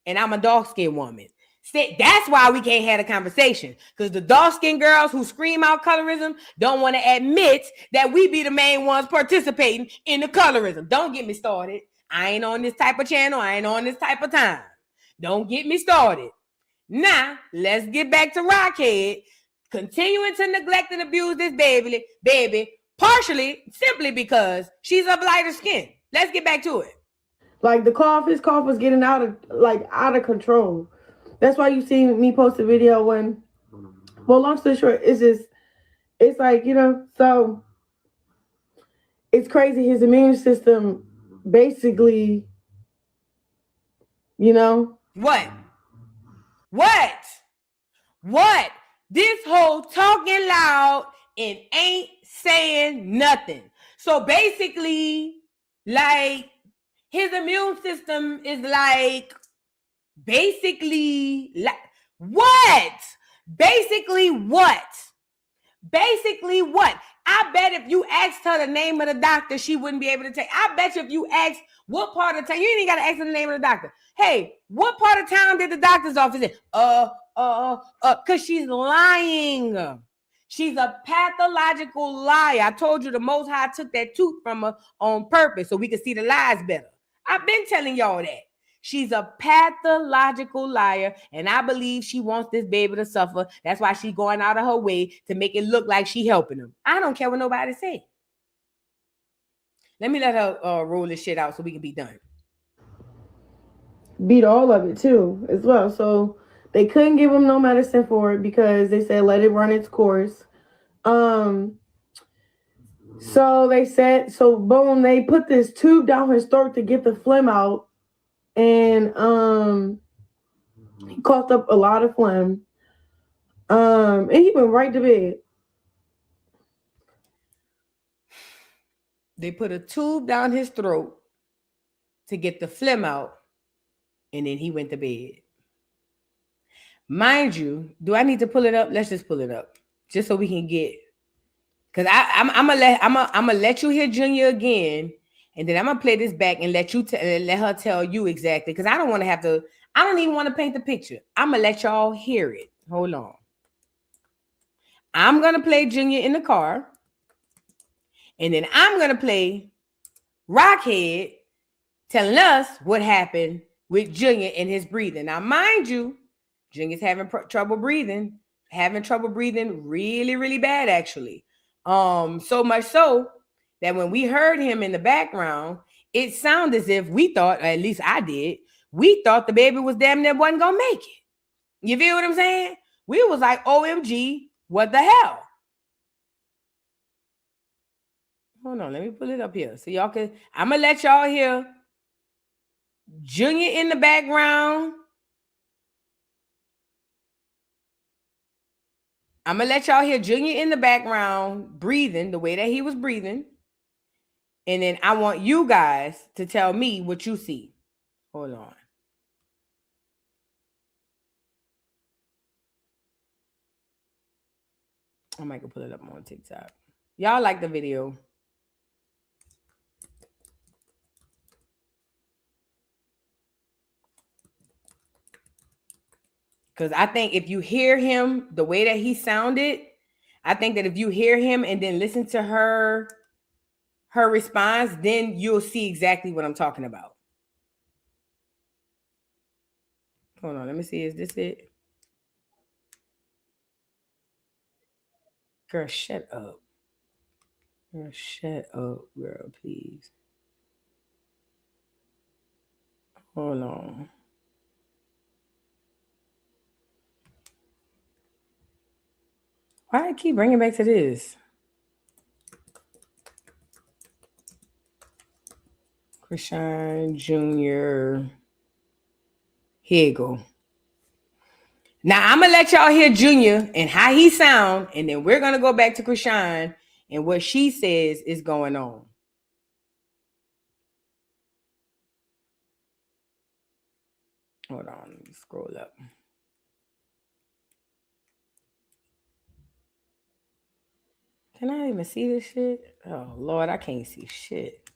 And I'm a dark-skinned woman. That's why we can't have a conversation. Because the dark-skinned girls who scream out colorism don't want to admit that we be the main ones participating in the colorism. Don't get me started. I ain't on this type of channel. I ain't on this type of time. Don't get me started. Now, let's get back to Rockhead. Continuing to neglect and abuse this baby, partially, simply because she's of lighter skin. Let's get back to it. Like his cough was getting out of control. That's why you see me post a video when, well, long story short, it's like, so it's crazy. His immune system basically, What? This whole talking loud and ain't saying nothing. So basically, like, his immune system is like, basically, like, what? Basically what? I bet if you asked her the name of the doctor, she wouldn't be able to take. I bet you if you asked what part of town, you ain't got to ask her the name of the doctor. Hey, what part of town did the doctor's office in? Because she's lying. She's a pathological liar. I told you the Most High took that tooth from her on purpose so we could see the lies better. I've been telling y'all that. She's a pathological liar, and I believe she wants this baby to suffer. That's why she's going out of her way to make it look like she helping him. I don't care what nobody say. Let me let her roll this shit out so we can be done. Beat all of it too, as well. So they couldn't give him no medicine for it because they said let it run its course. So they said, boom, they put this tube down his throat to get the phlegm out. And he coughed up a lot of phlegm. And he went right to bed. They put a tube down his throat to get the phlegm out, and then he went to bed. Mind you, do I need to pull it up? Let's just pull it up, just so we can get. Cause I'm gonna let you hear Junior again, and then I'm gonna play this back and let her tell you exactly. Cause I don't want to have to. I don't even want to paint the picture. I'm gonna let y'all hear it. Hold on. I'm gonna play Junior in the car, and then I'm gonna play Rockhead telling us what happened with Junior and his breathing. Now, mind you, Junior's having trouble breathing really, really bad, actually. So much so that when we heard him in the background, it sounded as if we thought, or at least I did, we thought the baby was damn near wasn't gonna make it. You feel what I'm saying? We was like, OMG, what the hell? Hold on, let me pull it up here. So y'all can, I'm gonna let y'all hear Junior in the background. I'm going to let y'all hear Junior in the background breathing the way that he was breathing. And then I want you guys to tell me what you see. Hold on. I might go pull it up on TikTok. Y'all like the video. Because I think if you hear him the way that he sounded, I think that if you hear him and then listen to her response, then you'll see exactly what I'm talking about. Hold on, let me see. Is this it? Girl, shut up. Girl, shut up, girl, please. Hold on. Why I keep bringing back to this? Chrisean Jr. Here you go. Now I'm gonna let y'all hear Junior and how he sound, and then we're gonna go back to Chrisean and what she says is going on. Hold on, let me scroll up. Can I even see this shit? Oh, Lord, I can't see shit.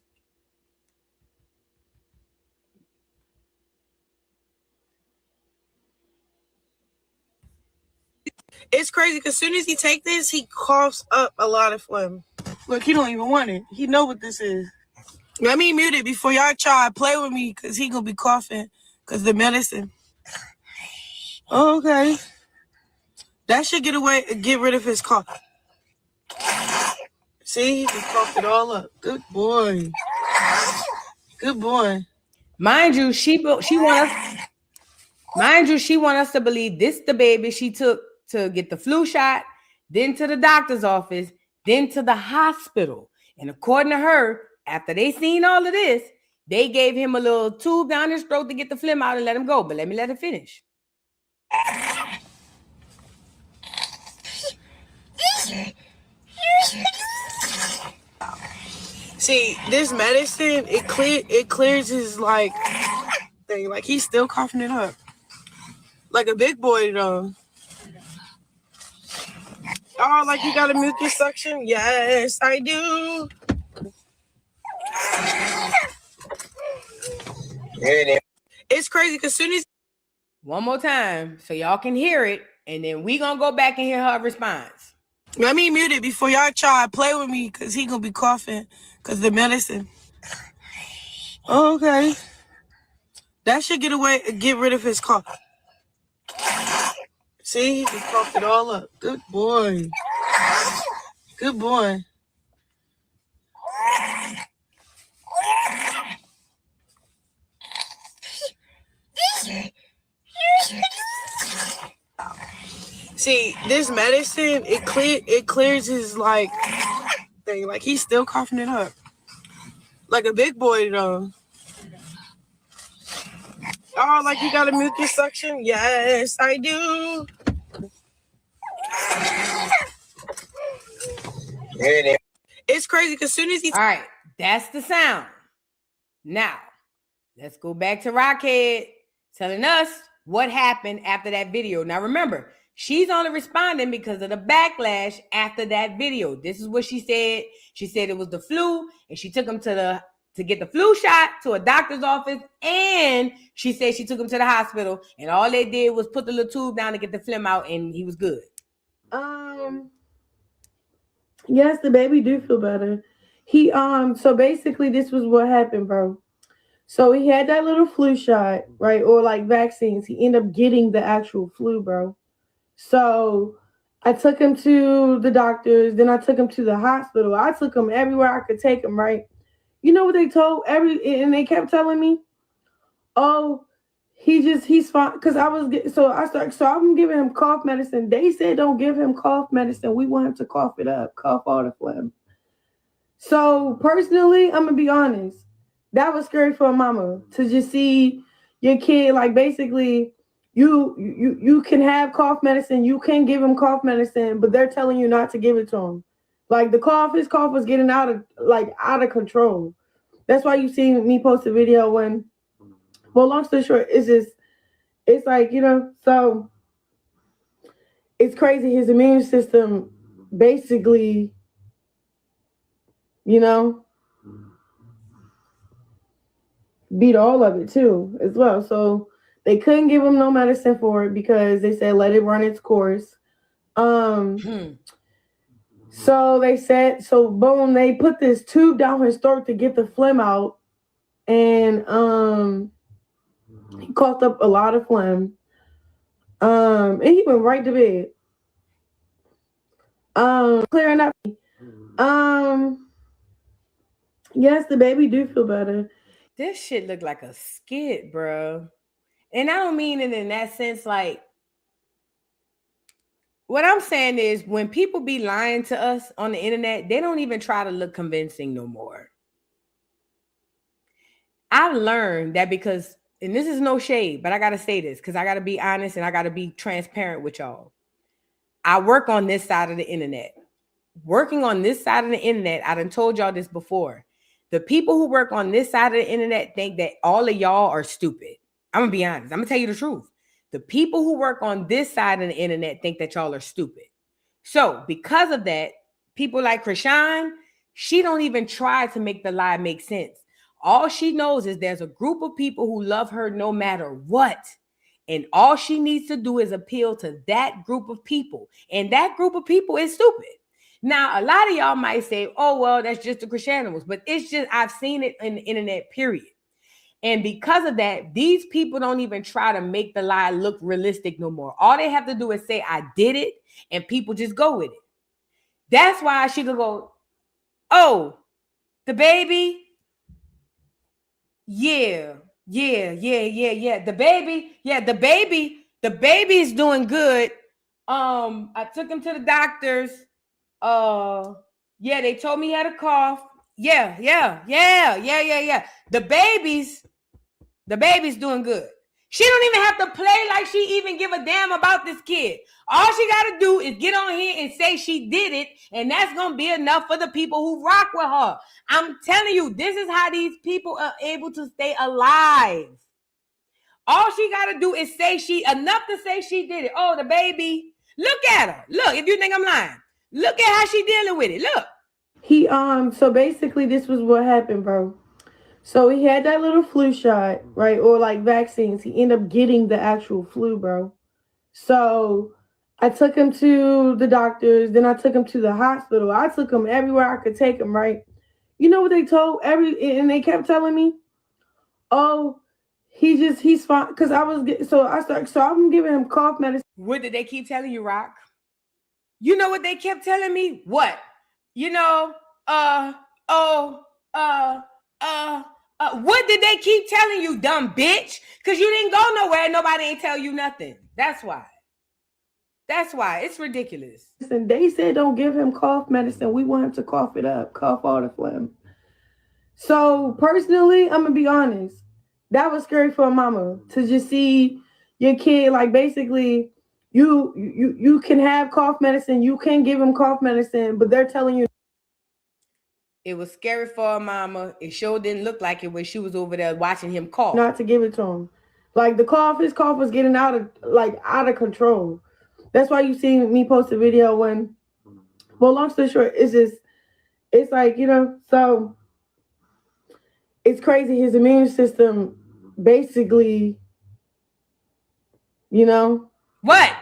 It's crazy because as soon as he take this, he coughs up a lot of phlegm. Look, he don't even want it. He know what this is. Let me mute it before y'all try to play with me because he going to be coughing because the medicine. Oh, okay. That should get rid of his cough. See, he just coughed it all up. Good boy. Good boy. Mind you, she want us to believe this the baby she took to get the flu shot, then to the doctor's office, then to the hospital. And according to her, after they seen all of this, they gave him a little tube down his throat to get the phlegm out and let him go. But let me let it finish. See, this medicine, it clears his like thing. Like he's still coughing it up. Like a big boy though. Oh, like you got a mucus suction? Yes, I do. It's crazy because soon as one more time so y'all can hear it, and then we gonna go back and hear her response. Let me mute it before y'all try to play with me because he gonna be coughing because the medicine. Okay. That should get rid of his cough. See, he can cough it all up. Good boy. Good boy. See, this medicine, it clears his like thing. Like he's still coughing it up. Like a big boy though. Oh, like you got a mucus suction? Yes, I do. It's crazy because soon as he... All right, that's the sound. Now, let's go back to Rockhead telling us what happened after that video. Now, remember, she's only responding because of the backlash after that video. This is what she said. She said it was the flu, and she took him to get the flu shot to a doctor's office, and she said she took him to the hospital, and all they did was put the little tube down to get the phlegm out, and he was good. Yes, the baby do feel better. He so basically this was what happened, bro. So he had that little flu shot, right? Or like vaccines. He ended up getting the actual flu, bro. So I took him to the doctors, then I took him to the hospital. I took him everywhere I could take him, right? You know what they told and they kept telling me, oh, he's fine. Because I'm giving him cough medicine. They said don't give him cough medicine. We want him to cough it up, cough all the phlegm. So personally, I'm gonna be honest. That was scary for a mama to just see your kid, like basically you can have cough medicine, you can give him cough medicine, but they're telling you not to give it to him. Like his cough was getting out of control. That's why you see me post a video when, well, long story short, it's like, you know, so it's crazy. His immune system basically, you know, beat all of it too as well. So they couldn't give him no medicine for it because they said let it run its course. So they said, so boom, they put this tube down his throat to get the phlegm out, and he coughed up a lot of phlegm. And he went right to bed. Clearing up. Yes, the baby do feel better. This shit look like a skit, bro. And I don't mean it in that sense, like, what I'm saying is when people be lying to us on the internet, they don't even try to look convincing no more. I've learned that because, and this is no shade, but I got to say this because I got to be honest and I got to be transparent with y'all. I work on this side of the internet. Working on this side of the internet, I done told y'all this before. The people who work on this side of the internet think that all of y'all are stupid. I'm going to be honest. I'm going to tell you the truth. The people who work on this side of the internet think that y'all are stupid. So because of that, people like Chrisean, she don't even try to make the lie make sense. All she knows is there's a group of people who love her no matter what. And all she needs to do is appeal to that group of people. And that group of people is stupid. Now, a lot of y'all might say, oh, well, that's just the Chriseanimals. But it's just, I've seen it in the internet, period. And because of that, these people don't even try to make the lie look realistic no more. All they have to do is say, I did it, and people just go with it. That's why she could go, oh, the baby? Yeah, Yeah. The baby's doing good. I took him to the doctors. Yeah, they told me he had a cough. Yeah. The baby's doing good. She don't even have to play like she even give a damn about this kid. All she got to do is get on here and say she did it, and that's going to be enough for the people who rock with her. I'm telling you, this is how these people are able to stay alive. All she got to do is say enough to say she did it. Oh, the baby. Look at her. Look, if you think I'm lying. Look at how she dealing with it. Look. So basically this was what happened, bro. So he had that little flu shot, right? Or like vaccines. He ended up getting the actual flu, bro. So I took him to the doctors. Then I took him to the hospital. I took him everywhere I could take him, right? You know what they told and they kept telling me, oh, he's fine. Cause I'm giving him cough medicine. What did they keep telling you, Rock? You know what they kept telling me? What? You know, what did they keep telling you, dumb bitch? Because you didn't go nowhere and nobody ain't tell you nothing. That's why. It's ridiculous. Listen, they said don't give him cough medicine. We want him to cough it up, cough all the phlegm. So personally, I'm gonna be honest. That was scary for a mama to just see your kid, like basically you can have cough medicine, you can give him cough medicine, but they're telling you. It was scary for a mama. It sure didn't look like it when she was over there watching him cough. Not to give it to him. Like his cough was getting out of control. That's why you see me post a video when, well, long story short, it's like, you know, so it's crazy. His immune system basically, you know. What?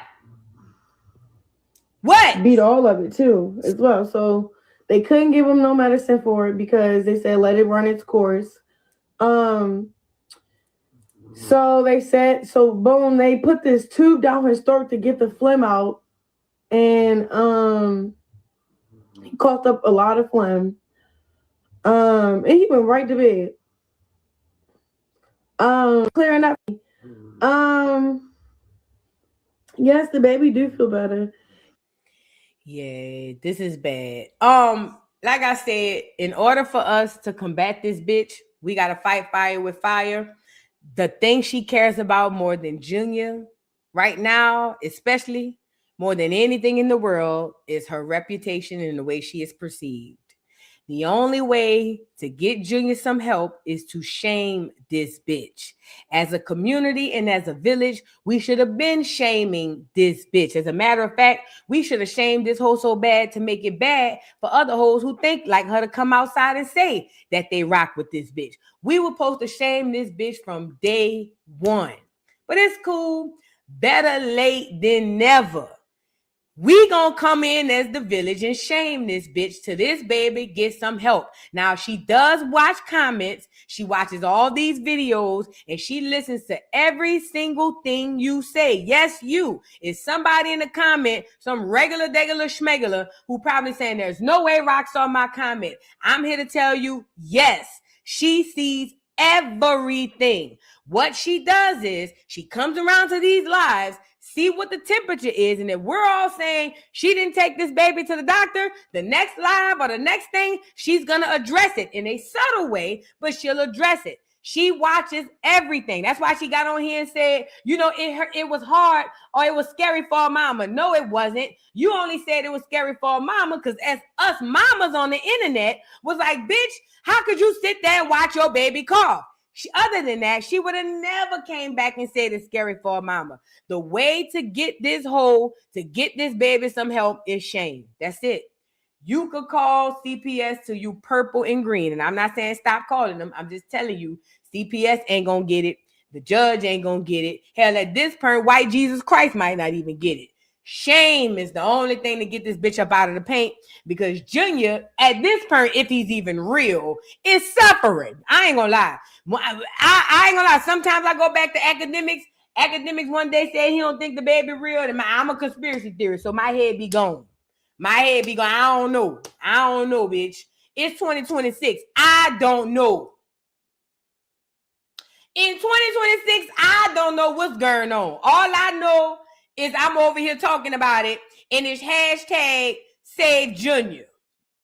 Beat all of it too, as well. So they couldn't give him no medicine for it because they said let it run its course. So they said, boom, they put this tube down his throat to get the phlegm out. And he coughed up a lot of phlegm. And he went right to bed. Clearing up. Yes, the baby do feel better. Yeah, this is bad. Like I said, in order for us to combat this bitch, we gotta fight fire with fire. The thing she cares about more than Junior right now, especially more than anything in the world, is her reputation and the way she is perceived. The only way to get Junior some help is to shame this bitch. As a community and as a village, we should have been shaming this bitch. As a matter of fact, we should have shamed this hoe so bad to make it bad for other hoes who think like her to come outside and say that they rock with this bitch. We were supposed to shame this bitch from day one. But it's cool. Better late than never. We gonna come in as the village and shame this bitch till this baby gets some help. Now, she does watch comments. She watches all these videos and she listens to every single thing you say. Yes, you. Is somebody in the comment, some regular schmegular who probably saying there's no way Rock saw my comment. I'm here to tell you, yes, she sees everything. What she does is she comes around to these lives, see what the temperature is, and if we're all saying she didn't take this baby to the doctor, the next live or the next thing, she's gonna address it in a subtle way, but she'll address it. She watches everything. That's why she got on here and said, you know, it was hard or it was scary for a mama. No, it wasn't. You only said it was scary for a mama because as us mamas on the internet was like, bitch, how could you sit there and watch your baby cough? Other than that, she would have never came back and said it's scary for a mama. The way to get this baby some help is shame. That's it. You could call CPS till you purple and green. And I'm not saying stop calling them. I'm just telling you, CPS ain't going to get it. The judge ain't going to get it. Hell, at this point, white Jesus Christ might not even get it. Shame is the only thing to get this bitch up out of the paint because Junior, at this point, if he's even real, is suffering. I ain't gonna lie. I ain't gonna lie. Sometimes I go back to academics. Academics one day said he don't think the baby real, and I'm a conspiracy theorist, so my head be gone. I don't know, bitch. It's 2026. I don't know. In 2026, I don't know what's going on. All I know is I'm over here talking about it, and it's hashtag Save Junior.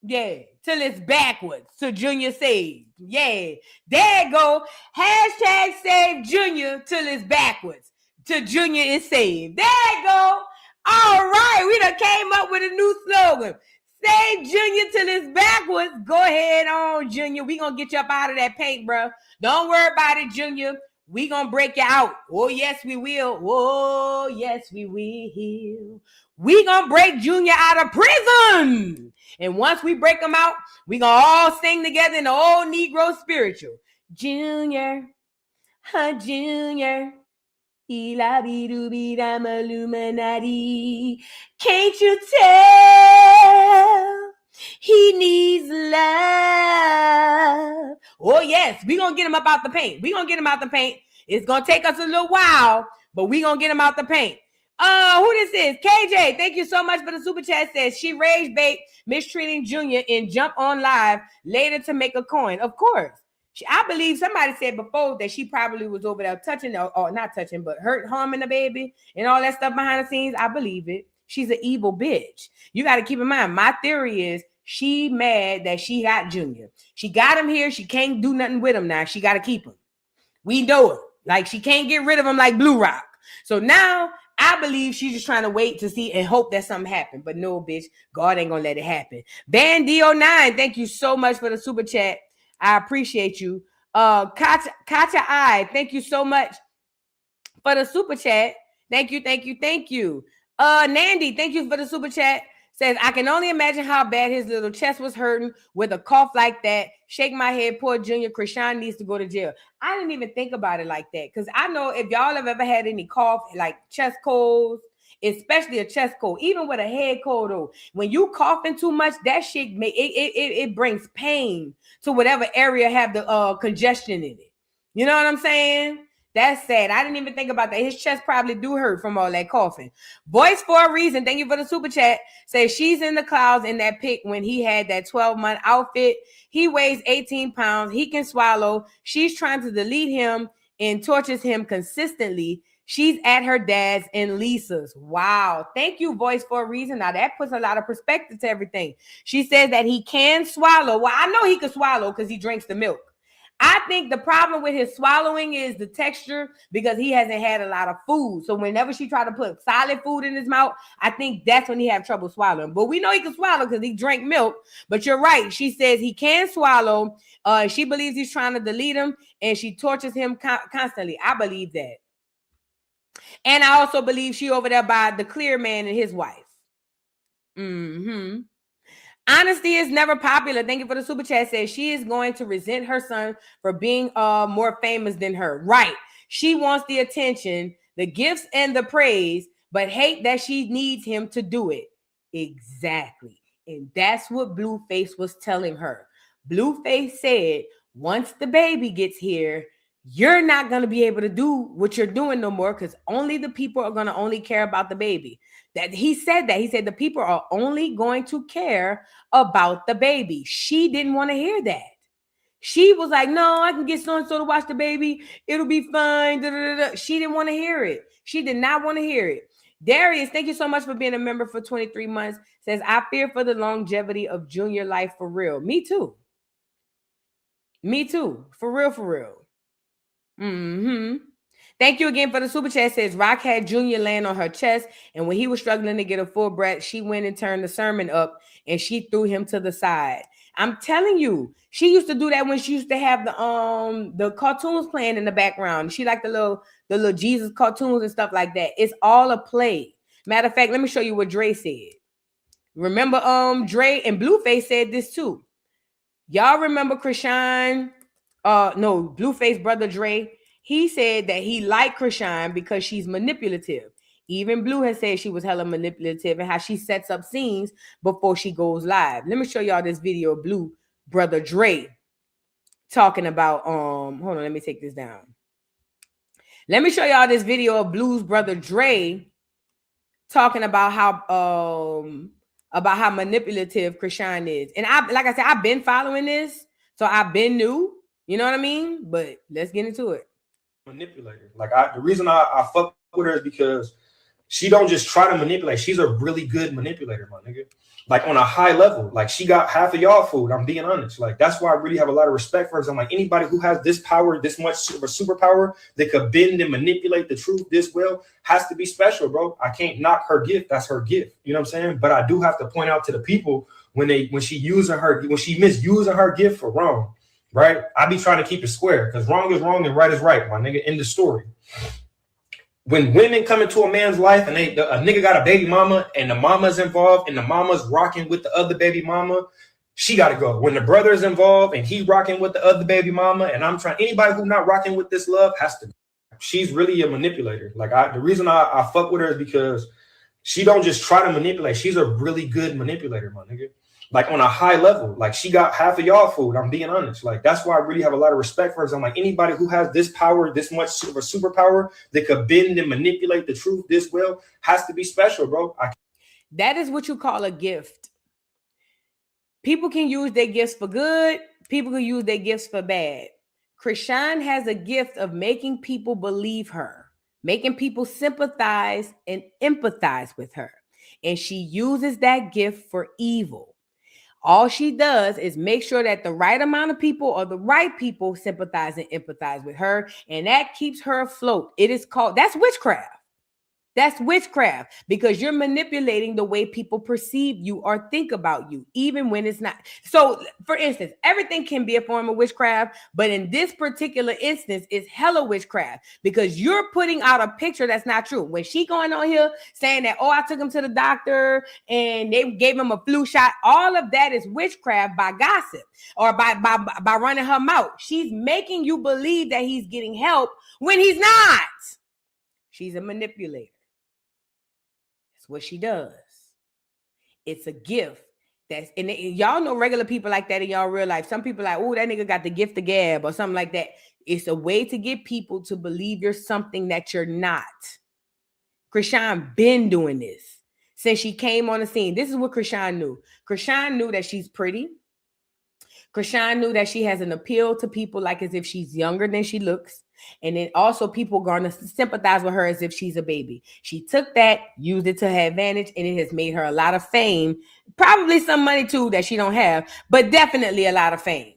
Yeah, till it's backwards. So Junior saved. Yeah, there you go. Hashtag Save Junior till it's backwards. To Junior is saved. There you go. All right, we done came up with a new slogan. Save Junior till it's backwards. Go ahead on, Junior. We gonna get you up out of that paint, bro. Don't worry about it, Junior. We gonna break you out. Oh, yes, we will. Oh, yes, we will. We gonna break Junior out of prison. And once we break him out, we gonna all sing together in the old Negro spiritual. Junior, Junior. I'm Illuminati. Can't you tell he needs love? Oh, yes, we're going to get him up out the paint. We're going to get him out the paint. It's going to take us a little while, but we're going to get him out the paint. Who this is? KJ, thank you so much for the super chat. Says she rage bait mistreating Junior and jump on live later to make a coin. Of course. I believe somebody said before that she probably was over there touching, or not touching, but harming the baby and all that stuff behind the scenes. I believe it. She's an evil bitch. You got to keep in mind, my theory is she mad that she got Junior. She got him here. She can't do nothing with him now. She got to keep him. We know it. Like, she can't get rid of him like Blue Rock. So now I believe she's just trying to wait to see and hope that something happened. But no, bitch, God ain't going to let it happen. Bandio9, thank you so much for the super chat. I appreciate you. Katya I, thank you so much for the super chat. Thank you. Nandy, thank you for the super chat. Says, I can only imagine how bad his little chest was hurting with a cough like that. Shake my head, poor Junior. Chrisean needs to go to jail. I didn't even think about it like that. Because I know if y'all have ever had any cough, like chest colds, especially a chest cold, even with a head cold, though, when you coughing too much, that shit it brings pain to whatever area have the congestion in it. You know what I'm saying? That's sad. I didn't even think about that. His chest probably do hurt from all that coughing. Voice for a reason. Thank you for the super chat. Says she's in the clouds in that pic when he had that 12-month outfit. He weighs 18 pounds. He can swallow. She's trying to delete him and tortures him consistently. She's at her dad's and Lisa's. Wow. Thank you, Voice for a reason. Now, that puts a lot of perspective to everything. She says that he can swallow. Well, I know he can swallow because he drinks the milk. I think the problem with his swallowing is the texture because he hasn't had a lot of food. So whenever she tried to put solid food in his mouth, I think that's when he have trouble swallowing. But we know he can swallow because he drank milk. But you're right. She says he can swallow. She believes he's trying to delete him and she tortures him constantly. I believe that. And I also believe she over there by the clear man and his wife. Honesty is never popular. Thank you for the super chat. Says she is going to resent her son for being more famous than her. Right. She wants the attention, the gifts, and the praise, but hate that she needs him to do it. Exactly. And that's what Blueface was telling her. Blueface said, once the baby gets here, you're not going to be able to do what you're doing no more because only the people are going to only care about the baby. That he said the people are only going to care about the baby. She didn't want to hear that. She was like, no, I can get so-and-so to watch the baby. It'll be fine. She didn't want to hear it. She did not want to hear it. Darius, thank you so much for being a member for 23 months. Says, I fear for the longevity of Junior life for real. Me too. For real. Thank you again for the super chat. Says Rock had Junior laying on her chest, and when he was struggling to get a full breath, she went and turned the sermon up, and she threw him to the side. I'm telling you, she used to do that when she used to have the cartoons playing in the background. She liked the little Jesus cartoons and stuff like that. It's all a play. Matter of fact, let me show you what Dre said. Remember, Dre and Blueface said this too. Y'all remember Chrisean? Blueface brother Dre. He said that he liked Chrisean because she's manipulative. Even Blue has said she was hella manipulative and how she sets up scenes before she goes live. Let me show y'all this video of Blue brother Dre talking about hold on, let me take this down. Let me show y'all this video of Blue's brother Dre talking about how manipulative Chrisean is. And like I said, I've been following this, so I've been new. You know what I mean? But let's get into it. manipulator. Like the reason I fuck with her is because she don't just try to manipulate. She's a really good manipulator, my nigga. Like on a high level. Like she got half of y'all food. I'm being honest. Like that's why I really have a lot of respect for her. I'm like, anybody who has this power, this much of a superpower that could bend and manipulate the truth this well has to be special, bro. I can't knock her gift. That's her gift. You know what I'm saying? But I do have to point out to the people when she misusing her gift for wrong. Right? I be trying to keep it square because wrong is wrong and right is right, my nigga. In the story. When women come into a man's life and a nigga got a baby mama and the mama's involved and the mama's rocking with the other baby mama, she got to go. When the brother's involved and he's rocking with the other baby mama and anybody who not rocking with this love has to go. She's really a manipulator. Like the reason I fuck with her is because she don't just try to manipulate. She's a really good manipulator, my nigga. Like on a high level, like she got half of y'all food. I'm being honest. Like that's why I really have a lot of respect for her. I'm like, anybody who has this power, this much of a superpower that could bend and manipulate the truth this well has to be special, bro. That is what you call a gift. People can use their gifts for good. People can use their gifts for bad. Chrisean has a gift of making people believe her, making people sympathize and empathize with her. And she uses that gift for evil. All she does is make sure that the right amount of people or the right people sympathize and empathize with her. And that keeps her afloat. That's witchcraft. That's witchcraft because you're manipulating the way people perceive you or think about you, even when it's not. So, for instance, everything can be a form of witchcraft, but in this particular instance, it's hella witchcraft because you're putting out a picture that's not true. When she going on here saying that, oh, I took him to the doctor and they gave him a flu shot, all of that is witchcraft by gossip or by running her mouth. She's making you believe that he's getting help when he's not. She's a manipulator. What she does. It's a gift. And y'all know regular people like that in y'all real life. Some people like, oh, that nigga got the gift of gab or something like that. It's a way to get people to believe you're something that you're not. Chrisean been doing this since she came on the scene. This is what Chrisean knew. Chrisean knew that she's pretty. Chrisean knew that she has an appeal to people like as if she's younger than she looks. And then also people going to sympathize with her as if she's a baby. She took that, used it to her advantage, and it has made her a lot of fame. Probably some money too that she don't have, but definitely a lot of fame.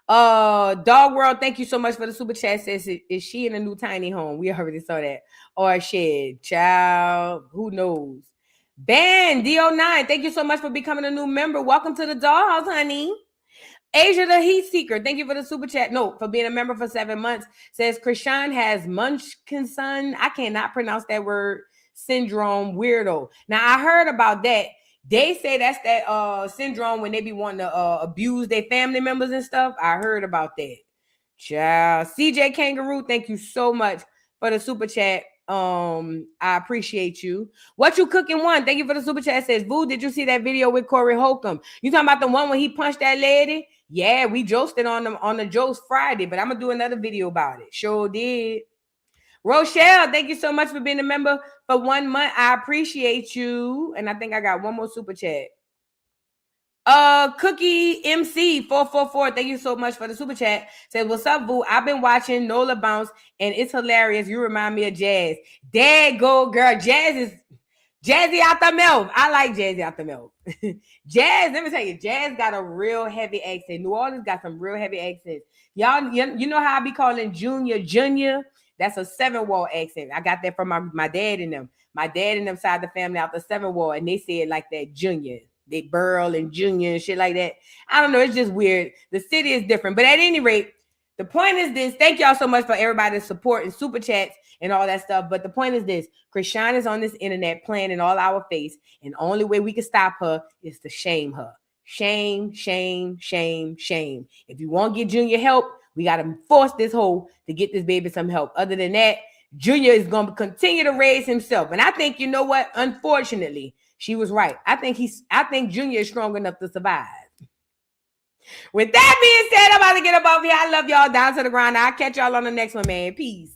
Dog World, thank you so much for the super chat. Says, is she in a new tiny home? We already saw that. Or a shed. Child, who knows? Ben, D09, thank you so much for becoming a new member. Welcome to the dollhouse, honey. Asia the Heat Seeker, thank you for the super chat. No, for being a member for 7 months. Says Chrisean has Munchkinson. I cannot pronounce that word. Syndrome weirdo. Now I heard about that. They say that's that syndrome when they be wanting to abuse their family members and stuff. I heard about that. Child. CJ Kangaroo, thank you so much for the super chat. I appreciate you. What you cooking one? Thank you for the super chat. Says, Boo, did you see that video with Corey Holcomb? You talking about the one when he punched that lady? Yeah, we josted on them on the Jost Friday, but I'm gonna do another video about it. Sure did. Rochelle, thank you so much for being a member for 1 month. I appreciate you. And I think I got one more super chat. Cookie MC 444. Thank you so much for the super chat. Says, what's up, Boo? I've been watching Nola Bounce and it's hilarious. You remind me of Jazz. There go, girl. Jazz is Jazzy out the mouth. I like Jazzy out the mouth. Jazz, let me tell you, Jazz got a real heavy accent. New Orleans got some real heavy accents. Y'all, you know how I be calling Junior? That's a 7-wall accent. I got that from my dad and them. My dad and them side of the family out the 7-wall, and they say it like that, Junior. They Burl and Junior and shit like that. I don't know. It's just weird. The city is different. But at any rate, the point is this. Thank y'all so much for everybody's support and super chats and all that stuff. But the point is this. Chrisean is on this internet playing in all our face. And the only way we can stop her is to shame her. Shame, shame, shame, shame. If you want to get Junior help, we got to force this hoe to get this baby some help. Other than that, Junior is going to continue to raise himself. And I think, you know what? Unfortunately, she was right. I think Junior is strong enough to survive. With that being said, I'm about to get up off here. I love y'all down to the ground. I'll catch y'all on the next one, man. Peace.